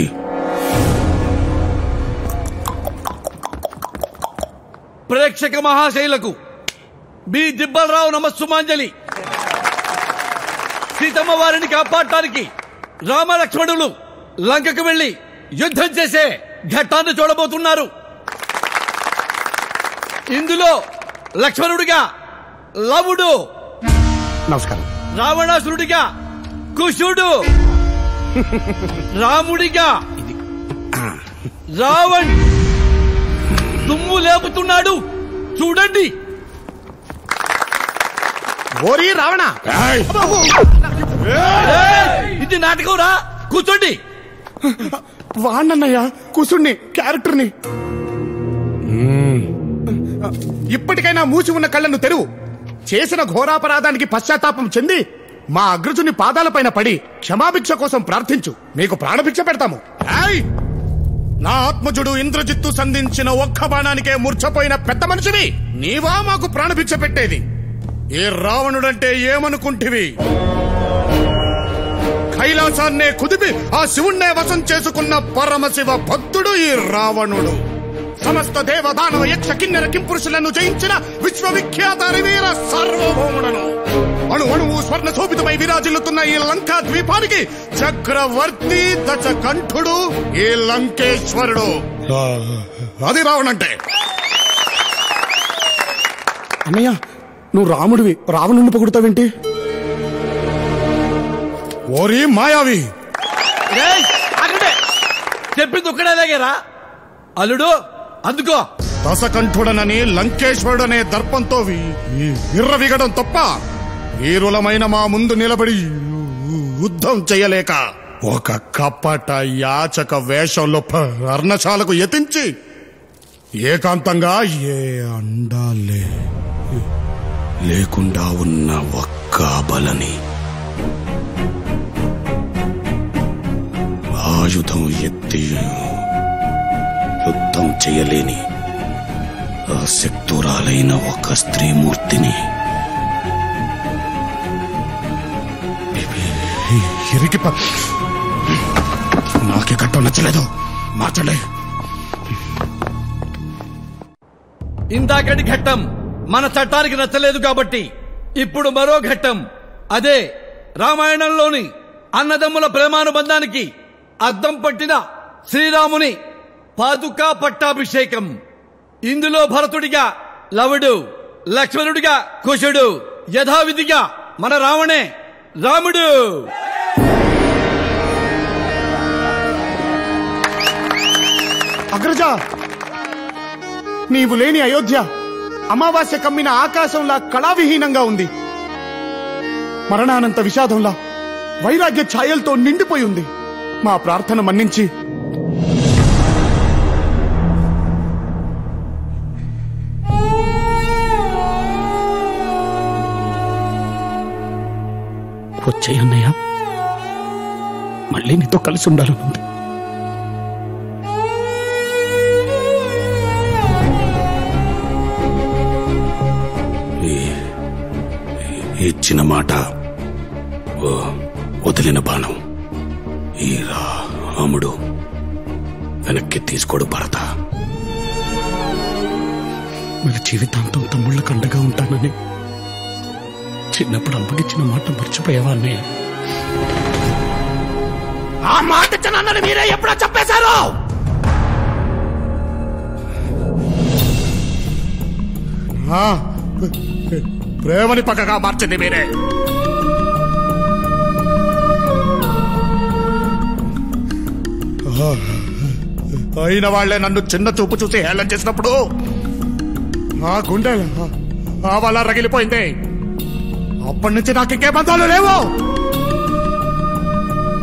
ప్రేక్షక మహాశైలకు బి దిబ్బలరావు నమస్సుమాంజలి. సీతమ్మ వారిని కాపాడటానికి రామలక్ష్మణులు లంకకు వెళ్లి యుద్ధం చేసే ఘట్టాన్ని చూడబోతున్నారు. ఇందులో లక్ష్మణుడిగా లవుడు, నమస్కారం, రావణాసురుడిగా కుశుడు, రాముడిగా రావణ్ దుమ్ము లేపుతున్నాడు. చూడండి. ఓరి రావణ, ఇది నాటకం రా. కూర్చోండి. వాణ్ణన్నయ్య కుసుణ్ణి, క్యారెక్టర్ని. ఇప్పటికైనా మూసి ఉన్న కళ్ళను తెరువు. చేసిన ఘోరాపరాధానికి పశ్చాత్తాపం చెంది మా అగ్రజుని పాదాలపైన పడి క్షమాభిక్ష కోసం ప్రార్థించు. నీకు ప్రాణభిక్ష పెడతాము. నా ఆత్మజుడు ఇంద్రజిత్తు సంధించిన ఒక్క బాణానికే మూర్ఛపోయిన పెద్ద మనిషివి నీవా మాకు ప్రాణభిక్ష పెట్టేది? ఏ రావణుడంటే ఏమనుకుంటివి? కైలాసాన్నే కుదిపి ఆ శివుణ్ణే వశం చేసుకున్న పరమశివ భక్తుడు ఈ రావణుడు. సమస్త దేవదానవ యక్ష కిన్నెర కింపురుషులను జయించిన విశ్వవిఖ్యాత వీర సార్వభౌముడను. అణు అణువు స్వర్ణ శోభితమై విరాజిల్లుతున్న ఈ లంకా ద్వీపానికి చక్రవర్తి దశకంఠుడు ఈ లంకేశ్వరుడు. అది రావణంటే. అన్నయ్య, నువ్వు రాముడివి, రావణుని పొగుడుతావేంటి? ఓరి మాయావి, చెప్పింది ఒక్కడేలాగేరా అల్లుడు. అందుకో దశకంఠుడనని లంకేశ్వరుడనే దర్పంతో విర్రవిగడం తప్ప వీరులమైన మా ముందు నిలబడి యుద్ధం చెయ్యలేక ఒక కపట యాచక వేషంలో పర్ణశాలకు యతించి ఏకాంతంగా ఏ అండాలే లేకుండా ఉన్న ఒక్క బలని ఆయుధం ఎత్తి యుద్ధం చేయలేని శక్తురాలైన ఒక స్త్రీమూర్తిని నాకే ఘట్టం నచ్చలేదు, మార్చండి. ఇందాకటి ఘట్టం మన చట్టానికి నచ్చలేదు కాబట్టి ఇప్పుడు మరో ఘట్టం. అదే రామాయణంలోని అన్నదమ్ముల ప్రేమానుబంధానికి అద్దం పట్టిన శ్రీరాముని పాదుకా పట్టాభిషేకం. ఇందులో భరతుడిగా లవుడు, లక్ష్మణుడిగా కుశుడు, యథావిధిగా మన రావణే రాముడు. అగ్రజ, నీవు లేని అయోధ్య అమావాస్య కమ్మిన ఆకాశంలా కళావిహీనంగా ఉంది. మరణానంత విషాదంలా వైరాగ్య ఛాయలతో నిండిపోయి ఉంది. మా ప్రార్థన మన్నించి వచ్చే అన్నయ్య, మళ్ళీ నీతో కలిసి ఉండాలనుంది. ఇచ్చిన మాట వదిలిన బాణం ఈ రాముడు వెనక్కి తీసుకోడు భరత. మన జీవితాంతం తమ్ముళ్ళకు అండగా ఉంటానని చిన్నప్పుడు అప్పగిచ్చిన మాట మర్చిపోయావా అన్నయ్య? ఆ మాట ఇచ్చినన్నది మీరే ఎప్పుడో చెప్పేశారు. ప్రేమని పక్కగా మార్చింది మీరే. అయిన వాళ్లే నన్ను చిన్న చూపు చూసి హేళన చేసినప్పుడు ఆ గుండె ఆ వల్ల రగిలిపోయింది. అప్పటి నుంచి నాకు ఇంకే బంధాలు లేవు.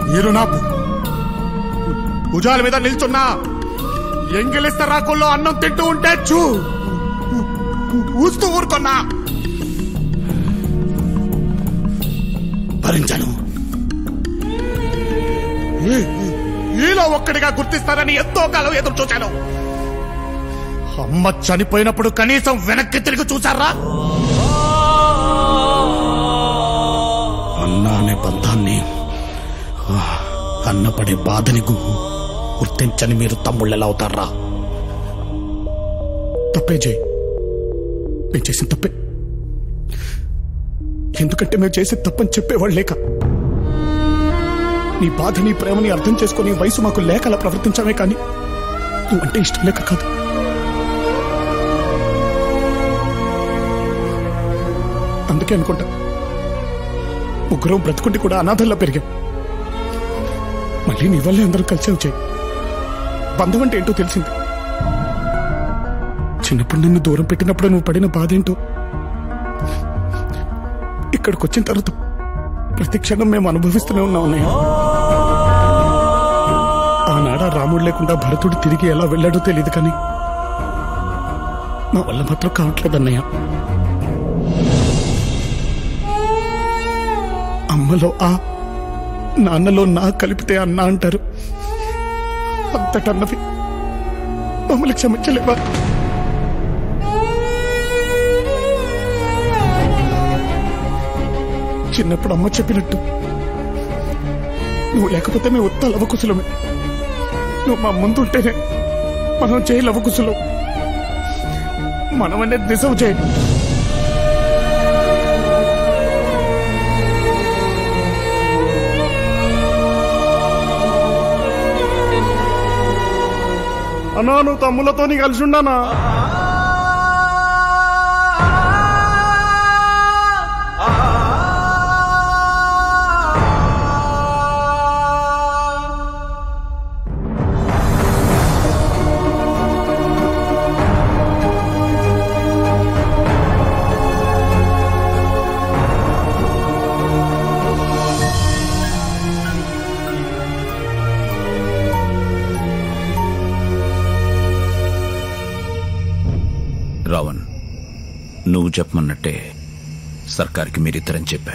మీరు నా భుజాల మీద నిల్చున్నా ఎంగిలిస్త రాకుల్లో అన్నం తింటూ ఉంటే ఊస్తూ ఊరుకున్నా భరించాను. ఈలో ఒక్కడిగా గుర్తిస్తారని ఎంతో కాలం ఎదురు చూశాను. అమ్మ చనిపోయినప్పుడు కనీసం వెనక్కి తిరిగి చూశారా? అన్న అనే బంధాన్ని, అన్నపడే బాధని గుర్తించని మీరు తమ్ముళ్ళెలా అవుతారా? తప్పే చేయి, నేను చేసిన తప్పే. ఎందుకంటే మేము చేసే తప్పని చెప్పేవాళ్ళు లేక. నీ బాధ, నీ ప్రేమని అర్థం చేసుకునే వయసు మాకు లేక అలా ప్రవర్తించామే, కానీ నువ్వంటే ఇష్టం లేక కాదు. అందుకే అనుకుంటా ముగ్గురం బ్రతుకుంటే కూడా అనాథల్లో పెరిగాం. మళ్ళీ నీ వల్లే అందరం కలిసి వచ్చాయి. బంధం అంటే ఏంటో తెలిసింది. చిన్నప్పుడు నిన్ను దూరం పెట్టినప్పుడు నువ్వు పడిన బాధ ఏంటో ఇక్కడికి వచ్చిన తర్వాత ప్రతి క్షణం మేము అనుభవిస్తూనే ఉన్నాం అన్నయ్య. ఆనాడ రాముడు లేకుండా భరతుడు తిరిగి ఎలా వెళ్ళాడో తెలియదు, కానీ మా వల్ల మాత్రం కావట్లేదన్నయ్య. అమ్మలో ఆ, నాన్నలో నా కలిపితే అన్న అంటారు. అంతటన్నవి మమ్మల్ని క్షమించలేవా? చిన్నప్పుడు అమ్మ చెప్పినట్టు నువ్వు లేకపోతే మేము ఉత్త లవకుశలమే. నువ్వు మా ముందుంటేనే మనం చేయి లవకుశలం. మనం అనేది నిజం చేయండి. అన్నా, నువ్వు తమ్ములతో కలిసి ఉండానా? రావణ్, నువ్వు చెప్పమన్నట్టే సర్కార్కి మీరిద్దరని చెప్పా.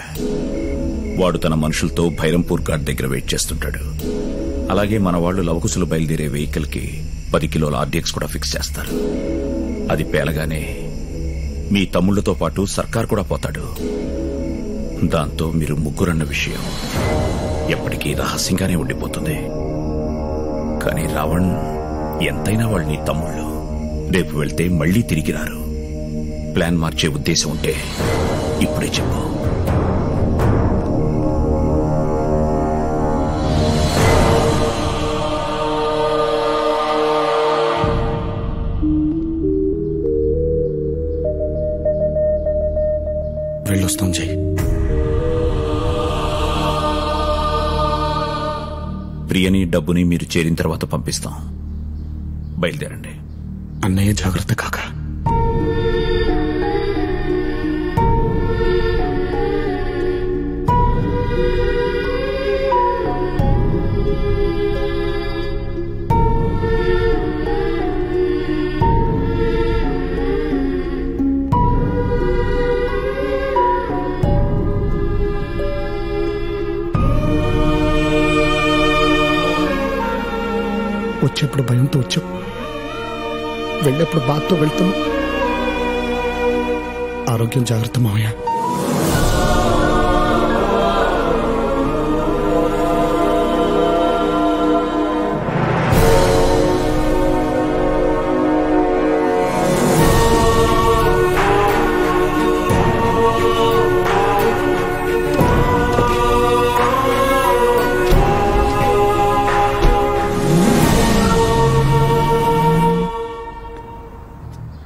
వాడు తన మనుషులతో భైరంపూర్ ఘాట్ దగ్గర వెయిట్ చేస్తుంటాడు. అలాగే మన వాళ్ళు లవకుశలు బయలుదేరే వెహికల్ కి 10 కిలోల ఆర్డీఎక్స్ కూడా ఫిక్స్ చేస్తారు. అది పేలగానే మీ తమ్ముళ్లతో పాటు సర్కార్ కూడా పోతాడు. దాంతో మీరు ముగ్గురన్న విషయం ఎప్పటికీ రహస్యంగానే ఉండిపోతుంది. కానీ రావణ్, ఎంతైనా వాళ్ళు నీ తమ్ముళ్ళు. రేపు వెళ్తే మళ్లీ తిరిగి రారు. ప్లాన్ మార్చే ఉద్దేశం ఉంటే ఇప్పుడే చెప్పు. వెళ్ళొస్తాం జై. ప్రియని, డబ్బుని మీరు చేరిన తర్వాత పంపిస్తాం. బయలుదేరండి. అన్నయ్య జాగ్రత్త కాక. వచ్చేప్పుడు భయంతో వచ్చావు, వెళ్ళేప్పుడు బాధతో వెళ్తున్నావు. ఆరోగ్యం జాగ్రత్త మావయ్య.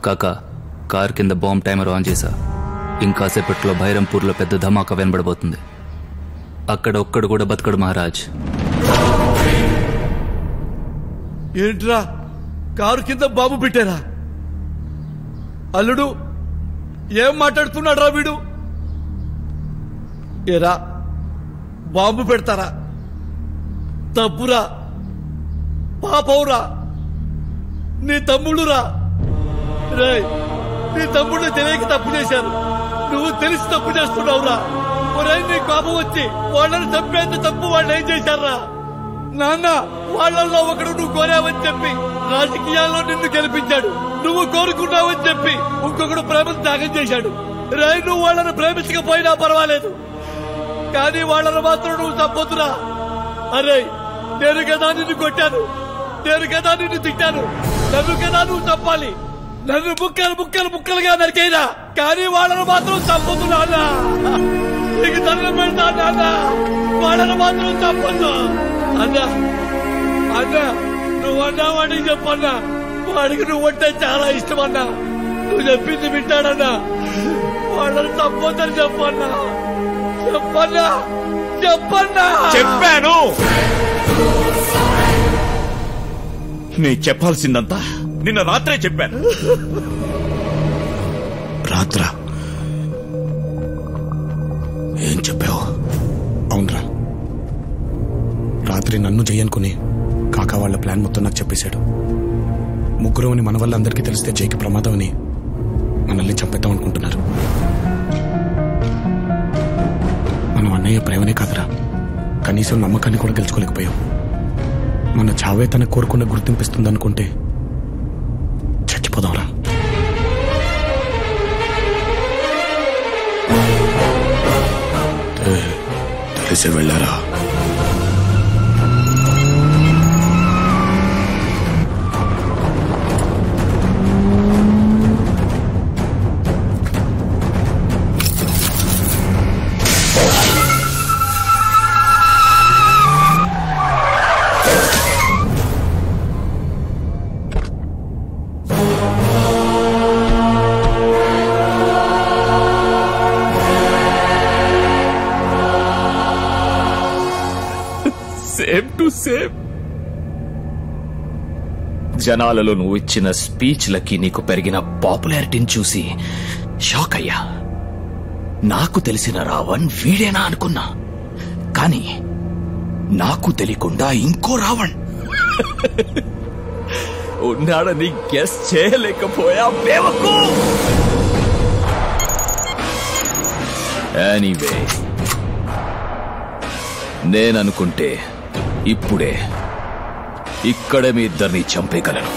కాకా, కార్ కింద బాంబ్ టైమర్ ఆన్ చేశా. ఇంకాసేపట్లో భైరంపూర్లో పెద్ద ధమాకా వినబడబోతుంది. అక్కడ ఒక్కడు కూడా బతకడు మహారాజ్. ఏంట్రా, కారు కింద బాంబు పెట్టారా? అల్లుడు, ఏం మాట్లాడుతున్నాడు రా వీడు? ఏరా, బాంబు పెడతారా? తప్పురా, పాపవురా, నీ తమ్ముడురా. రేయ్, నీ తమ్ముడు తెలియక తప్పు చేశారు, నువ్వు తెలిసి తప్పు చేస్తున్నావురా. ఒరేయ్, నీ కోపం వచ్చి వాళ్ళని చంపేంత తప్పు వాళ్ళు ఏం చేశారా? నాన్న, వాళ్ళల్లో ఒకడు నువ్వు కోరావని చెప్పి రాజకీయాల్లో నిన్ను గెలిపించాడు. నువ్వు కోరుకున్నావని చెప్పి ఇంకొకడు ప్రేమను త్యాగం చేశాడు. రేయ్, నువ్వు వాళ్ళని ప్రేమించకపోయినా పర్వాలేదు, కానీ వాళ్ళని మాత్రం నువ్వు చంపొద్దురా. అరే, నేను కదా నిన్ను కొట్టాను, నేను కదా నిన్ను తిట్టాను, నన్ను కదా నువ్వు చంపాలి. నన్ను ముక్కలుగా నరికైనా కానీ వాళ్ళను మాత్రం చంపుతున్నా అన్నా. నీకు దండం పెడతాను అన్న, వాళ్ళను మాత్రం చంపొద్దు అన్నా. అన్నా నువ్వన్నా వాడికి చెప్పన్నా, వాడికి నువ్వంటే చాలా ఇష్టం అన్నా. నువ్వు చెప్పింది వింటాడన్నా, వాళ్ళని చంపొద్దని చెప్పన్నా. చెప్పాను. నీ చెప్పాల్సిందంతా నిన్న రాత్రే చెప్పాను. రాత్రా ఏం చెప్పావు? అవునరా, రాత్రి నన్ను జయనుకుని కాకా వాళ్ళ ప్లాన్ మొత్తం నాకు చెప్పేశాడు. ముగ్గురు అని మన వల్ల అందరికీ తెలిస్తే జైకి ప్రమాదం అని మనల్ని చంపేద్దాం అనుకుంటున్నారు. మనం అన్నయ్య ప్రేమనే కాదురా, కనీసం నమ్మకాన్ని కూడా గెలుచుకోలేకపోయాం. మన చావే తన కోరుకున్న గుర్తింపిస్తుందనుకుంటే చచ్చిపోదాంరా. తెలిసి వెళ్ళారా? Same to same. జనాలలో నువ్వు ఇచ్చిన స్పీచ్లకి నీకు పెరిగిన పాపులారిటీని చూసి షాక్ అయ్యా. నాకు తెలిసిన రావణ్ వీడేనా అనుకున్నా, కానీ నాకు తెలియకుండా ఇంకో రావణ్ ఉన్నాడని గెస్ చేయలేకపోయా బేవకు. ఎనీవే, నేననుకుంటే ఇప్పుడే ఇక్కడే మీ ఇద్దరిని చంపేయగలను,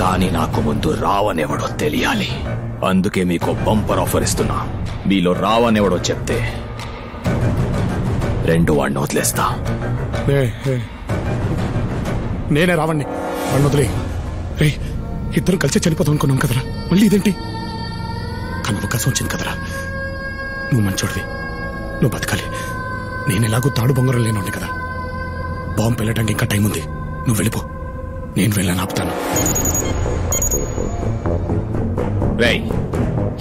కానీ నాకు ముందు రావణ్ ఎవడో తెలియాలి. అందుకే మీకు బంపర్ ఆఫర్ ఇస్తున్నా. మీలో రావణ్ ఎవడో చెప్తే రెండు వాడిని వదిలేస్తా. నేనే రావణ్ణి, వాడిని వదిలే. రే, ఇద్దరు కలిసి చనిపోతాం అనుకున్నాం కదరా, మళ్ళీ ఇదేంటి? కానీ అవకాశం వచ్చింది కదరా. నువ్వు మంచోడివి, నువ్వు బతకాలి. నేను ఎలాగో తాడు బొంగరం లేనుండి కదా. బాంబు వెళ్ళటానికి ఇంకా టైం ఉంది. నువ్వు వెళ్ళిపో, నేను వెళ్ళని ఆపుతాను. రేయ్,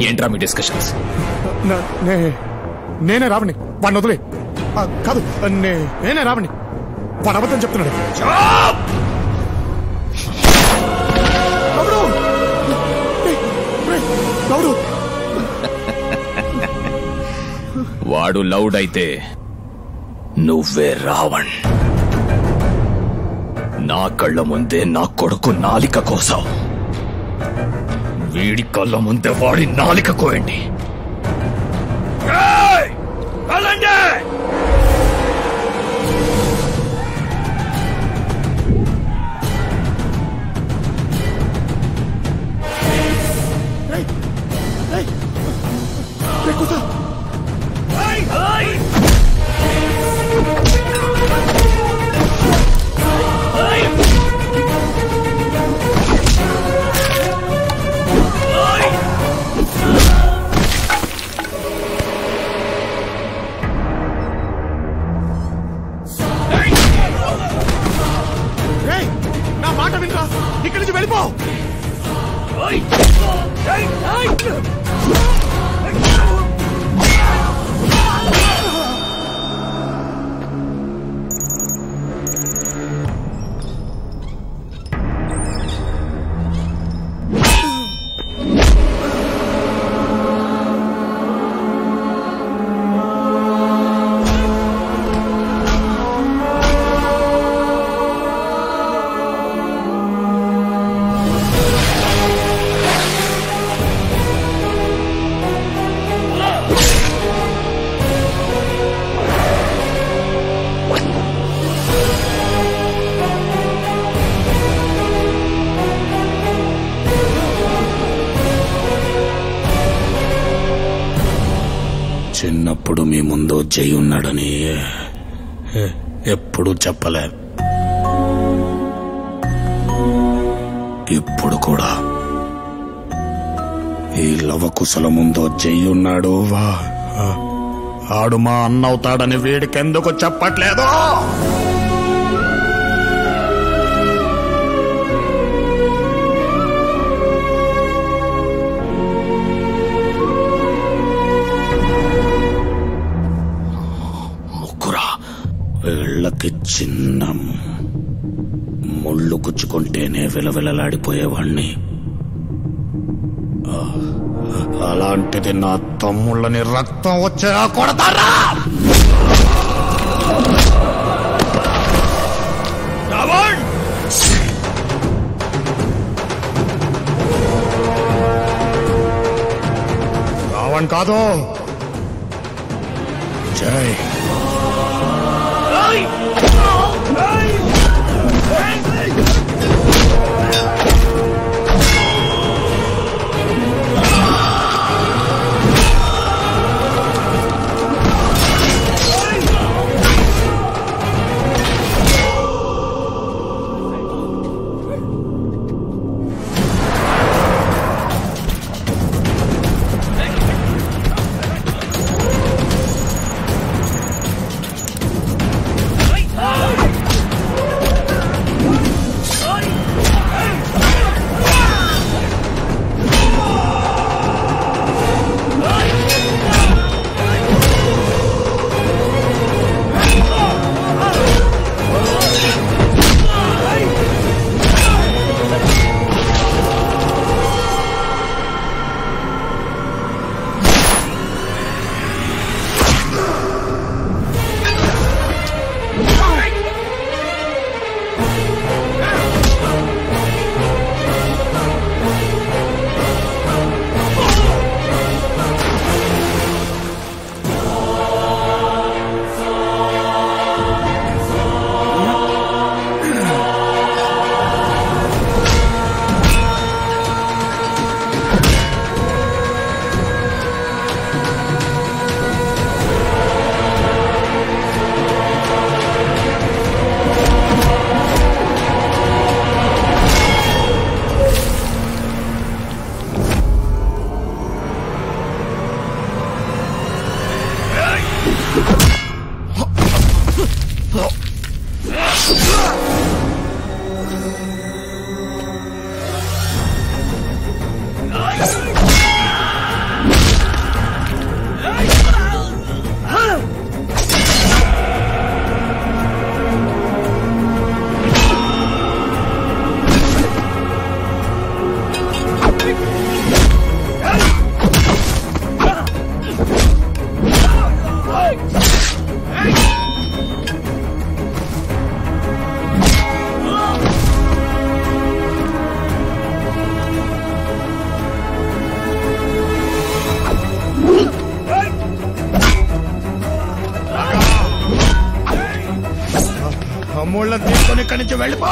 ఏంట్రా మీ డిస్కషన్స్? నేనే రావణ్ణి, వాడిని వదిలే. కాదు, నేనే రావణ్ణి. వాడు అబద్ధం చెప్తున్నాడు. వాడు లౌడ్ అయితే నువ్వే రావణ్. నా కళ్ళ ముందే నా కొడుకు నాలిక కోసం, వీడి కళ్ళ ముందే వాడి నాలిక కోయండి. నా మాట వినరా, ఇక్కడి నుంచి వెళ్ళిపో. చిన్నప్పుడు మీ ముందు జై ఉన్నాడని ఎప్పుడు చెప్పలే. ఇప్పుడు కూడా ఈ లవకుశల ముందో చెయ్యున్నాడు ఆడు మా అన్నవుతాడని వీడికెందుకు చెప్పట్లేదు? ముగ్గురా వీళ్ళకి చిన్న ముళ్ళు గుచ్చుకుంటేనే విలవిలలాడిపోయేవాణ్ణి. అలాంటిది నా తమ్ముళ్ళని రక్తం వచ్చేలా కొడతారా? రావణ్ కాదు, జై. తమ్ముళ్ళని తీసుకొని ఇక్కడి నుంచి వెళ్ళిపో.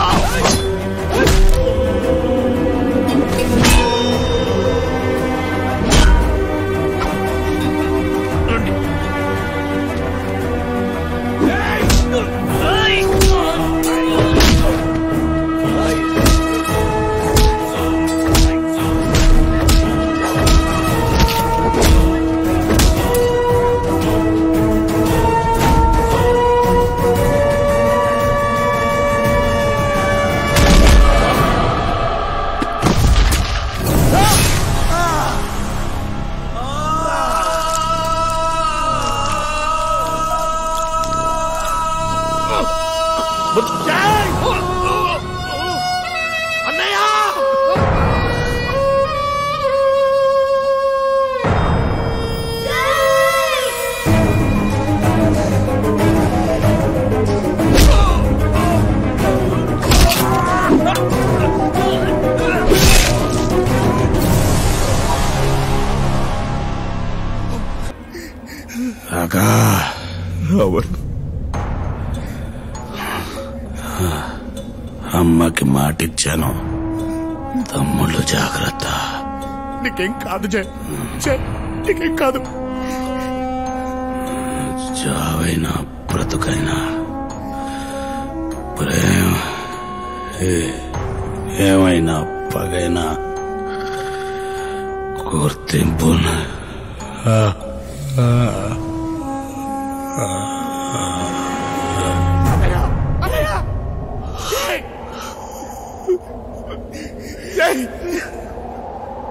అమ్మకి మాటిచ్చాను, తమ్ముళ్ళు జాగ్రత్త. నీకేం కాదు జై, నీకేం కాదు. చావైనా బ్రతుకైనా ప్రేమ ఏమైనా పగైనా గుర్తింపు